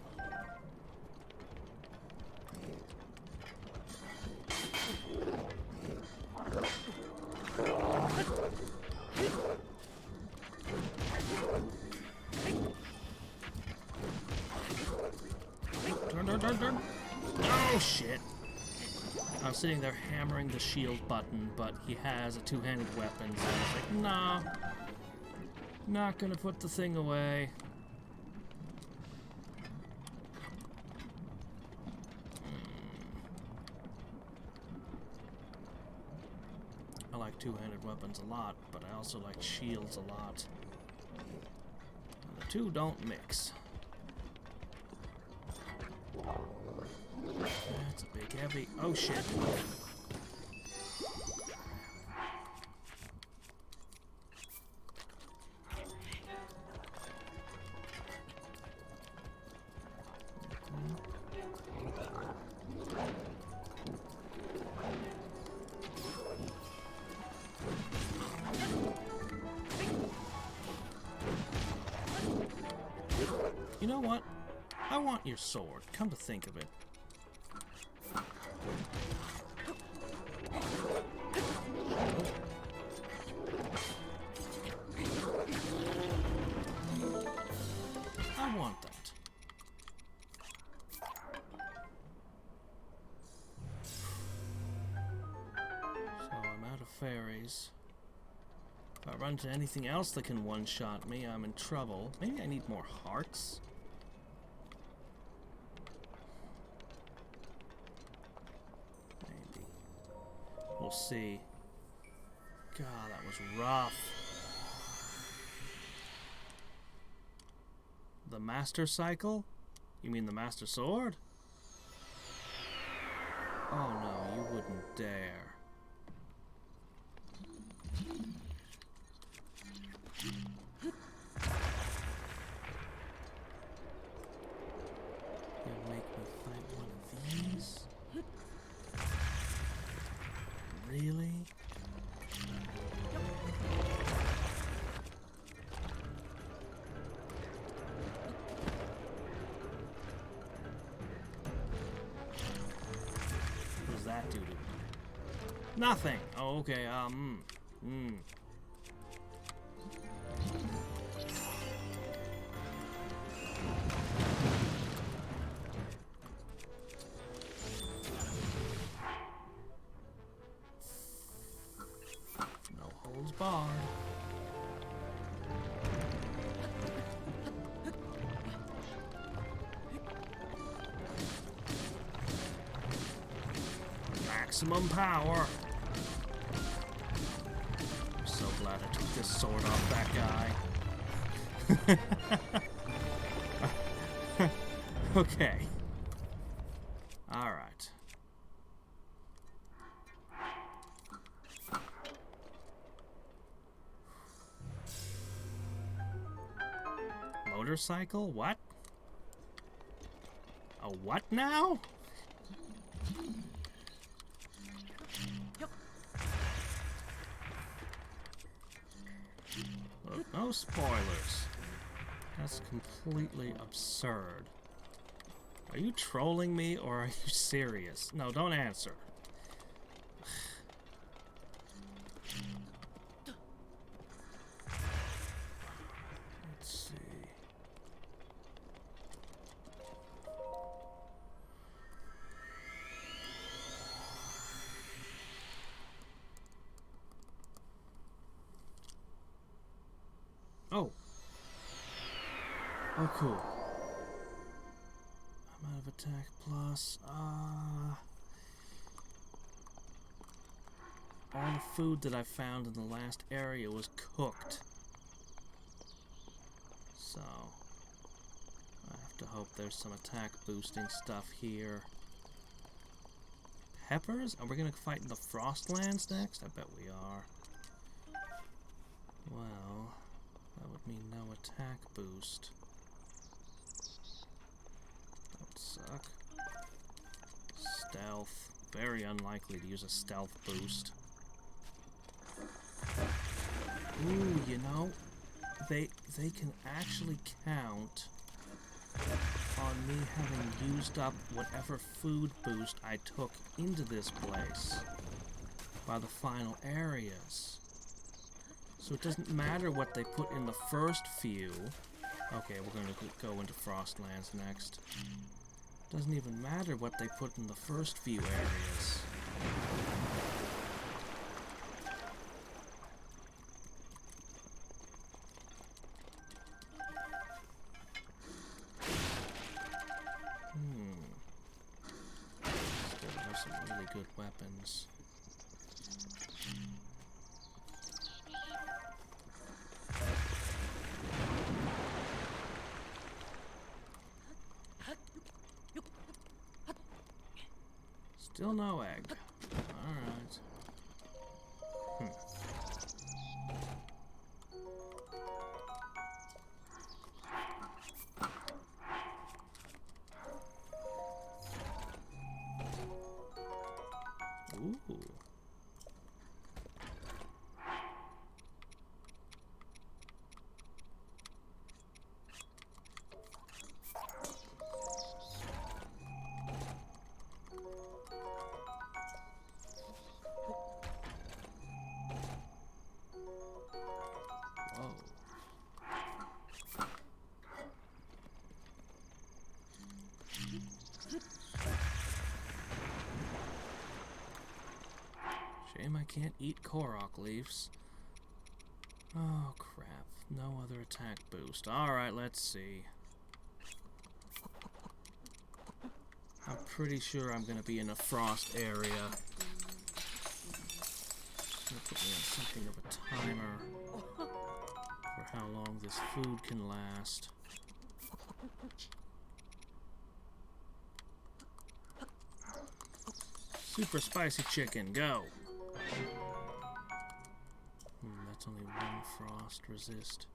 Turn. Oh, shit. I was sitting there hammering the shield button, but he has a two-handed weapon, so I was like, nah. Not gonna put the thing away. I like two-handed weapons a lot, but I also like shields a lot. And the two don't mix. That's a big heavy. Oh shit. You know what? I want your sword, come to think of it. I want that. So I'm out of fairies. If I run into anything else that can one-shot me, I'm in trouble. Maybe I need more hearts? Maybe. We'll see. God, that was rough. The Master Cycle? You mean the Master Sword? Oh no, you wouldn't dare. You'll make me fight one of these? Really? What does that do to me? Nothing! Oh, okay, maximum power. I'm so glad I took this sword off that guy. Okay. Alright. Motorcycle? What? A what now? Look, no spoilers. That's completely absurd. Are you trolling me or are you serious? No, don't answer. Let's see. Oh. Oh, cool. I'm out of attack plus. All the food that I found in the last area was cooked. So, I have to hope there's some attack boosting stuff here. Peppers? Are we gonna fight in the Frostlands next? I bet we are. Well, that would mean no attack boost. That would suck. Stealth. Very unlikely to use a stealth boost. Ooh, you know, they can actually count on me having used up whatever food boost I took into this place by the final areas. So it doesn't matter what they put in the first few. Okay, we're going to go into Frostlands next. Doesn't even matter what they put in the first few areas. Still have some really good weapons. Still no egg. Alright. Ooh. Whoa. Shame I can't eat Korok leaves. Oh crap. No other attack boost. Alright, let's see. I'm pretty sure I'm gonna be in a frost area. Gonna put me on something of a timer for how long this food can last. Super spicy chicken, go! That's only one frost resist.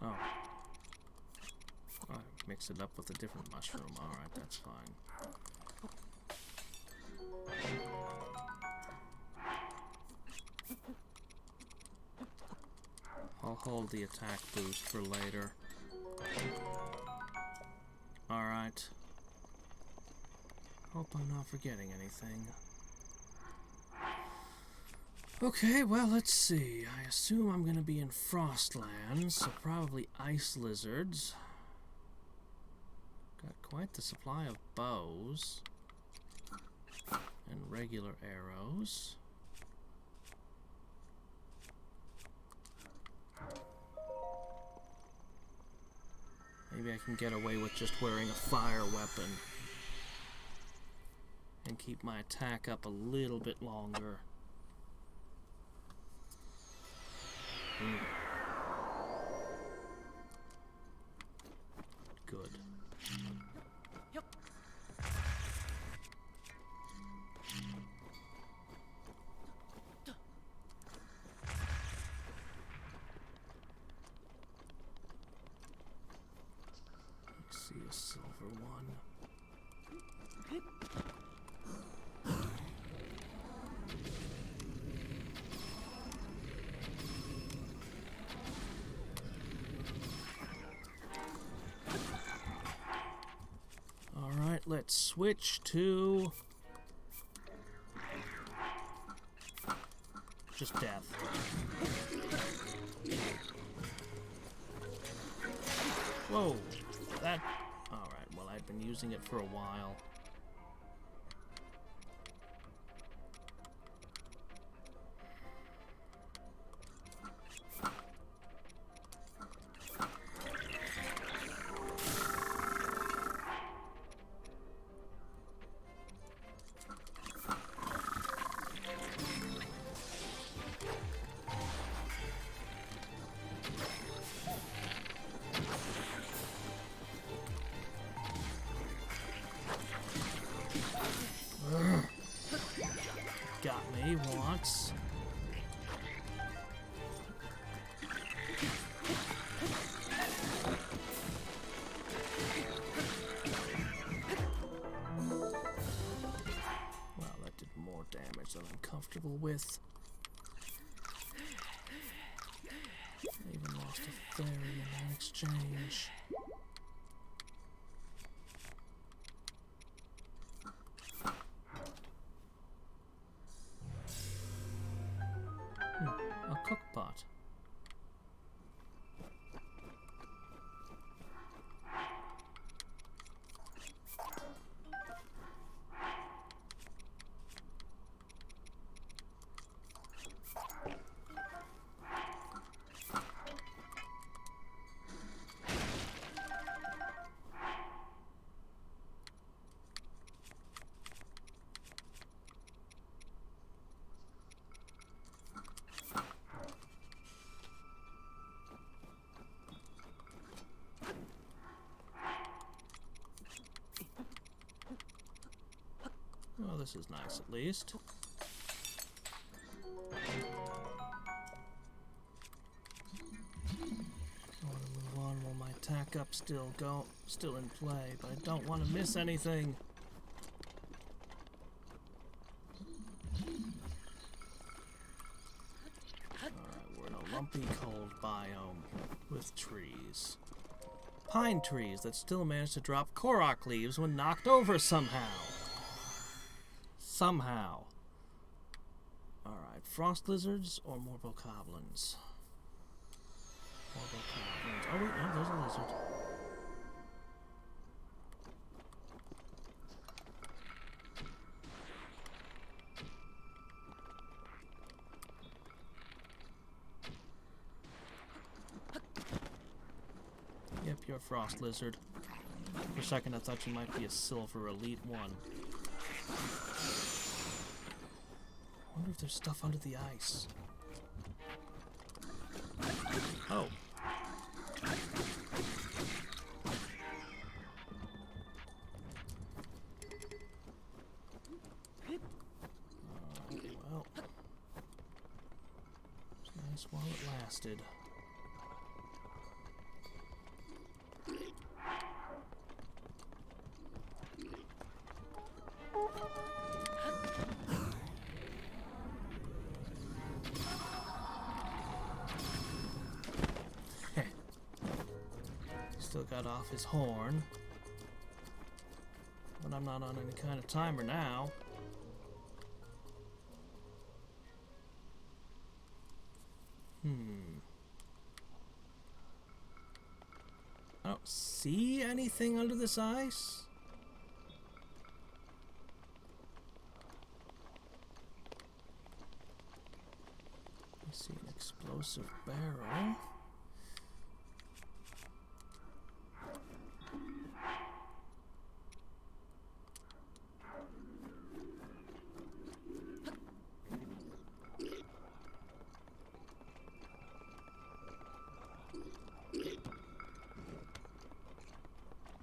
Oh. I mix it up with a different mushroom. Alright, that's fine. I'll hold the attack boost for later. Alright. Hope I'm not forgetting anything. Okay, well, let's see. I assume I'm gonna be in Frostlands, so probably ice lizards. quite the supply of bows and regular arrows. Maybe I can get away with just wearing a fire weapon and keep my attack up a little bit longer. Good. Yep. Let's see a silver one. Alright, let's switch to just death. Whoa, that... Alright, well, I've been using it for a while. Got me once. Well, that did more damage than I'm comfortable with. I even lost a fairy in that exchange. A cookpot. Well, this is nice at least. I want to move on while my attack up's still in play, but I don't want to miss anything. Alright, we're in a lumpy cold biome with trees. Pine trees that still manage to drop korok leaves when knocked over somehow. Somehow. Alright, frost lizards or more bokoblins? More bokoblins. Oh wait, no, there's a lizard. Yep, you're a frost lizard. For a second I thought you might be a silver elite one. I wonder if there's stuff under the ice. Oh. Well. It's nice while it lasted. Still got off his horn. But I'm not on any kind of timer now. I don't see anything under this ice? I see an explosive barrel.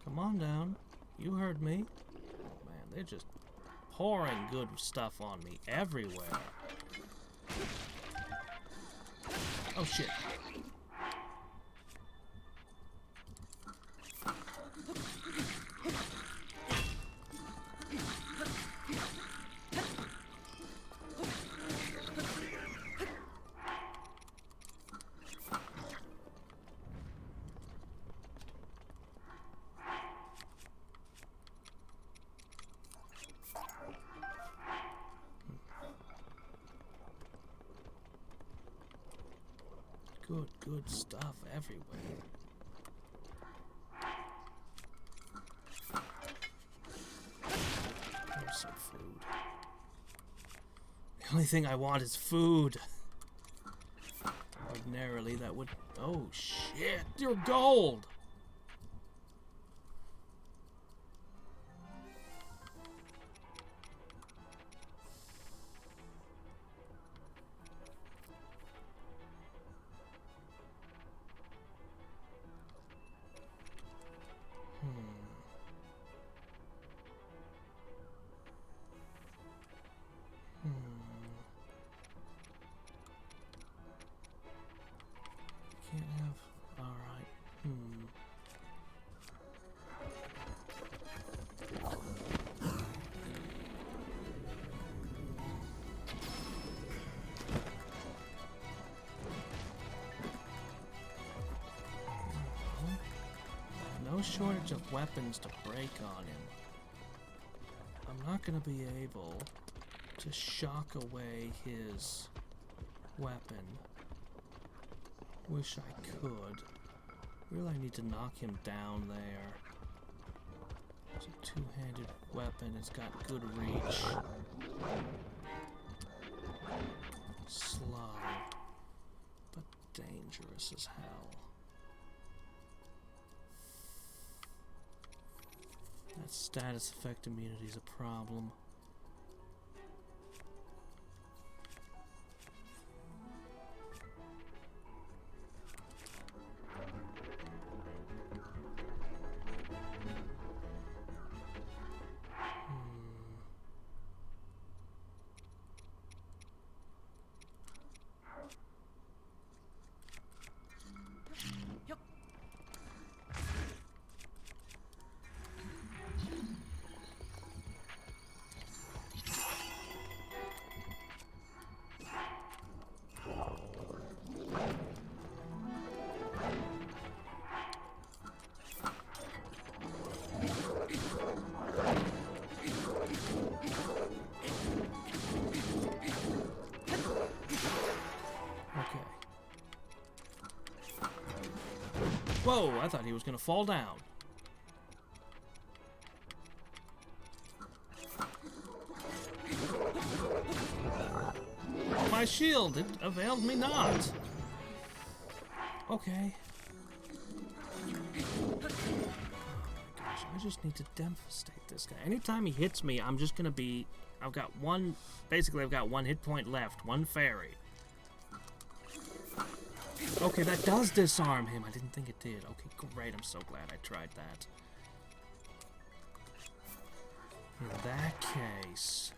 Come on down. You heard me. Man, they're just pouring good stuff on me everywhere. Oh shit. Good stuff everywhere. There's some food. The only thing I want is food. Ordinarily that would... Oh shit, you're gold! Can't have... Alright. No shortage of weapons to break on him. I'm not gonna be able to shock away his weapon. Wish I could. Really, I need to knock him down there. It's a two-handed weapon. It's got good reach. Slow, but dangerous as hell. That status effect immunity is a problem. Whoa, I thought he was gonna fall down. My shield, it availed me not. Okay. Oh my gosh, I just need to devastate this guy. Anytime he hits me, I'm just gonna be... I've got one hit point left, one fairy. Okay, that does disarm him. I didn't think it did. Okay, great. I'm so glad I tried that. In that case,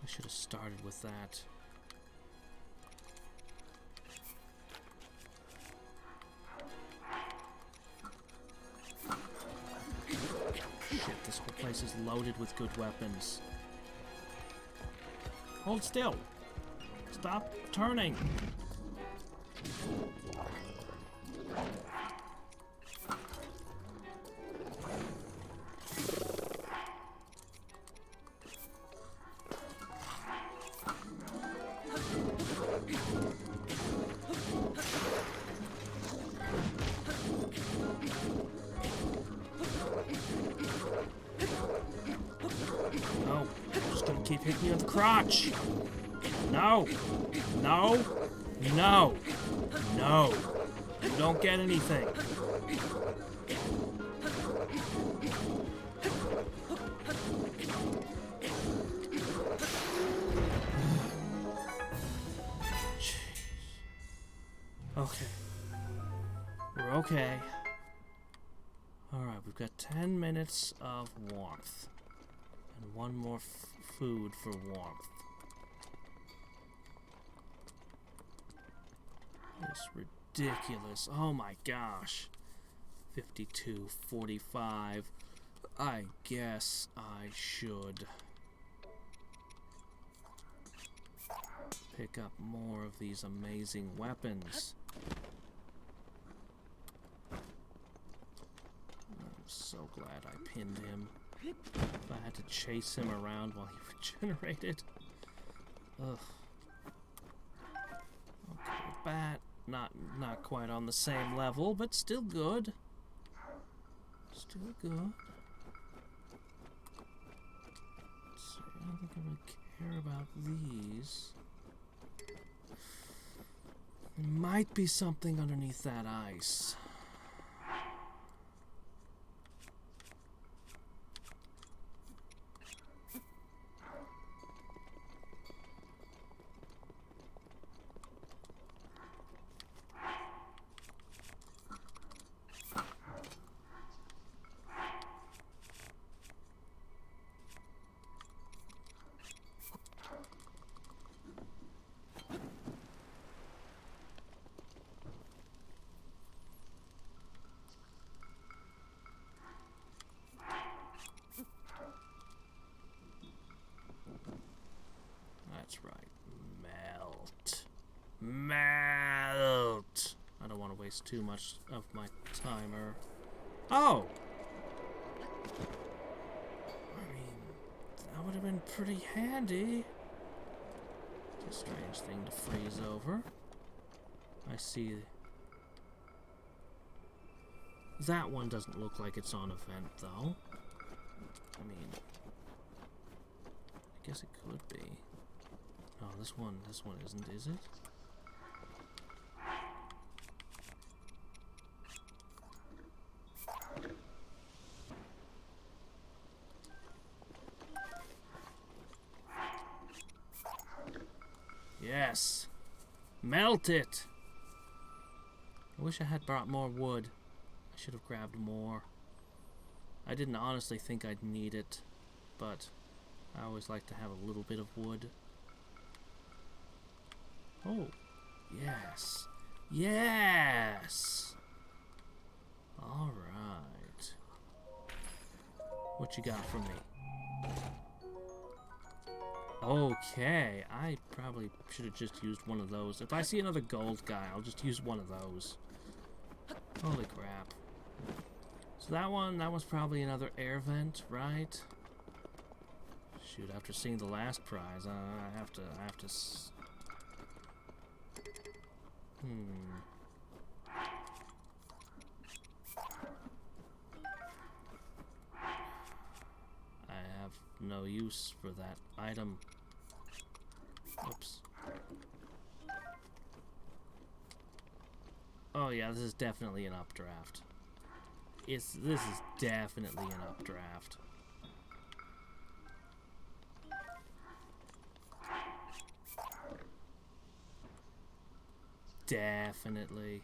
I should have started with that. Shit, this whole place is loaded with good weapons. Hold still. Stop turning. keep hitting me on the crotch. No. No. No. No. You don't get anything. Okay. We're okay. Alright, we've got 10 minutes of warmth. And one more food for warmth. It's ridiculous. Oh my gosh. 52, 45. I guess I should pick up more of these amazing weapons. I'm so glad I pinned him. If I had to chase him around while he regenerated. Ugh. Okay, bat. Not quite on the same level, but still good. Still good. Let's see, I don't think I really care about these. There might be something underneath that ice. That's right. Melt. Melt! I don't want to waste too much of my timer. Oh! I mean, that would have been pretty handy. It's a strange thing to freeze over. I see. That one doesn't look like it's on a vent, though. I mean, I guess it could be. No, this one isn't, is it? Yes! Melt it! I wish I had brought more wood. I should have grabbed more. I didn't honestly think I'd need it, but I always like to have a little bit of wood. Oh, yes. Yes! Alright. What you got for me? Okay, I probably should have just used one of those. If I see another gold guy, I'll just use one of those. Holy crap. So that was probably another air vent, right? Shoot, after seeing the last prize, I have to I have no use for that item. Oops. Oh yeah, this is definitely an updraft. This is definitely an updraft. Definitely.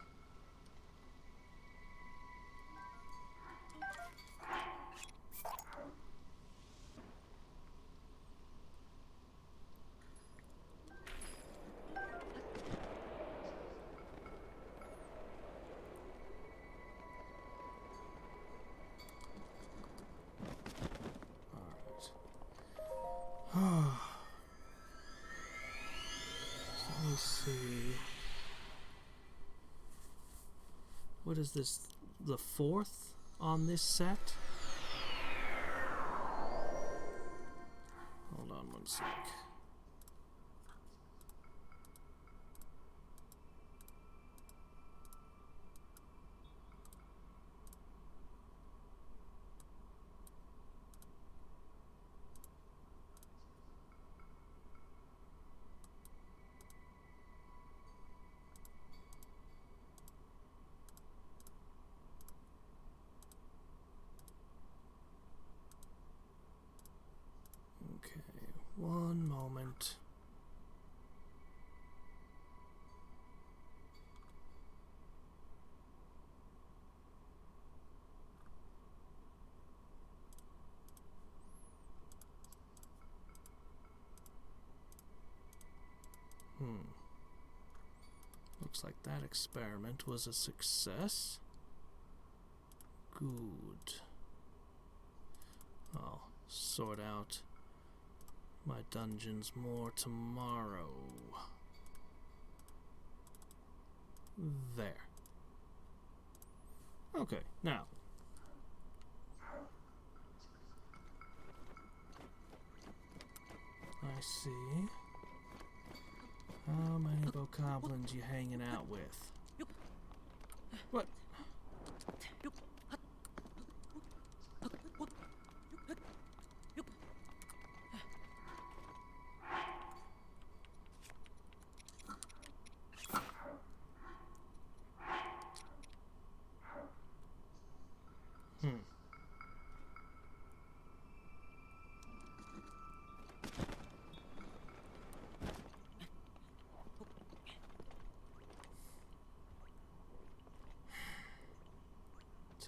Let me see. What is this? The fourth on this set? Hold on one sec. One moment. Looks like that experiment was a success. Good. I'll sort out my dungeons more tomorrow. There. Okay, now. I see. How many bokoblins you hanging out with? What?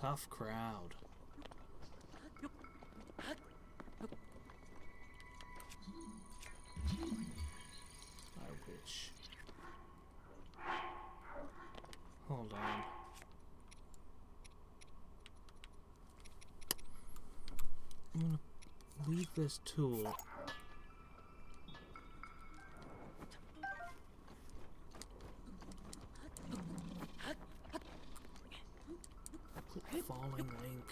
Tough crowd. I wish. Hold on. I'm gonna leave this tool. Falling link.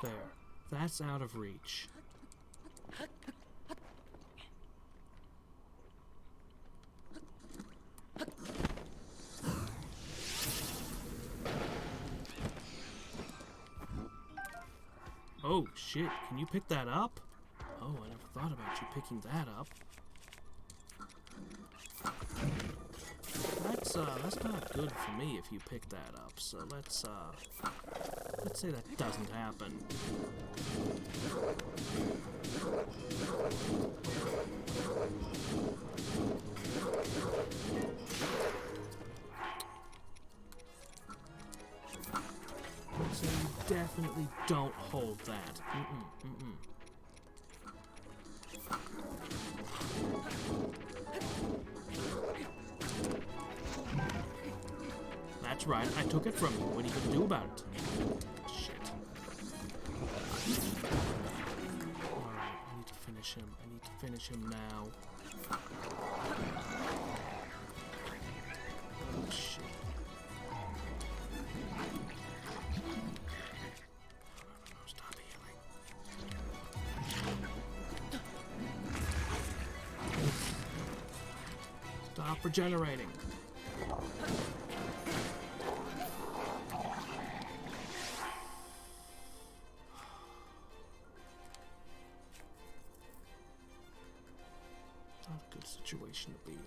There. That's out of reach. Oh, shit. Can you pick that up? Oh, I never thought about you picking that up. That's not good for me if you pick that up. So let's say that doesn't happen. So you definitely don't hold that. That's right, I took it from you. What are you gonna do about it? Shit. Alright, I need to finish him. I need to finish him now. Oh, shit. No, stop healing. Stop regenerating. Situation to be in.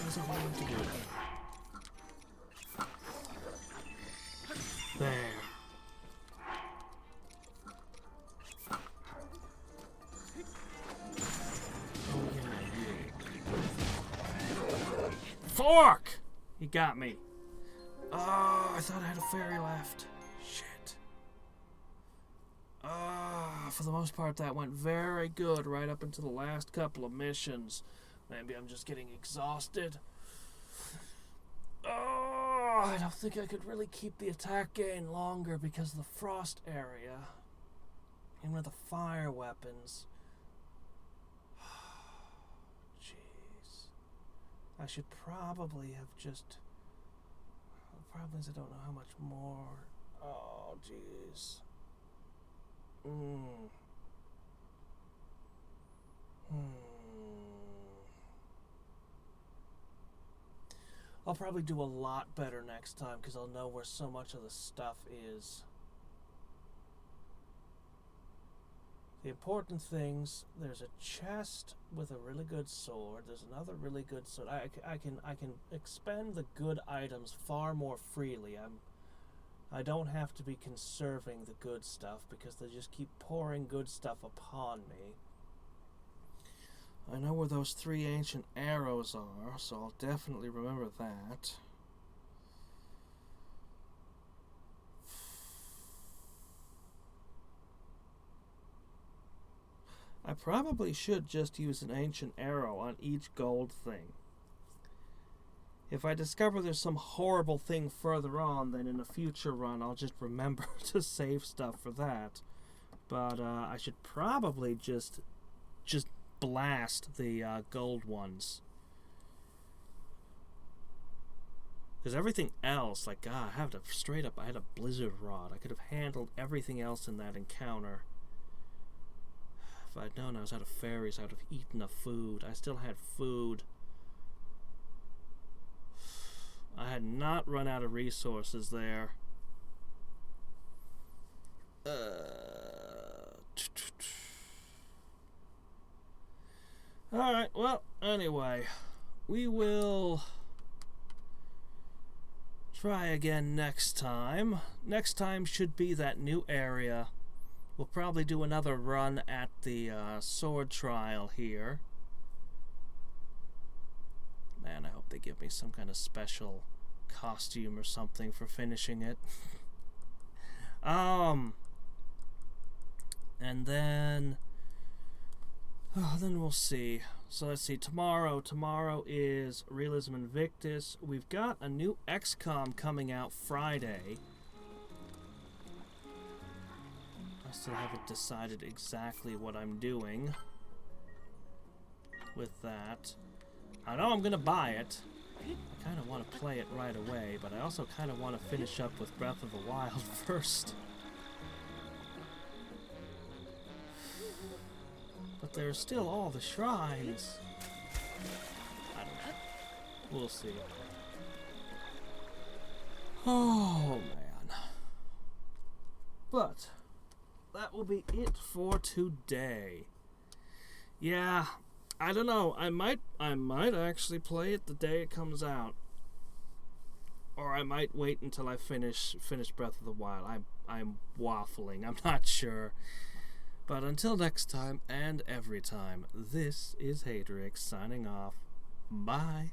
That's all I want to do. There. Oh yeah, you. Fork! He got me. Oh, I thought I had a fairy left. Shit. For the most part, that went very good right up until the last couple of missions. Maybe I'm just getting exhausted. Oh, I don't think I could really keep the attack gain longer because of the frost area. And with the fire weapons. Jeez. I should probably have just... The problem is I don't know how much more... Oh, jeez. I'll probably do a lot better next time because I'll know where so much of the stuff is. The important things, there's a chest with a really good sword. There's another really good sword. I can expend the good items far more freely. I don't have to be conserving the good stuff because they just keep pouring good stuff upon me. I know where those 3 ancient arrows are, so I'll definitely remember that. I probably should just use an ancient arrow on each gold thing. If I discover there's some horrible thing further on, then in a future run I'll just remember to save stuff for that. But I should probably just blast the gold ones. Because everything else, like, I had a blizzard rod. I could have handled everything else in that encounter. If I'd known I was out of fairies, I would have eaten the food. I still had food. I had not run out of resources there. Alright, well, anyway, we will try again next time. Next time should be that new area. We'll probably do another run at the sword trial here. Man, I hope they give me some kind of special costume or something for finishing it. And then we'll see. So let's see, tomorrow is Realism Invictus. We've got a new XCOM coming out Friday. I still haven't decided exactly what I'm doing with that. I know I'm gonna buy it. I kind of want to play it right away, but I also kind of want to finish up with Breath of the Wild first. But there's still all the shrines. I don't know. We'll see. Oh, man. But that will be it for today. Yeah, I don't know. I might actually play it the day it comes out. Or I might wait until I finish Breath of the Wild. I'm waffling. I'm not sure. But until next time, and every time, this is Hadriex signing off. Bye.